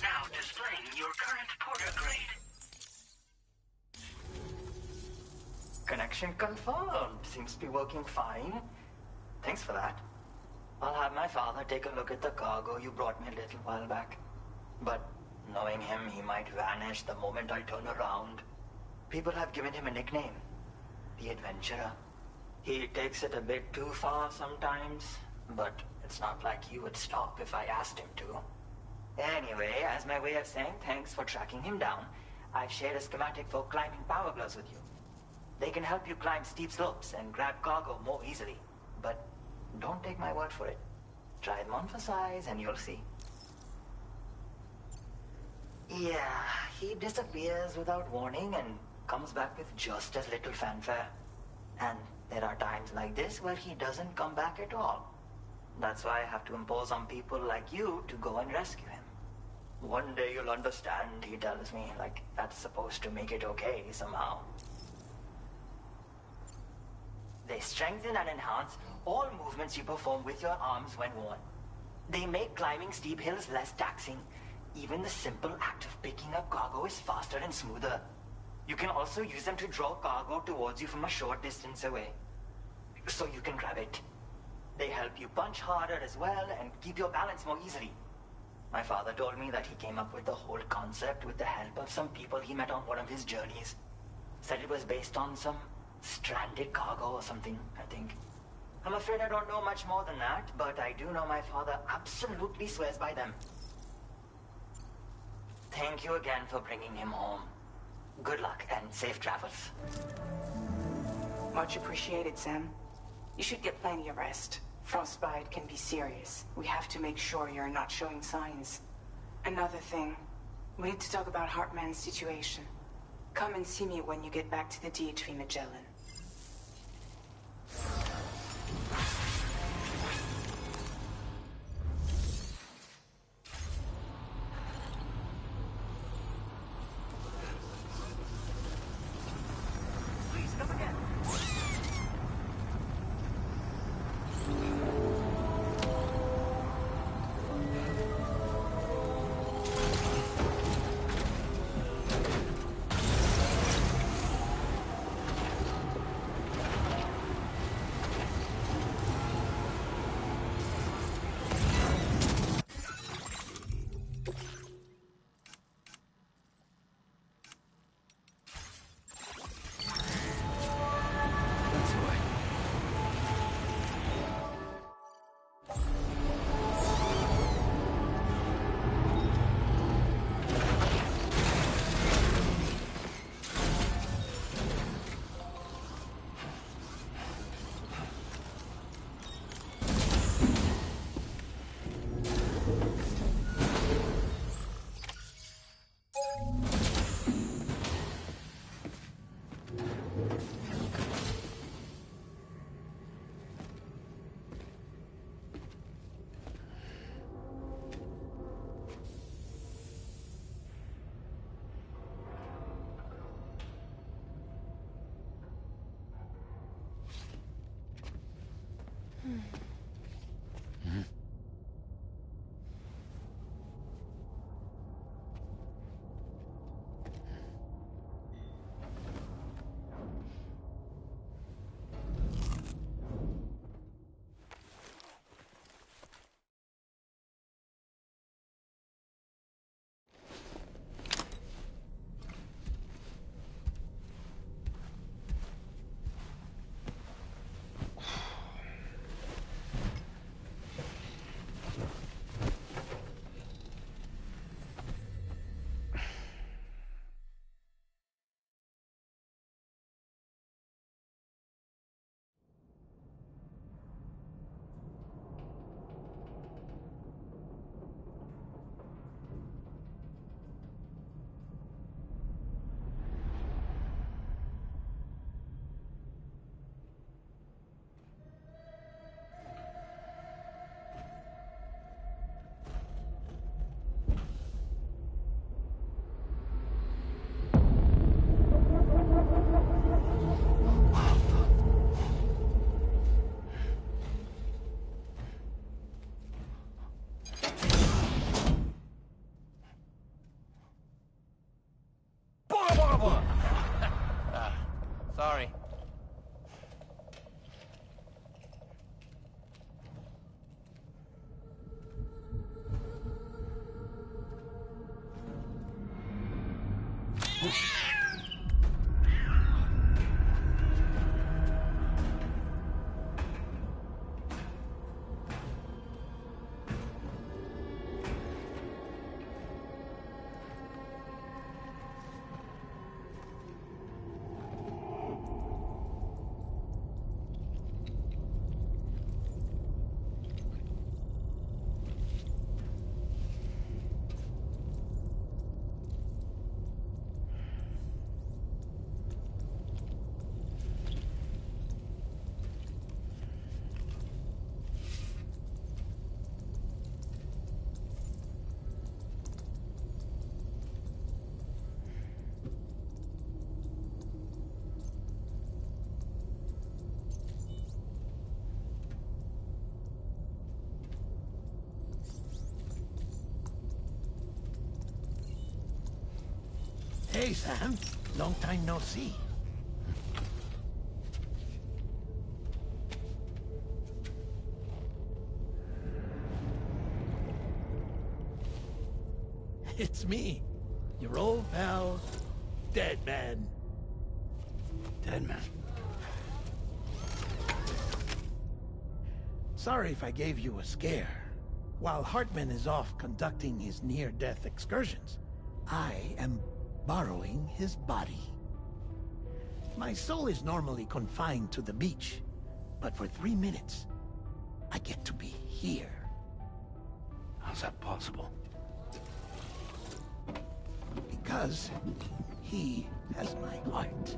Now displaying your current porter grade. Connection confirmed. Seems to be working fine. Thanks for that. I'll have my father take a look at the cargo you brought me a little while back. But knowing him, he might vanish the moment I turn around. People have given him a nickname. The Adventurer. He takes it a bit too far sometimes, but it's not like he would stop if I asked him to. Anyway, as my way of saying thanks for tracking him down, I've shared a schematic for climbing power gloves with you. They can help you climb steep slopes and grab cargo more easily. But don't take my word for it. Try them on for size and you'll see. Yeah, he disappears without warning and comes back with just as little fanfare. And there are times like this where he doesn't come back at all. That's why I have to impose on people like you to go and rescue him. One day you'll understand, he tells me, like that's supposed to make it okay somehow. They strengthen and enhance all movements you perform with your arms when worn. They make climbing steep hills less taxing. Even the simple act of picking up cargo is faster and smoother. You can also use them to draw cargo towards you from a short distance away, so you can grab it. They help you punch harder as well and keep your balance more easily. My father told me that he came up with the whole concept with the help of some people he met on one of his journeys. Said it was based on some stranded cargo or something, I think. I'm afraid I don't know much more than that, but I do know my father absolutely swears by them. Thank you again for bringing him home. Good luck and safe travels. Much appreciated, Sam. You should get plenty of rest. Frostbite can be serious. We have to make sure you're not showing signs. Another thing, we need to talk about Hartman's situation. Come and see me when you get back to the DHV Magellan. Sorry. Hey, Sam. Long time no see. It's me, your old pal, Dead Man. Dead Man? Sorry if I gave you a scare. While Hartman is off conducting his near-death excursions, I am borrowing his body. My soul is normally confined to the beach, but for 3 minutes, I get to be here. How's that possible? Because he has my heart.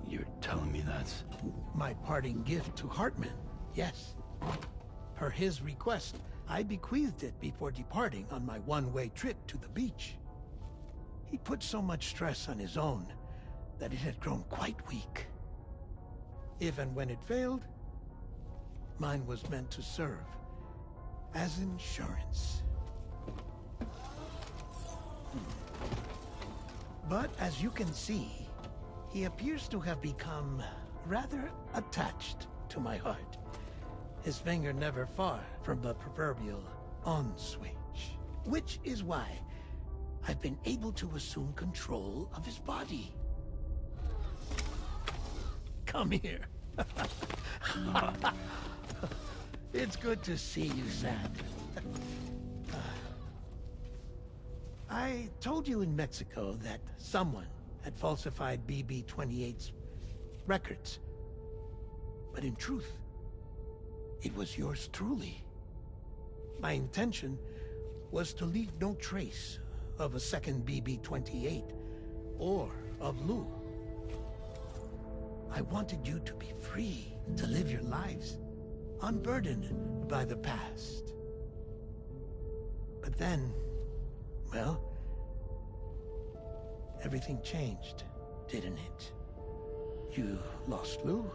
You're telling me that's... My parting gift to Hartman, yes. Per his request, I bequeathed it before departing on my one-way trip to the beach. He put so much stress on his own that it had grown quite weak. If and when it failed, mine was meant to serve as insurance. But as you can see, he appears to have become rather attached to my heart. His finger never far from the proverbial on switch. Which is why I've been able to assume control of his body. Come here. It's good to see you, Sam. I told you in Mexico that someone had falsified BB-28's records. But in truth, it was yours truly. My intention was to leave no trace of a second BB-28 or of Lou. I wanted you to be free to live your lives, unburdened by the past. But then, well, everything changed, didn't it? You lost Lou,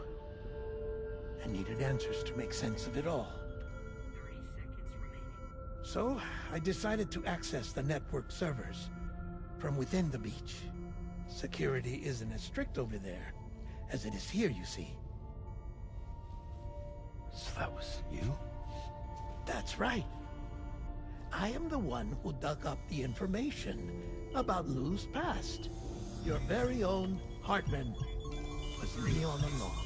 and needed answers to make sense of it all. 30 seconds remaining. So, I decided to access the network servers from within the beach. Security isn't as strict over there as it is here, you see. So that was you? That's right. I am the one who dug up the information about Lou's past. Your very own Hartman was me all along.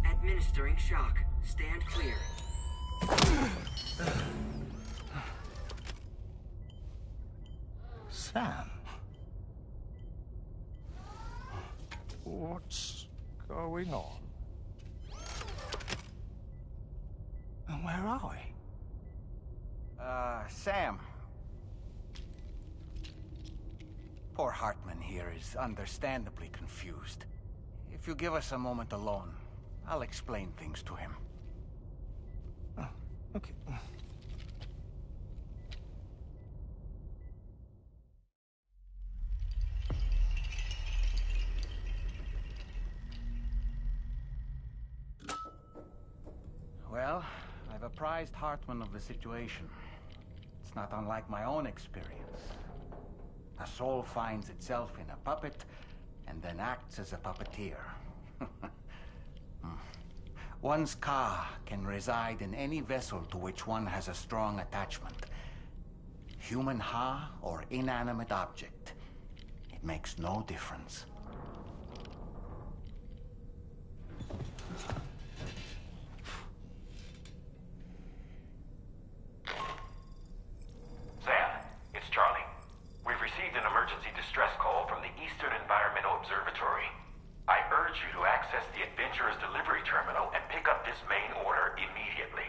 Administering shock. Stand clear. Sam? What's going on? And where are we? Sam. Poor Hartman here is understandably confused. If you give us a moment alone, I'll explain things to him. Oh, okay. Well, I've apprised Hartman of the situation. It's not unlike my own experience. A soul finds itself in a puppet and then acts as a puppeteer. One's ka can reside in any vessel to which one has a strong attachment. Human ha or inanimate object. It makes no difference. Sam, it's Charlie. We've received an emergency distress call from the Eastern Environmental Observatory. I urge you to access the Adventurer's delivery terminal and pick up this main order immediately.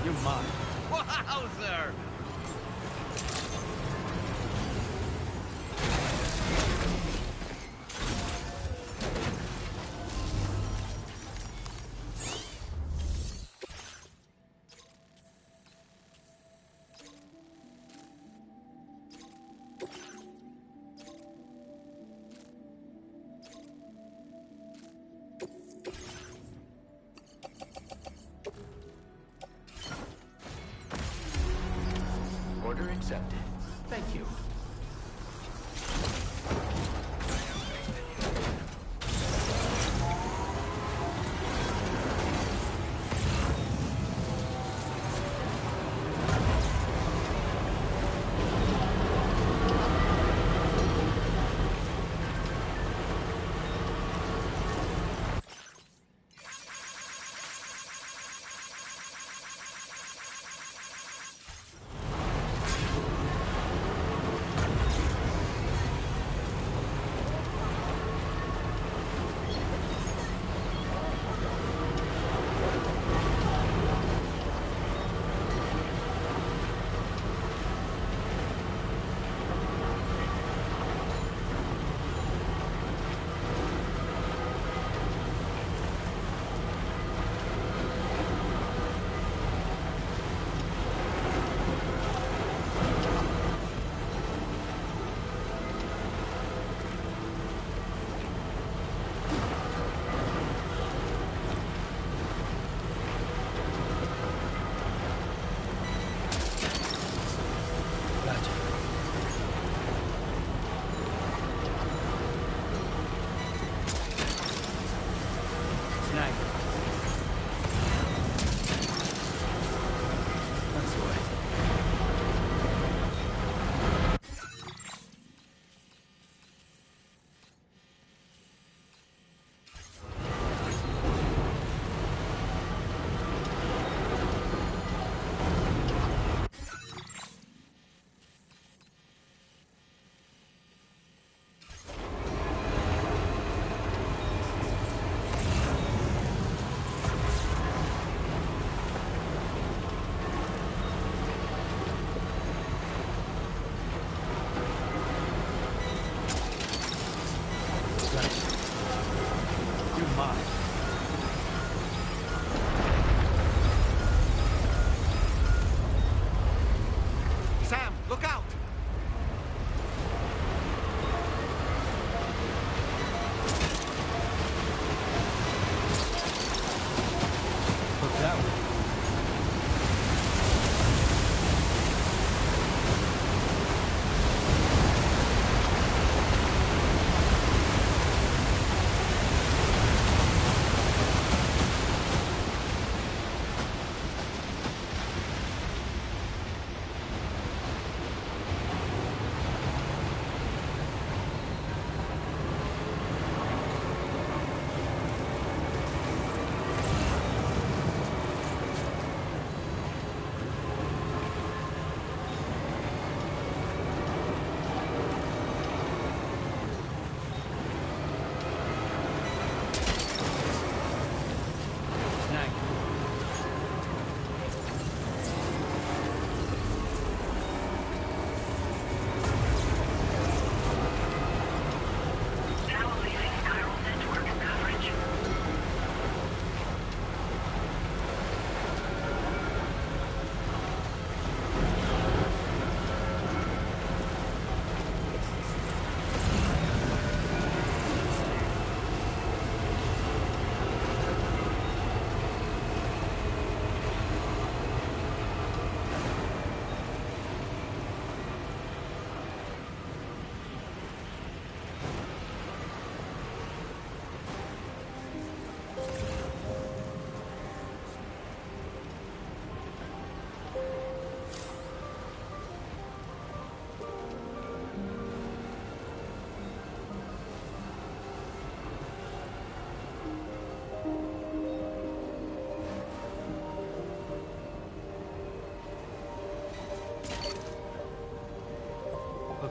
You're mine. Wowzer! Order accepted. Thank you.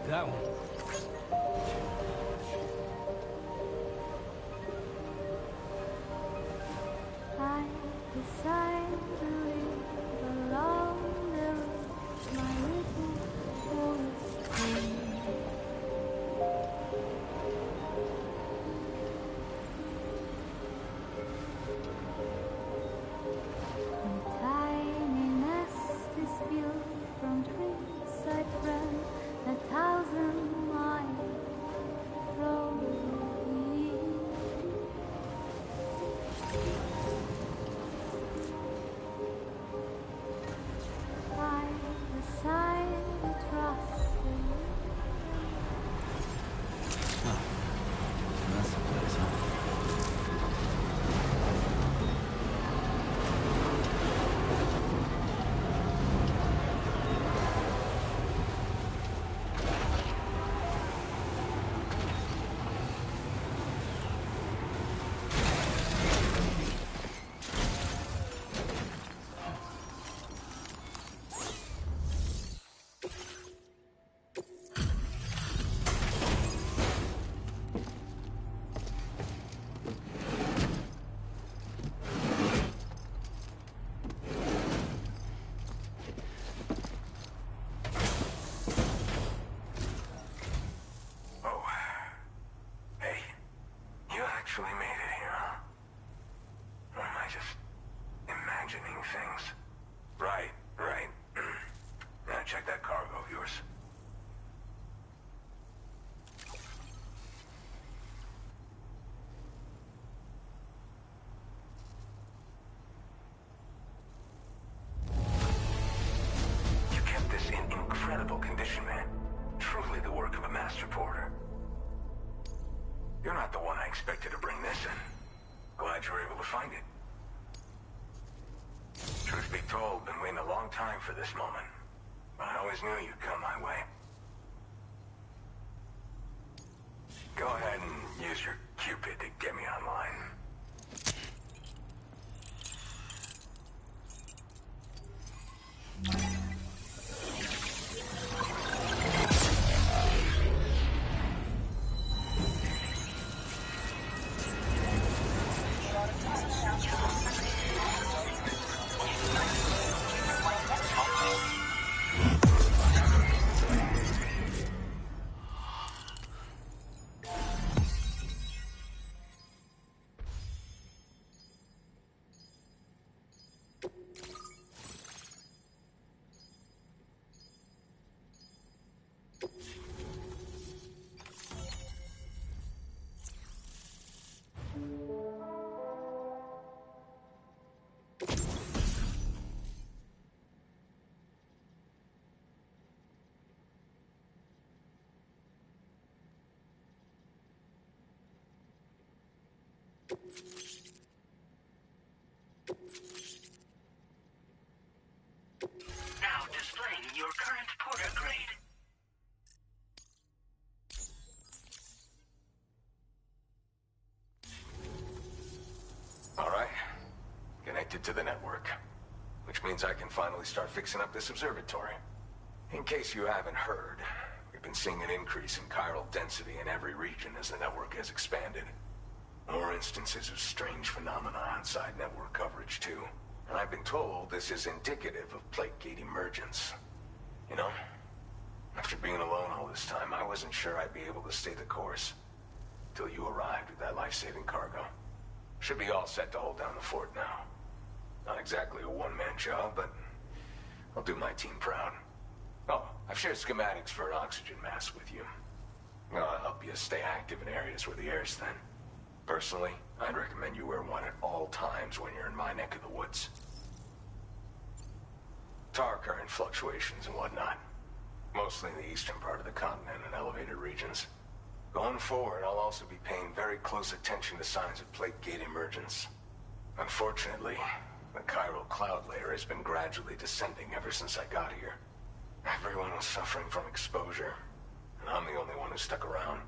That one. I decided to leave Right. Now check that cargo of yours. You kept this in incredible condition, man. Truly the work of a master porter. You're not the one I expected to bring this in. Glad you were able to find it. Truth be told, been waiting a long time for this moment. But I always knew you'd come my way. Go ahead and use your Cupid to get me online. Now displaying your current porter grade. All right. Connected to the network. Which means I can finally start fixing up this observatory. In case you haven't heard, we've been seeing an increase in chiral density in every region as the network has expanded. More instances of strange phenomena outside network coverage, too. And I've been told this is indicative of plate gate emergence. You know, after being alone all this time, I wasn't sure I'd be able to stay the course. Till you arrived with that life-saving cargo. Should be all set to hold down the fort now. Not exactly a one-man job, but I'll do my team proud. Oh, I've shared schematics for an oxygen mask with you. I'll help you stay active in areas where the air's thin. Personally, I'd recommend you wear one at all times when you're in my neck of the woods. Tar current fluctuations and whatnot. Mostly in the eastern part of the continent and elevated regions. Going forward, I'll also be paying very close attention to signs of plate gate emergence. Unfortunately, the chiral cloud layer has been gradually descending ever since I got here. Everyone was suffering from exposure, and I'm the only one who stuck around.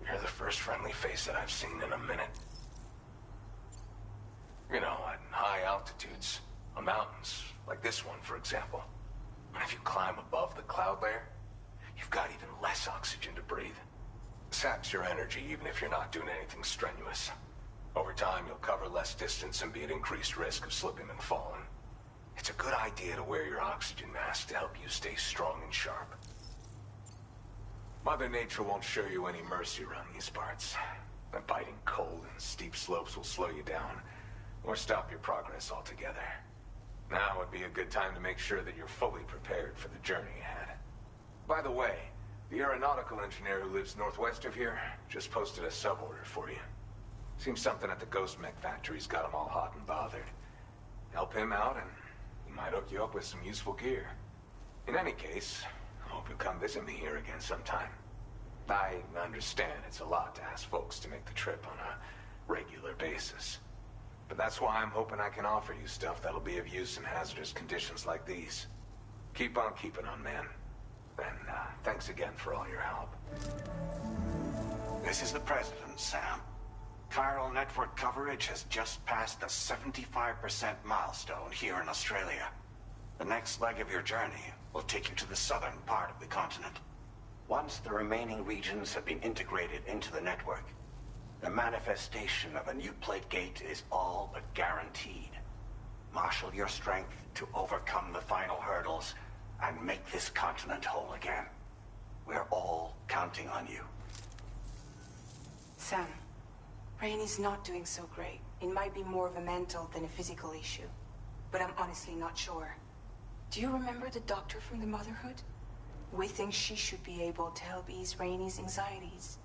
You're the first friendly face that I've seen in a minute. You know, at high altitudes, on mountains, like this one, for example. And if you climb above the cloud layer, you've got even less oxygen to breathe. It saps your energy even if you're not doing anything strenuous. Over time, you'll cover less distance and be at increased risk of slipping and falling. It's a good idea to wear your oxygen mask to help you stay strong and sharp. Mother Nature won't show you any mercy around these parts. The biting cold and steep slopes will slow you down, or stop your progress altogether. Now would be a good time to make sure that you're fully prepared for the journey ahead. By the way, the aeronautical engineer who lives northwest of here just posted a sub-order for you. Seems something at the Ghost Mech factory's got him all hot and bothered. Help him out and he might hook you up with some useful gear. In any case, I hope you'll come visit me here again sometime. I understand it's a lot to ask folks to make the trip on a regular basis. But that's why I'm hoping I can offer you stuff that'll be of use in hazardous conditions like these. Keep on keeping on, man. And thanks again for all your help. This is the President, Sam. Chiral network coverage has just passed the 75% milestone here in Australia. The next leg of your journey will take you to the southern part of the continent. Once the remaining regions have been integrated into the network, the manifestation of a new plate gate is all but guaranteed. Marshal your strength to overcome the final hurdles and make this continent whole again. We're all counting on you. Sam, Rainey's not doing so great. It might be more of a mental than a physical issue. But I'm honestly not sure. Do you remember the doctor from the Motherhood? We think she should be able to help ease Rainey's anxieties.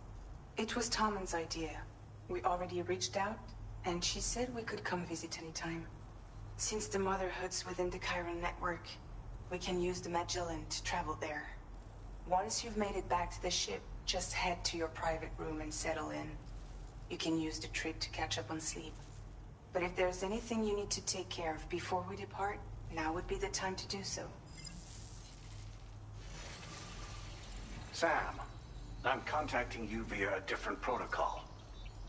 It was Tommen's idea. We already reached out, and she said we could come visit anytime. Since the Motherhood's within the Chiron network, we can use the Magellan to travel there. Once you've made it back to the ship, just head to your private room and settle in. You can use the trip to catch up on sleep. But if there's anything you need to take care of before we depart, now would be the time to do so. Sam, I'm contacting you via a different protocol.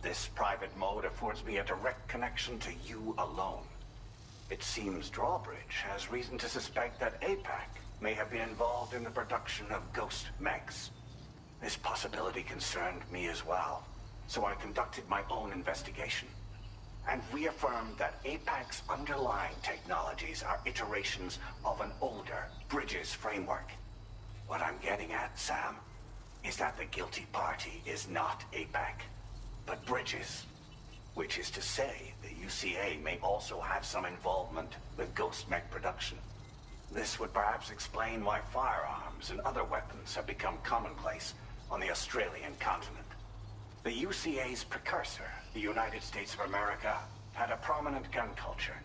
This private mode affords me a direct connection to you alone. It seems Drawbridge has reason to suspect that APAC may have been involved in the production of ghost mechs. This possibility concerned me as well, so I conducted my own investigation and reaffirmed that APAC's underlying technologies are iterations of an older Bridges framework. What I'm getting at, Sam, is that the guilty party is not APAC, but Bridges. Which is to say, the UCA may also have some involvement with ghost mech production. This would perhaps explain why firearms and other weapons have become commonplace on the Australian continent. The UCA's precursor, the United States of America, had a prominent gun culture.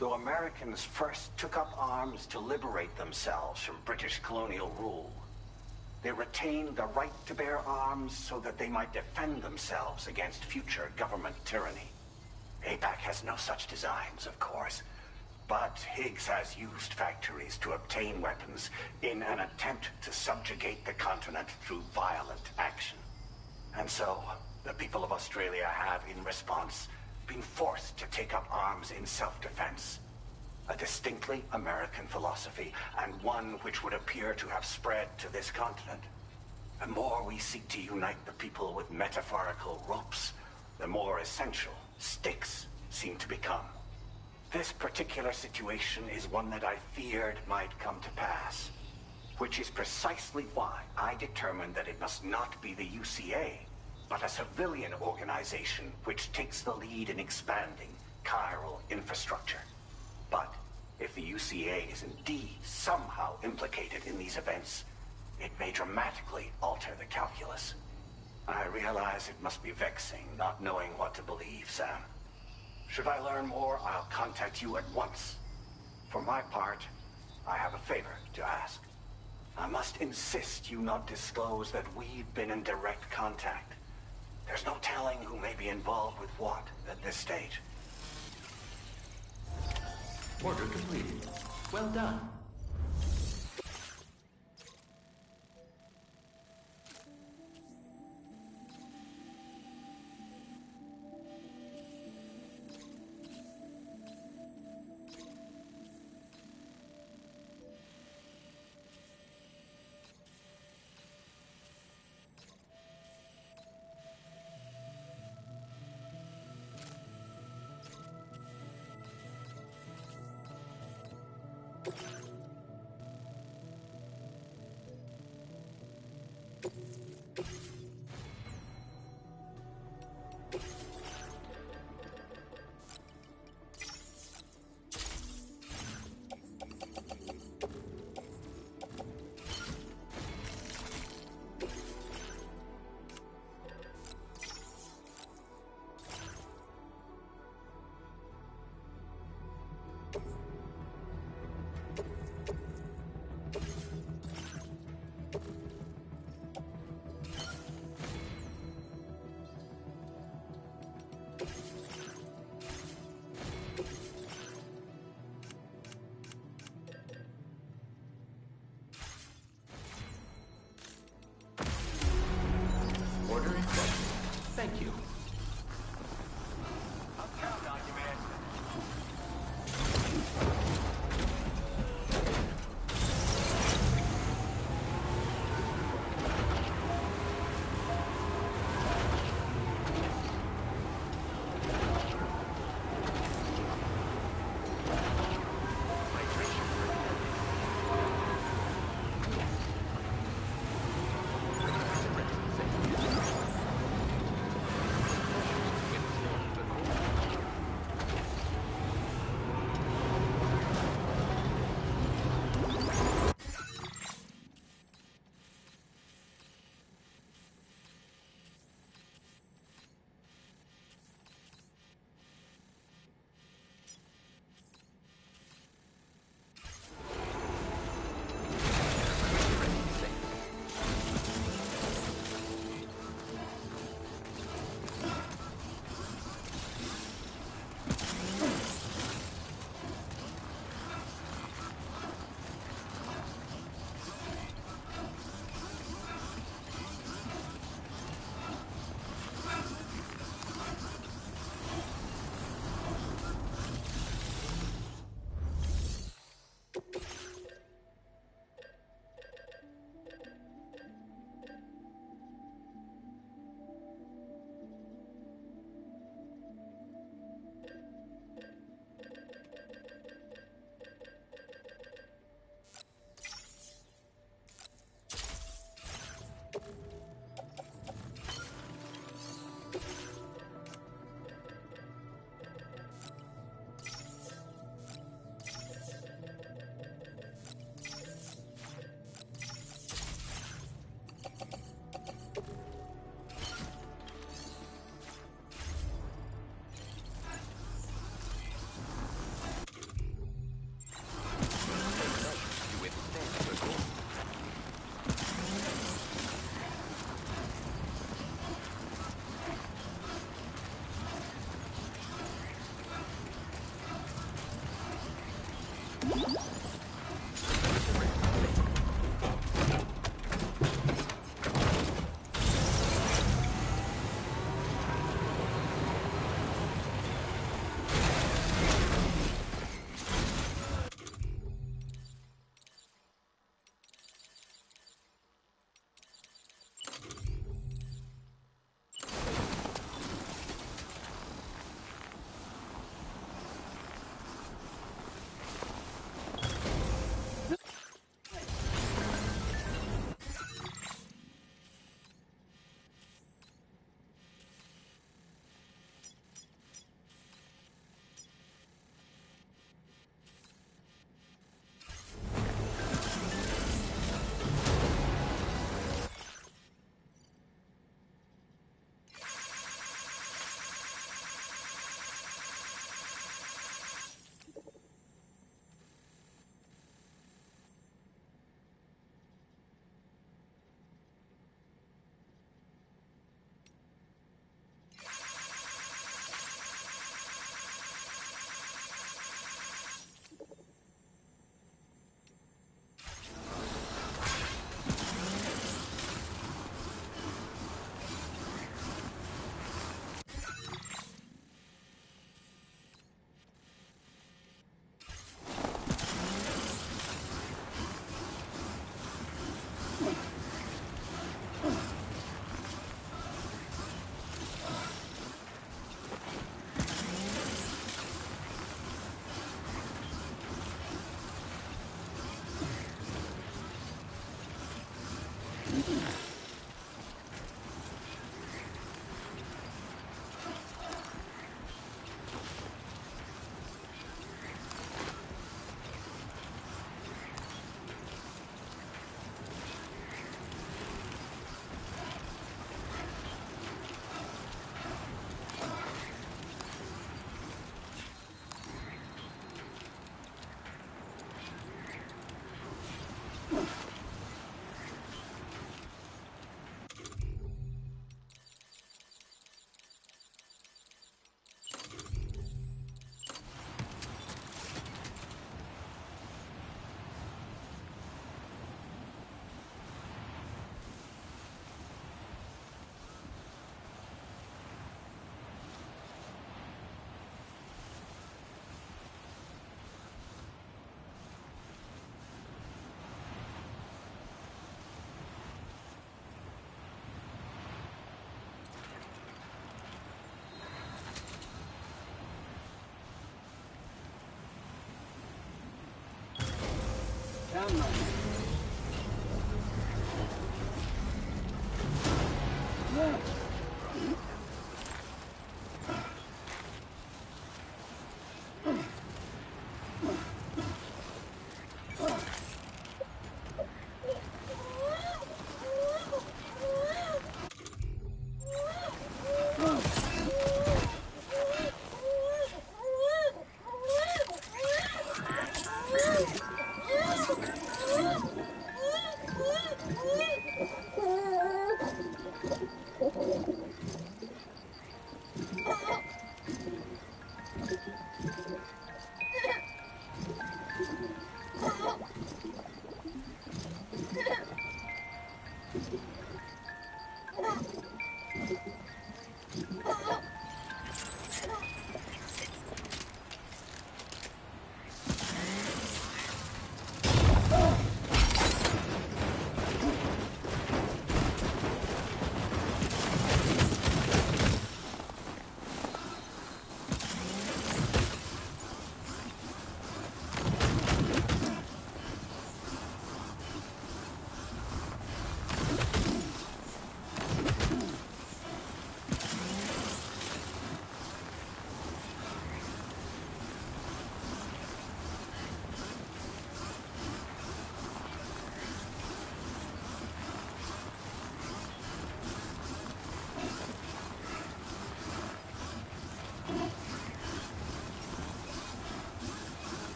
Though Americans first took up arms to liberate themselves from British colonial rule, they retained the right to bear arms so that they might defend themselves against future government tyranny. APAC has no such designs, of course, but Higgs has used factories to obtain weapons in an attempt to subjugate the continent through violent action. And so, the people of Australia have, in response, been forced to take up arms in self-defense. A distinctly American philosophy, and one which would appear to have spread to this continent. The more we seek to unite the people with metaphorical ropes, the more essential sticks seem to become. This particular situation is one that I feared might come to pass, which is precisely why I determined that it must not be the UCA, but a civilian organization which takes the lead in expanding chiral infrastructure. But if the UCA is indeed somehow implicated in these events, it may dramatically alter the calculus. I realize it must be vexing not knowing what to believe, Sam. Should I learn more, I'll contact you at once. For my part, I have a favor to ask. I must insist you not disclose that we've been in direct contact. There's no telling who may be involved with what at this stage. Order completed. Well done.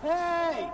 Hey!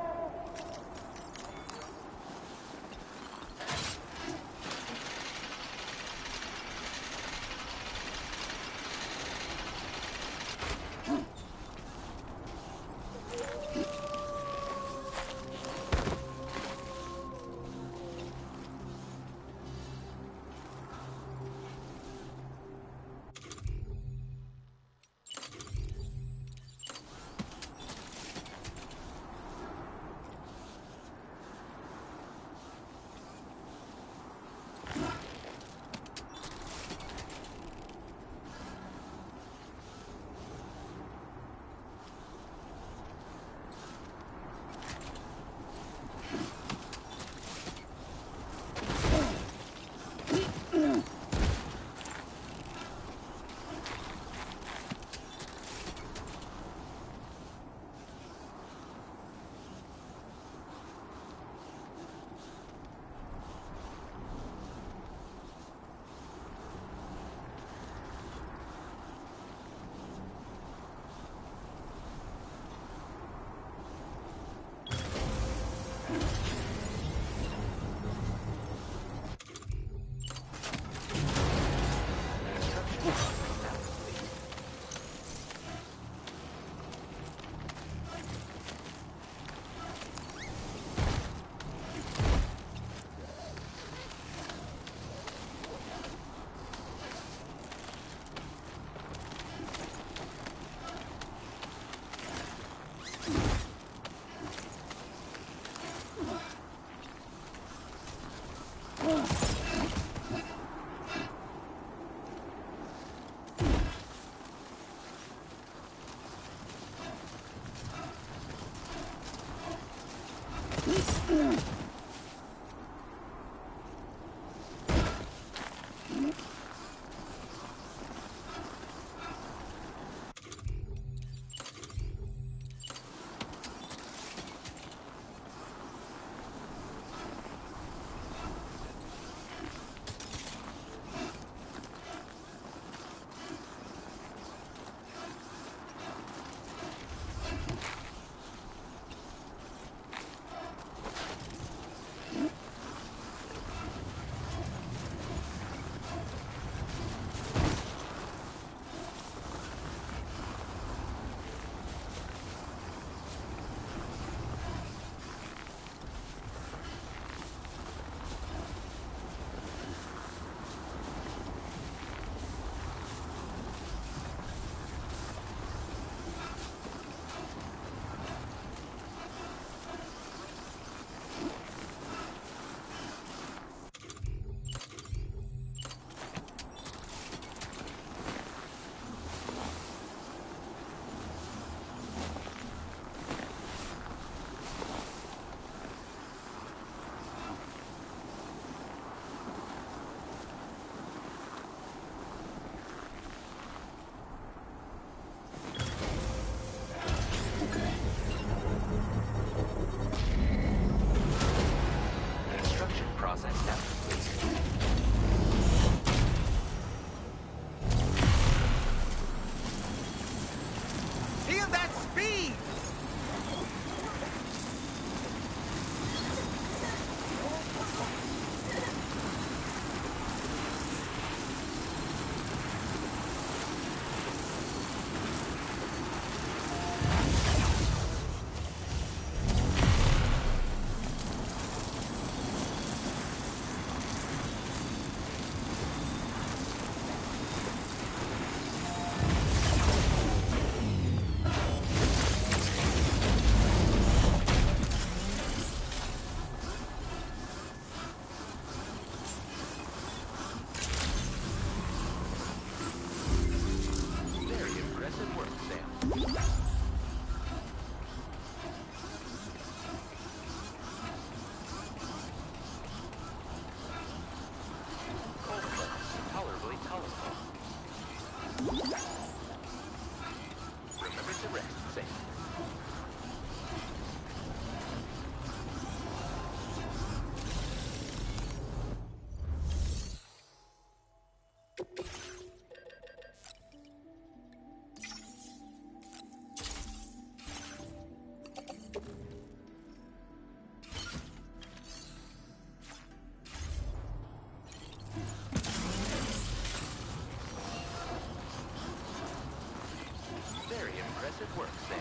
Impressive work, Sam.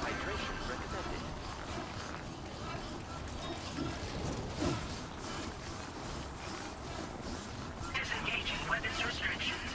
Hydration recommended. Disengaging weapons restrictions.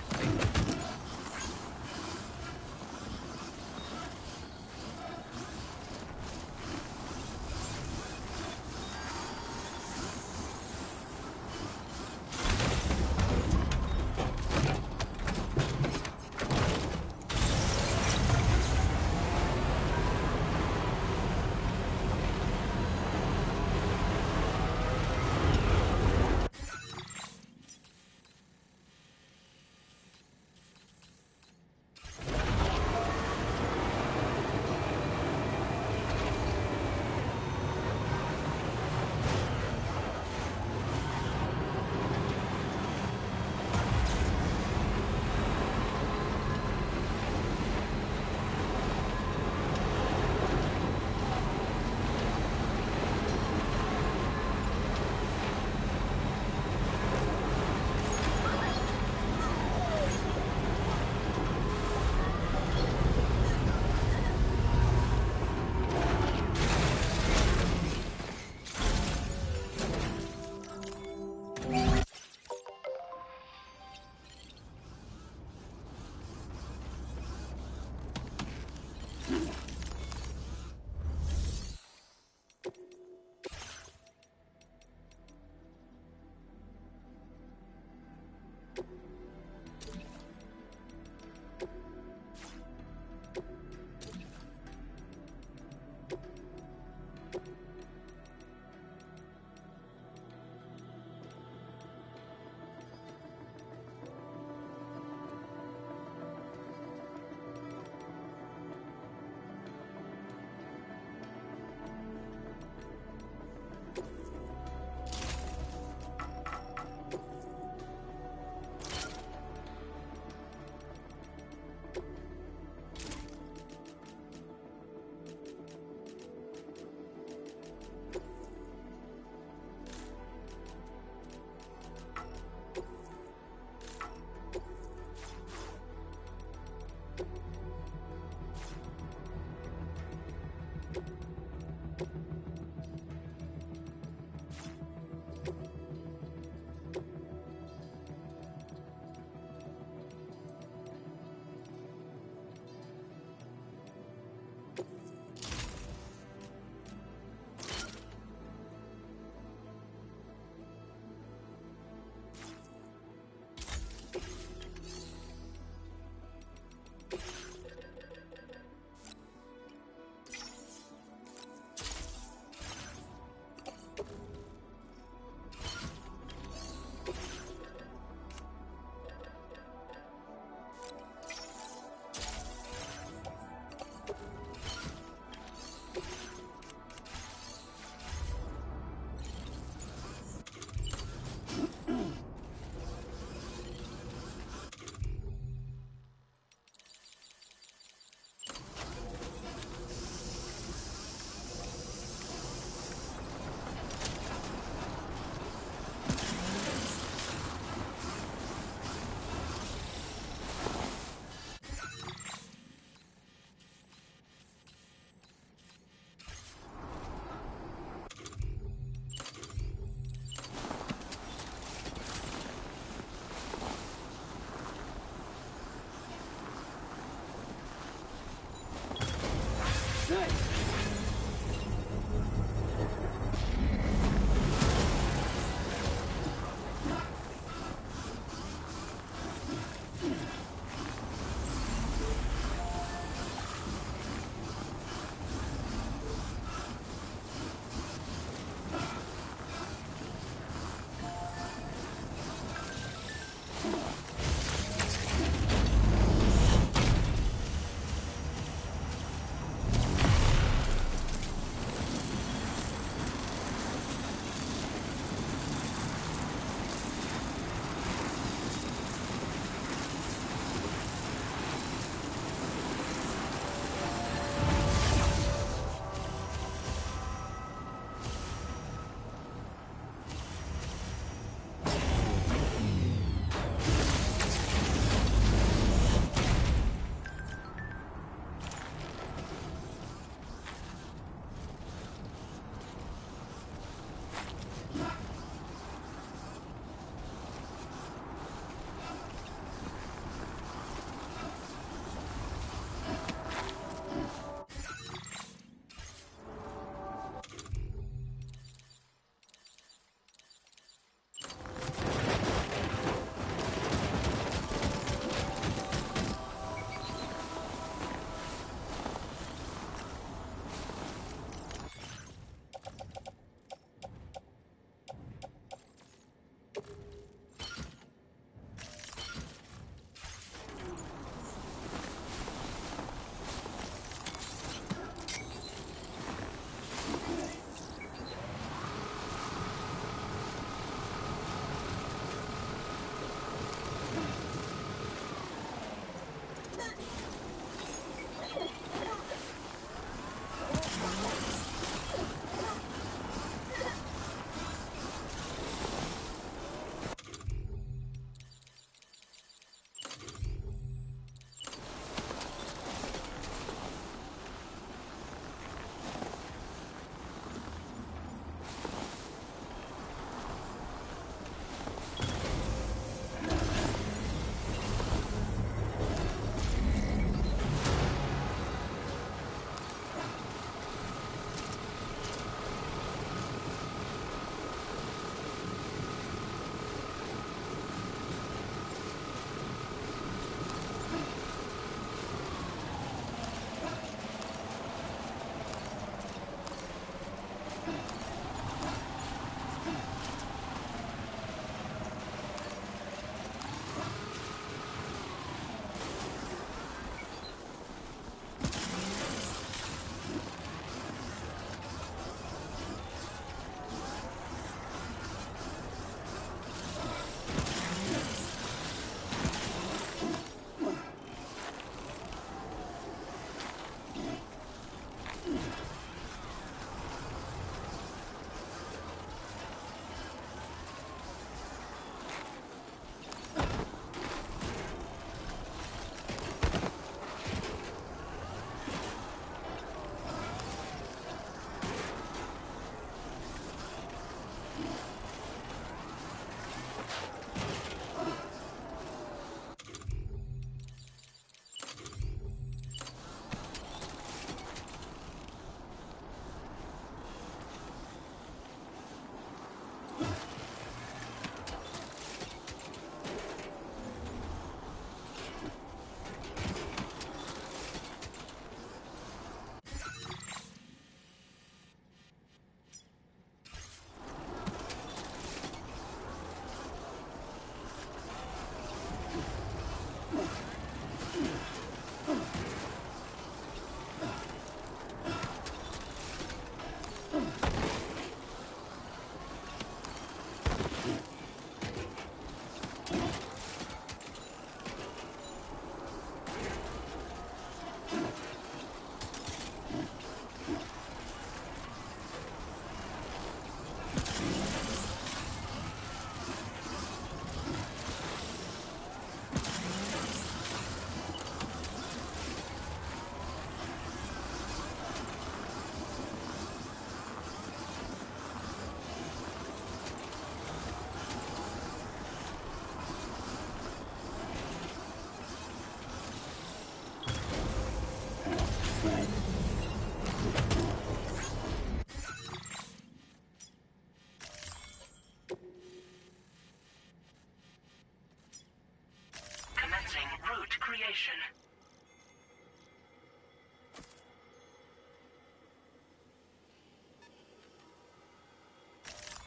creation.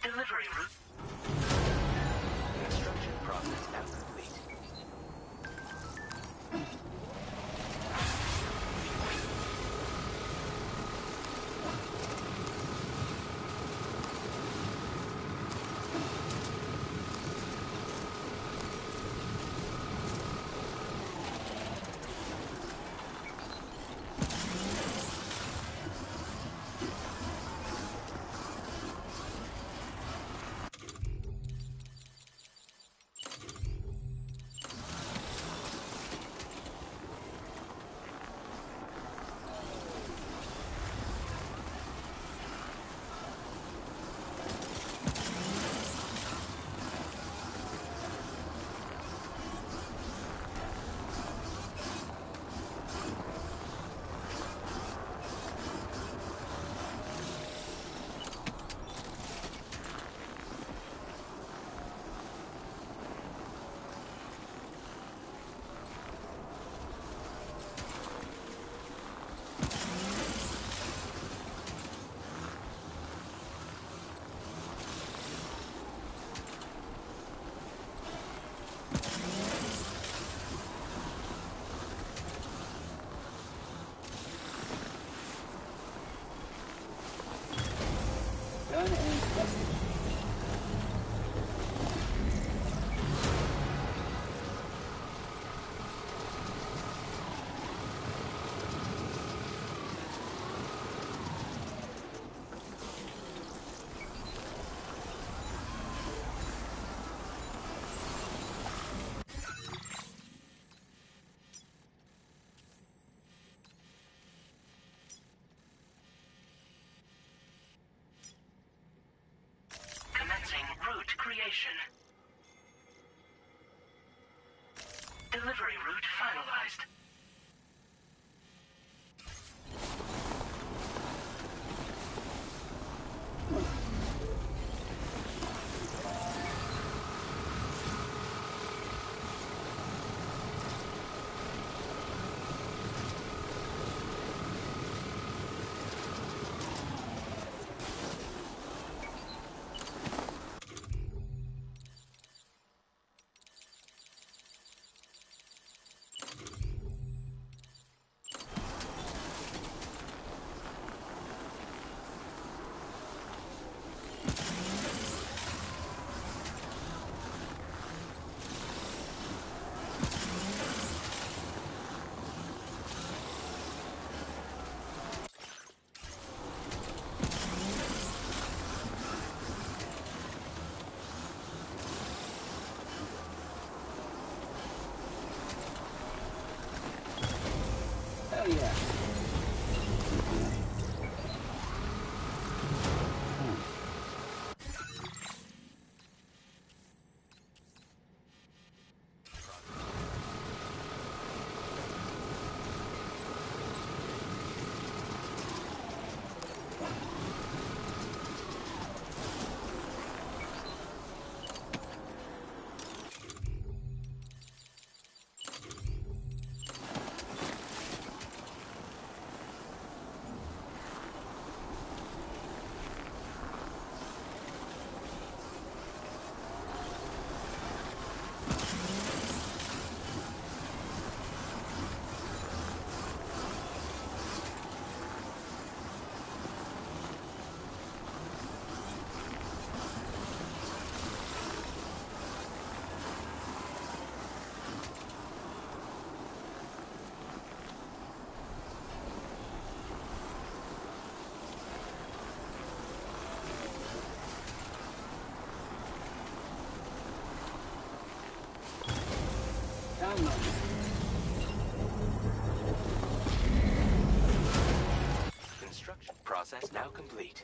Delivery route. Construction process now complete. Commencing route creation. Delivery route finalized. Construction process now complete.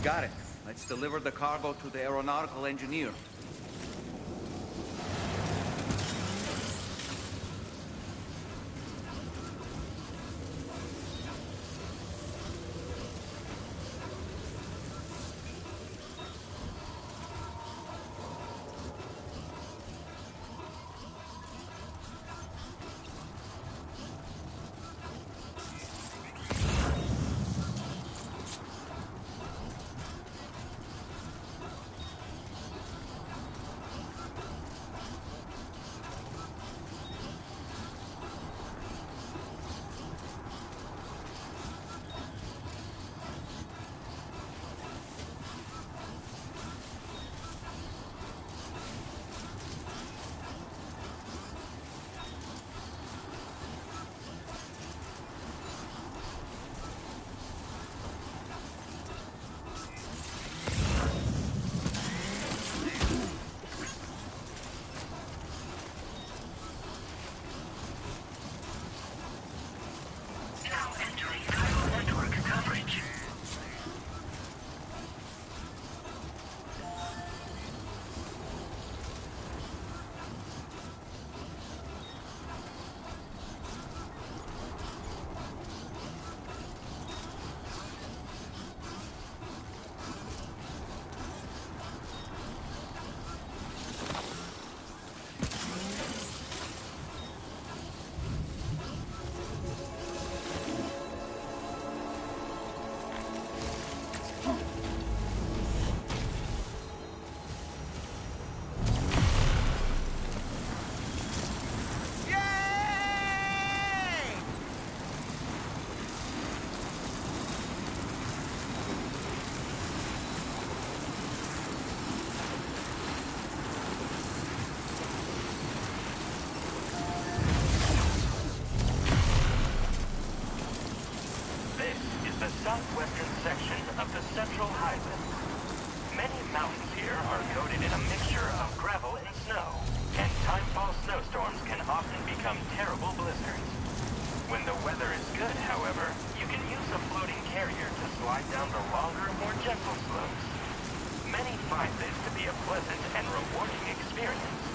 got it. Let's deliver the cargo to the aeronautical engineer. Southwestern section of the Central Highland. Many mountains here are coated in a mixture of gravel and snow, and timefall snowstorms can often become terrible blizzards. When the weather is good, however, you can use a floating carrier to slide down the longer, more gentle slopes. Many find this to be a pleasant and rewarding experience.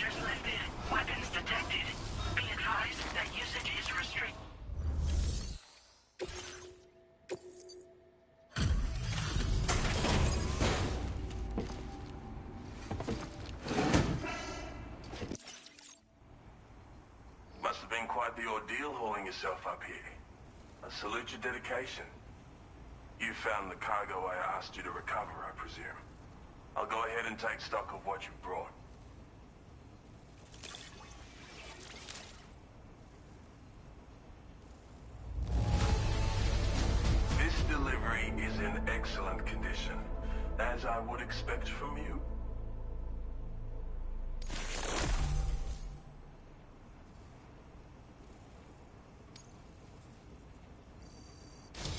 Measures lifted. Weapons detected. Be advised that usage is restricted. Must have been quite the ordeal hauling yourself up here. I salute your dedication. You found the cargo I asked you to recover, I presume. I'll go ahead and take stock of what you've brought. This delivery is in excellent condition, as I would expect from you.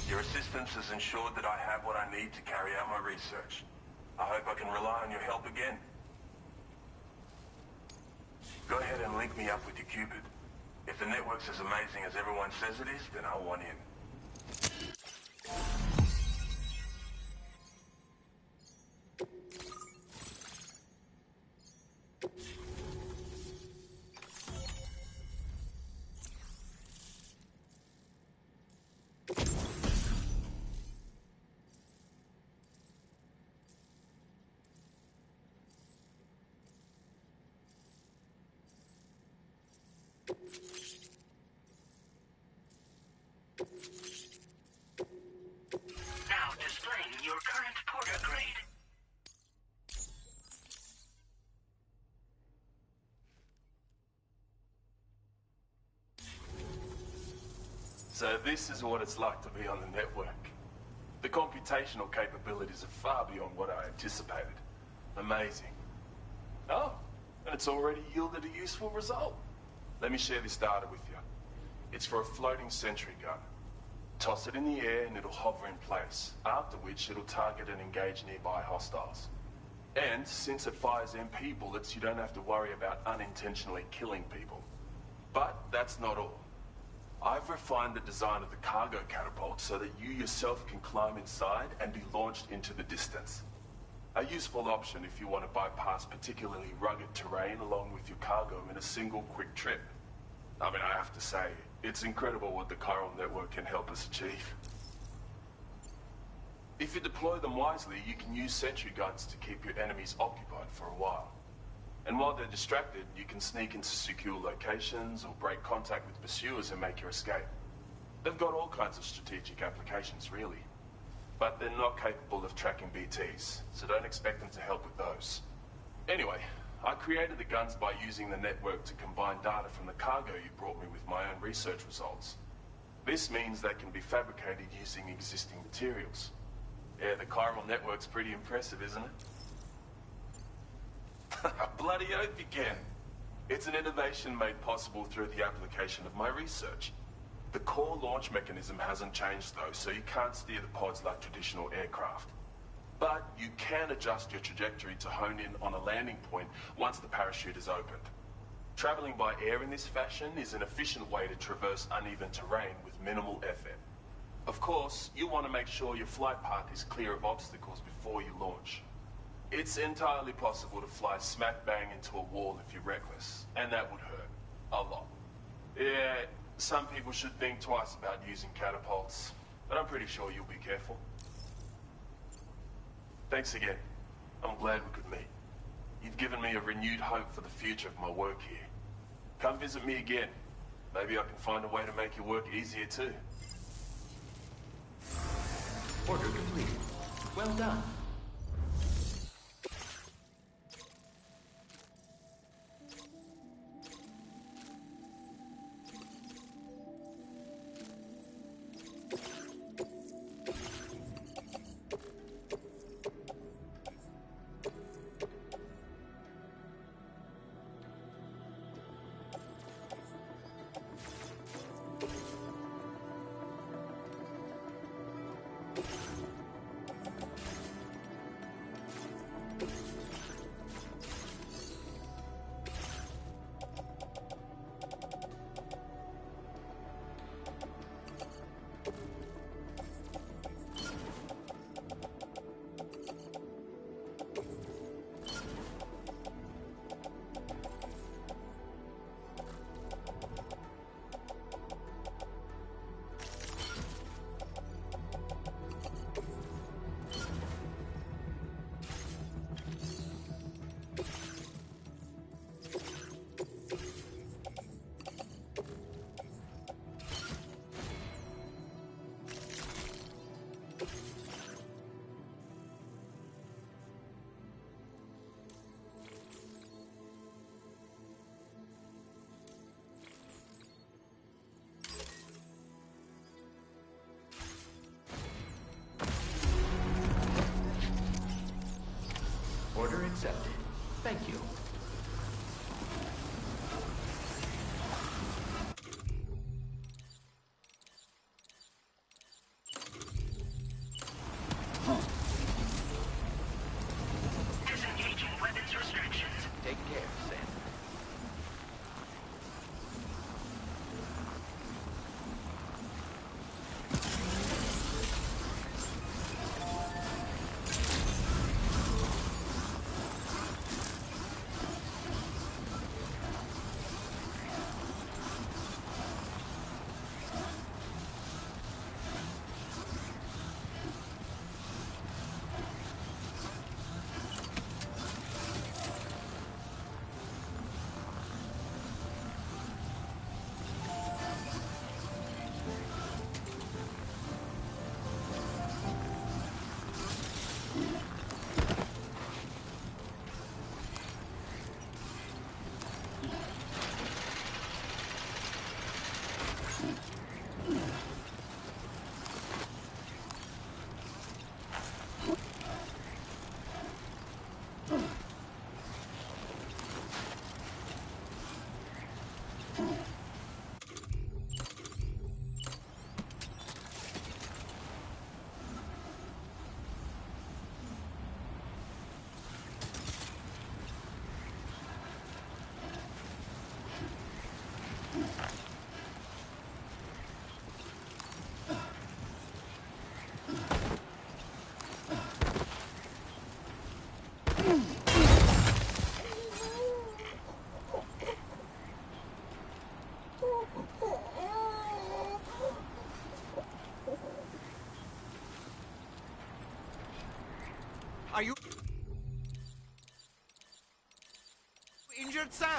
Your assistance has ensured that I have what I need to carry out my research. I hope I can rely on your help again. Go ahead and link me up with your Cupid. If the network's as amazing as everyone says it is, then I want in. Now displaying your current porter grade. So this is what it's like to be on the network. The computational capabilities are far beyond what I anticipated. Amazing. Oh, and it's already yielded a useful result. Let me share this data with you. It's for a floating sentry gun. Toss it in the air and it'll hover in place, after which it'll target and engage nearby hostiles. And since it fires MP bullets, you don't have to worry about unintentionally killing people. But that's not all. I've refined the design of the cargo catapult so that you yourself can climb inside and be launched into the distance. A useful option if you want to bypass particularly rugged terrain along with your cargo in a single quick trip. I mean, I have to say, it's incredible what the chiral network can help us achieve. If you deploy them wisely, you can use sentry guns to keep your enemies occupied for a while. And while they're distracted, you can sneak into secure locations or break contact with pursuers and make your escape. They've got all kinds of strategic applications, really. But they're not capable of tracking BTs, so don't expect them to help with those. Anyway, I created the guns by using the network to combine data from the cargo you brought me with my own research results. This means they can be fabricated using existing materials. Yeah, the chiral network's pretty impressive, isn't it? Bloody oath you can. It's an innovation made possible through the application of my research. The core launch mechanism hasn't changed though, so you can't steer the pods like traditional aircraft. But you can adjust your trajectory to hone in on a landing point once the parachute is opened. Traveling by air in this fashion is an efficient way to traverse uneven terrain with minimal effort. Of course, you want to make sure your flight path is clear of obstacles before you launch. It's entirely possible to fly smack bang into a wall if you're reckless, and that would hurt. A lot. Yeah, some people should think twice about using catapults, but I'm pretty sure you'll be careful. Thanks again. I'm glad we could meet. You've given me a renewed hope for the future of my work here. Come visit me again. Maybe I can find a way to make your work easier too. Order complete. Well done.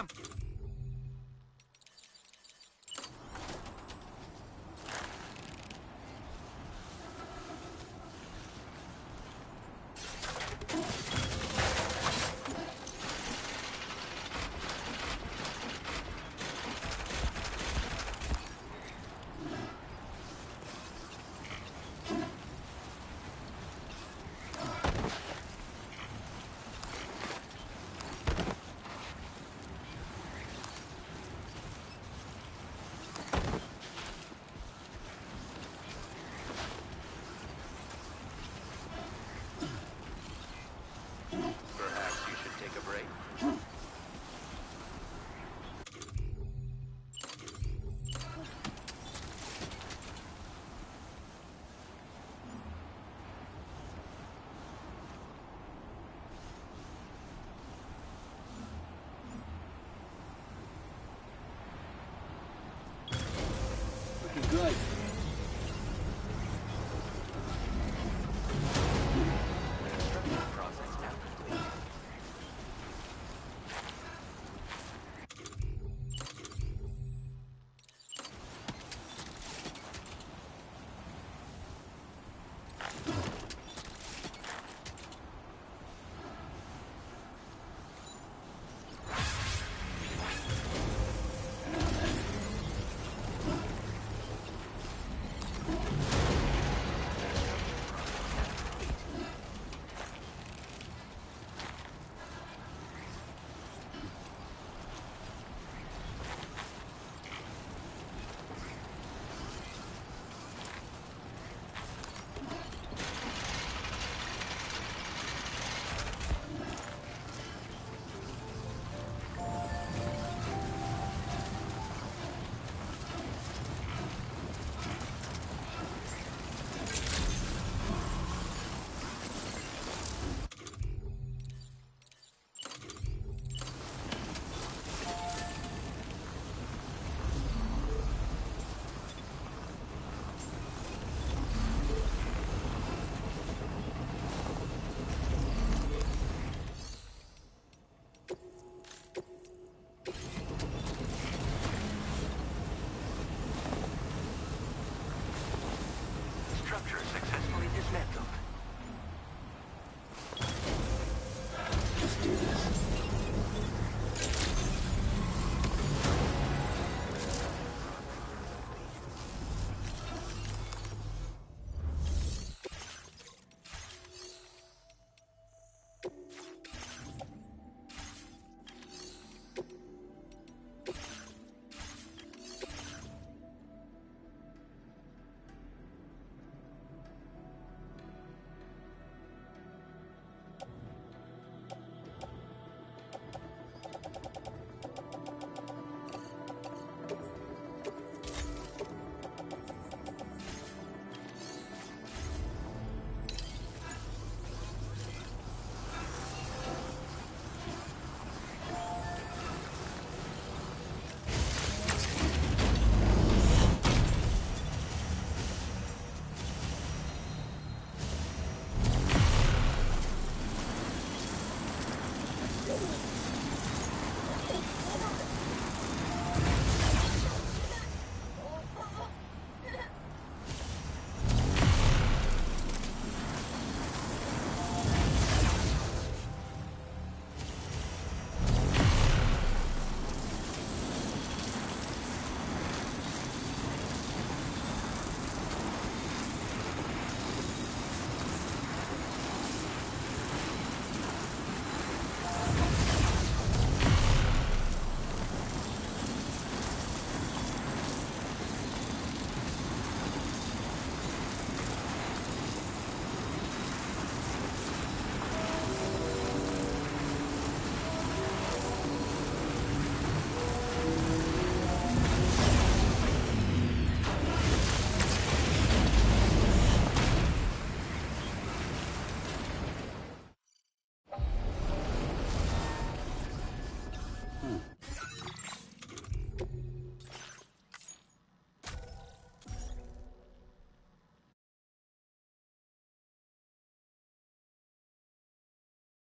Sam!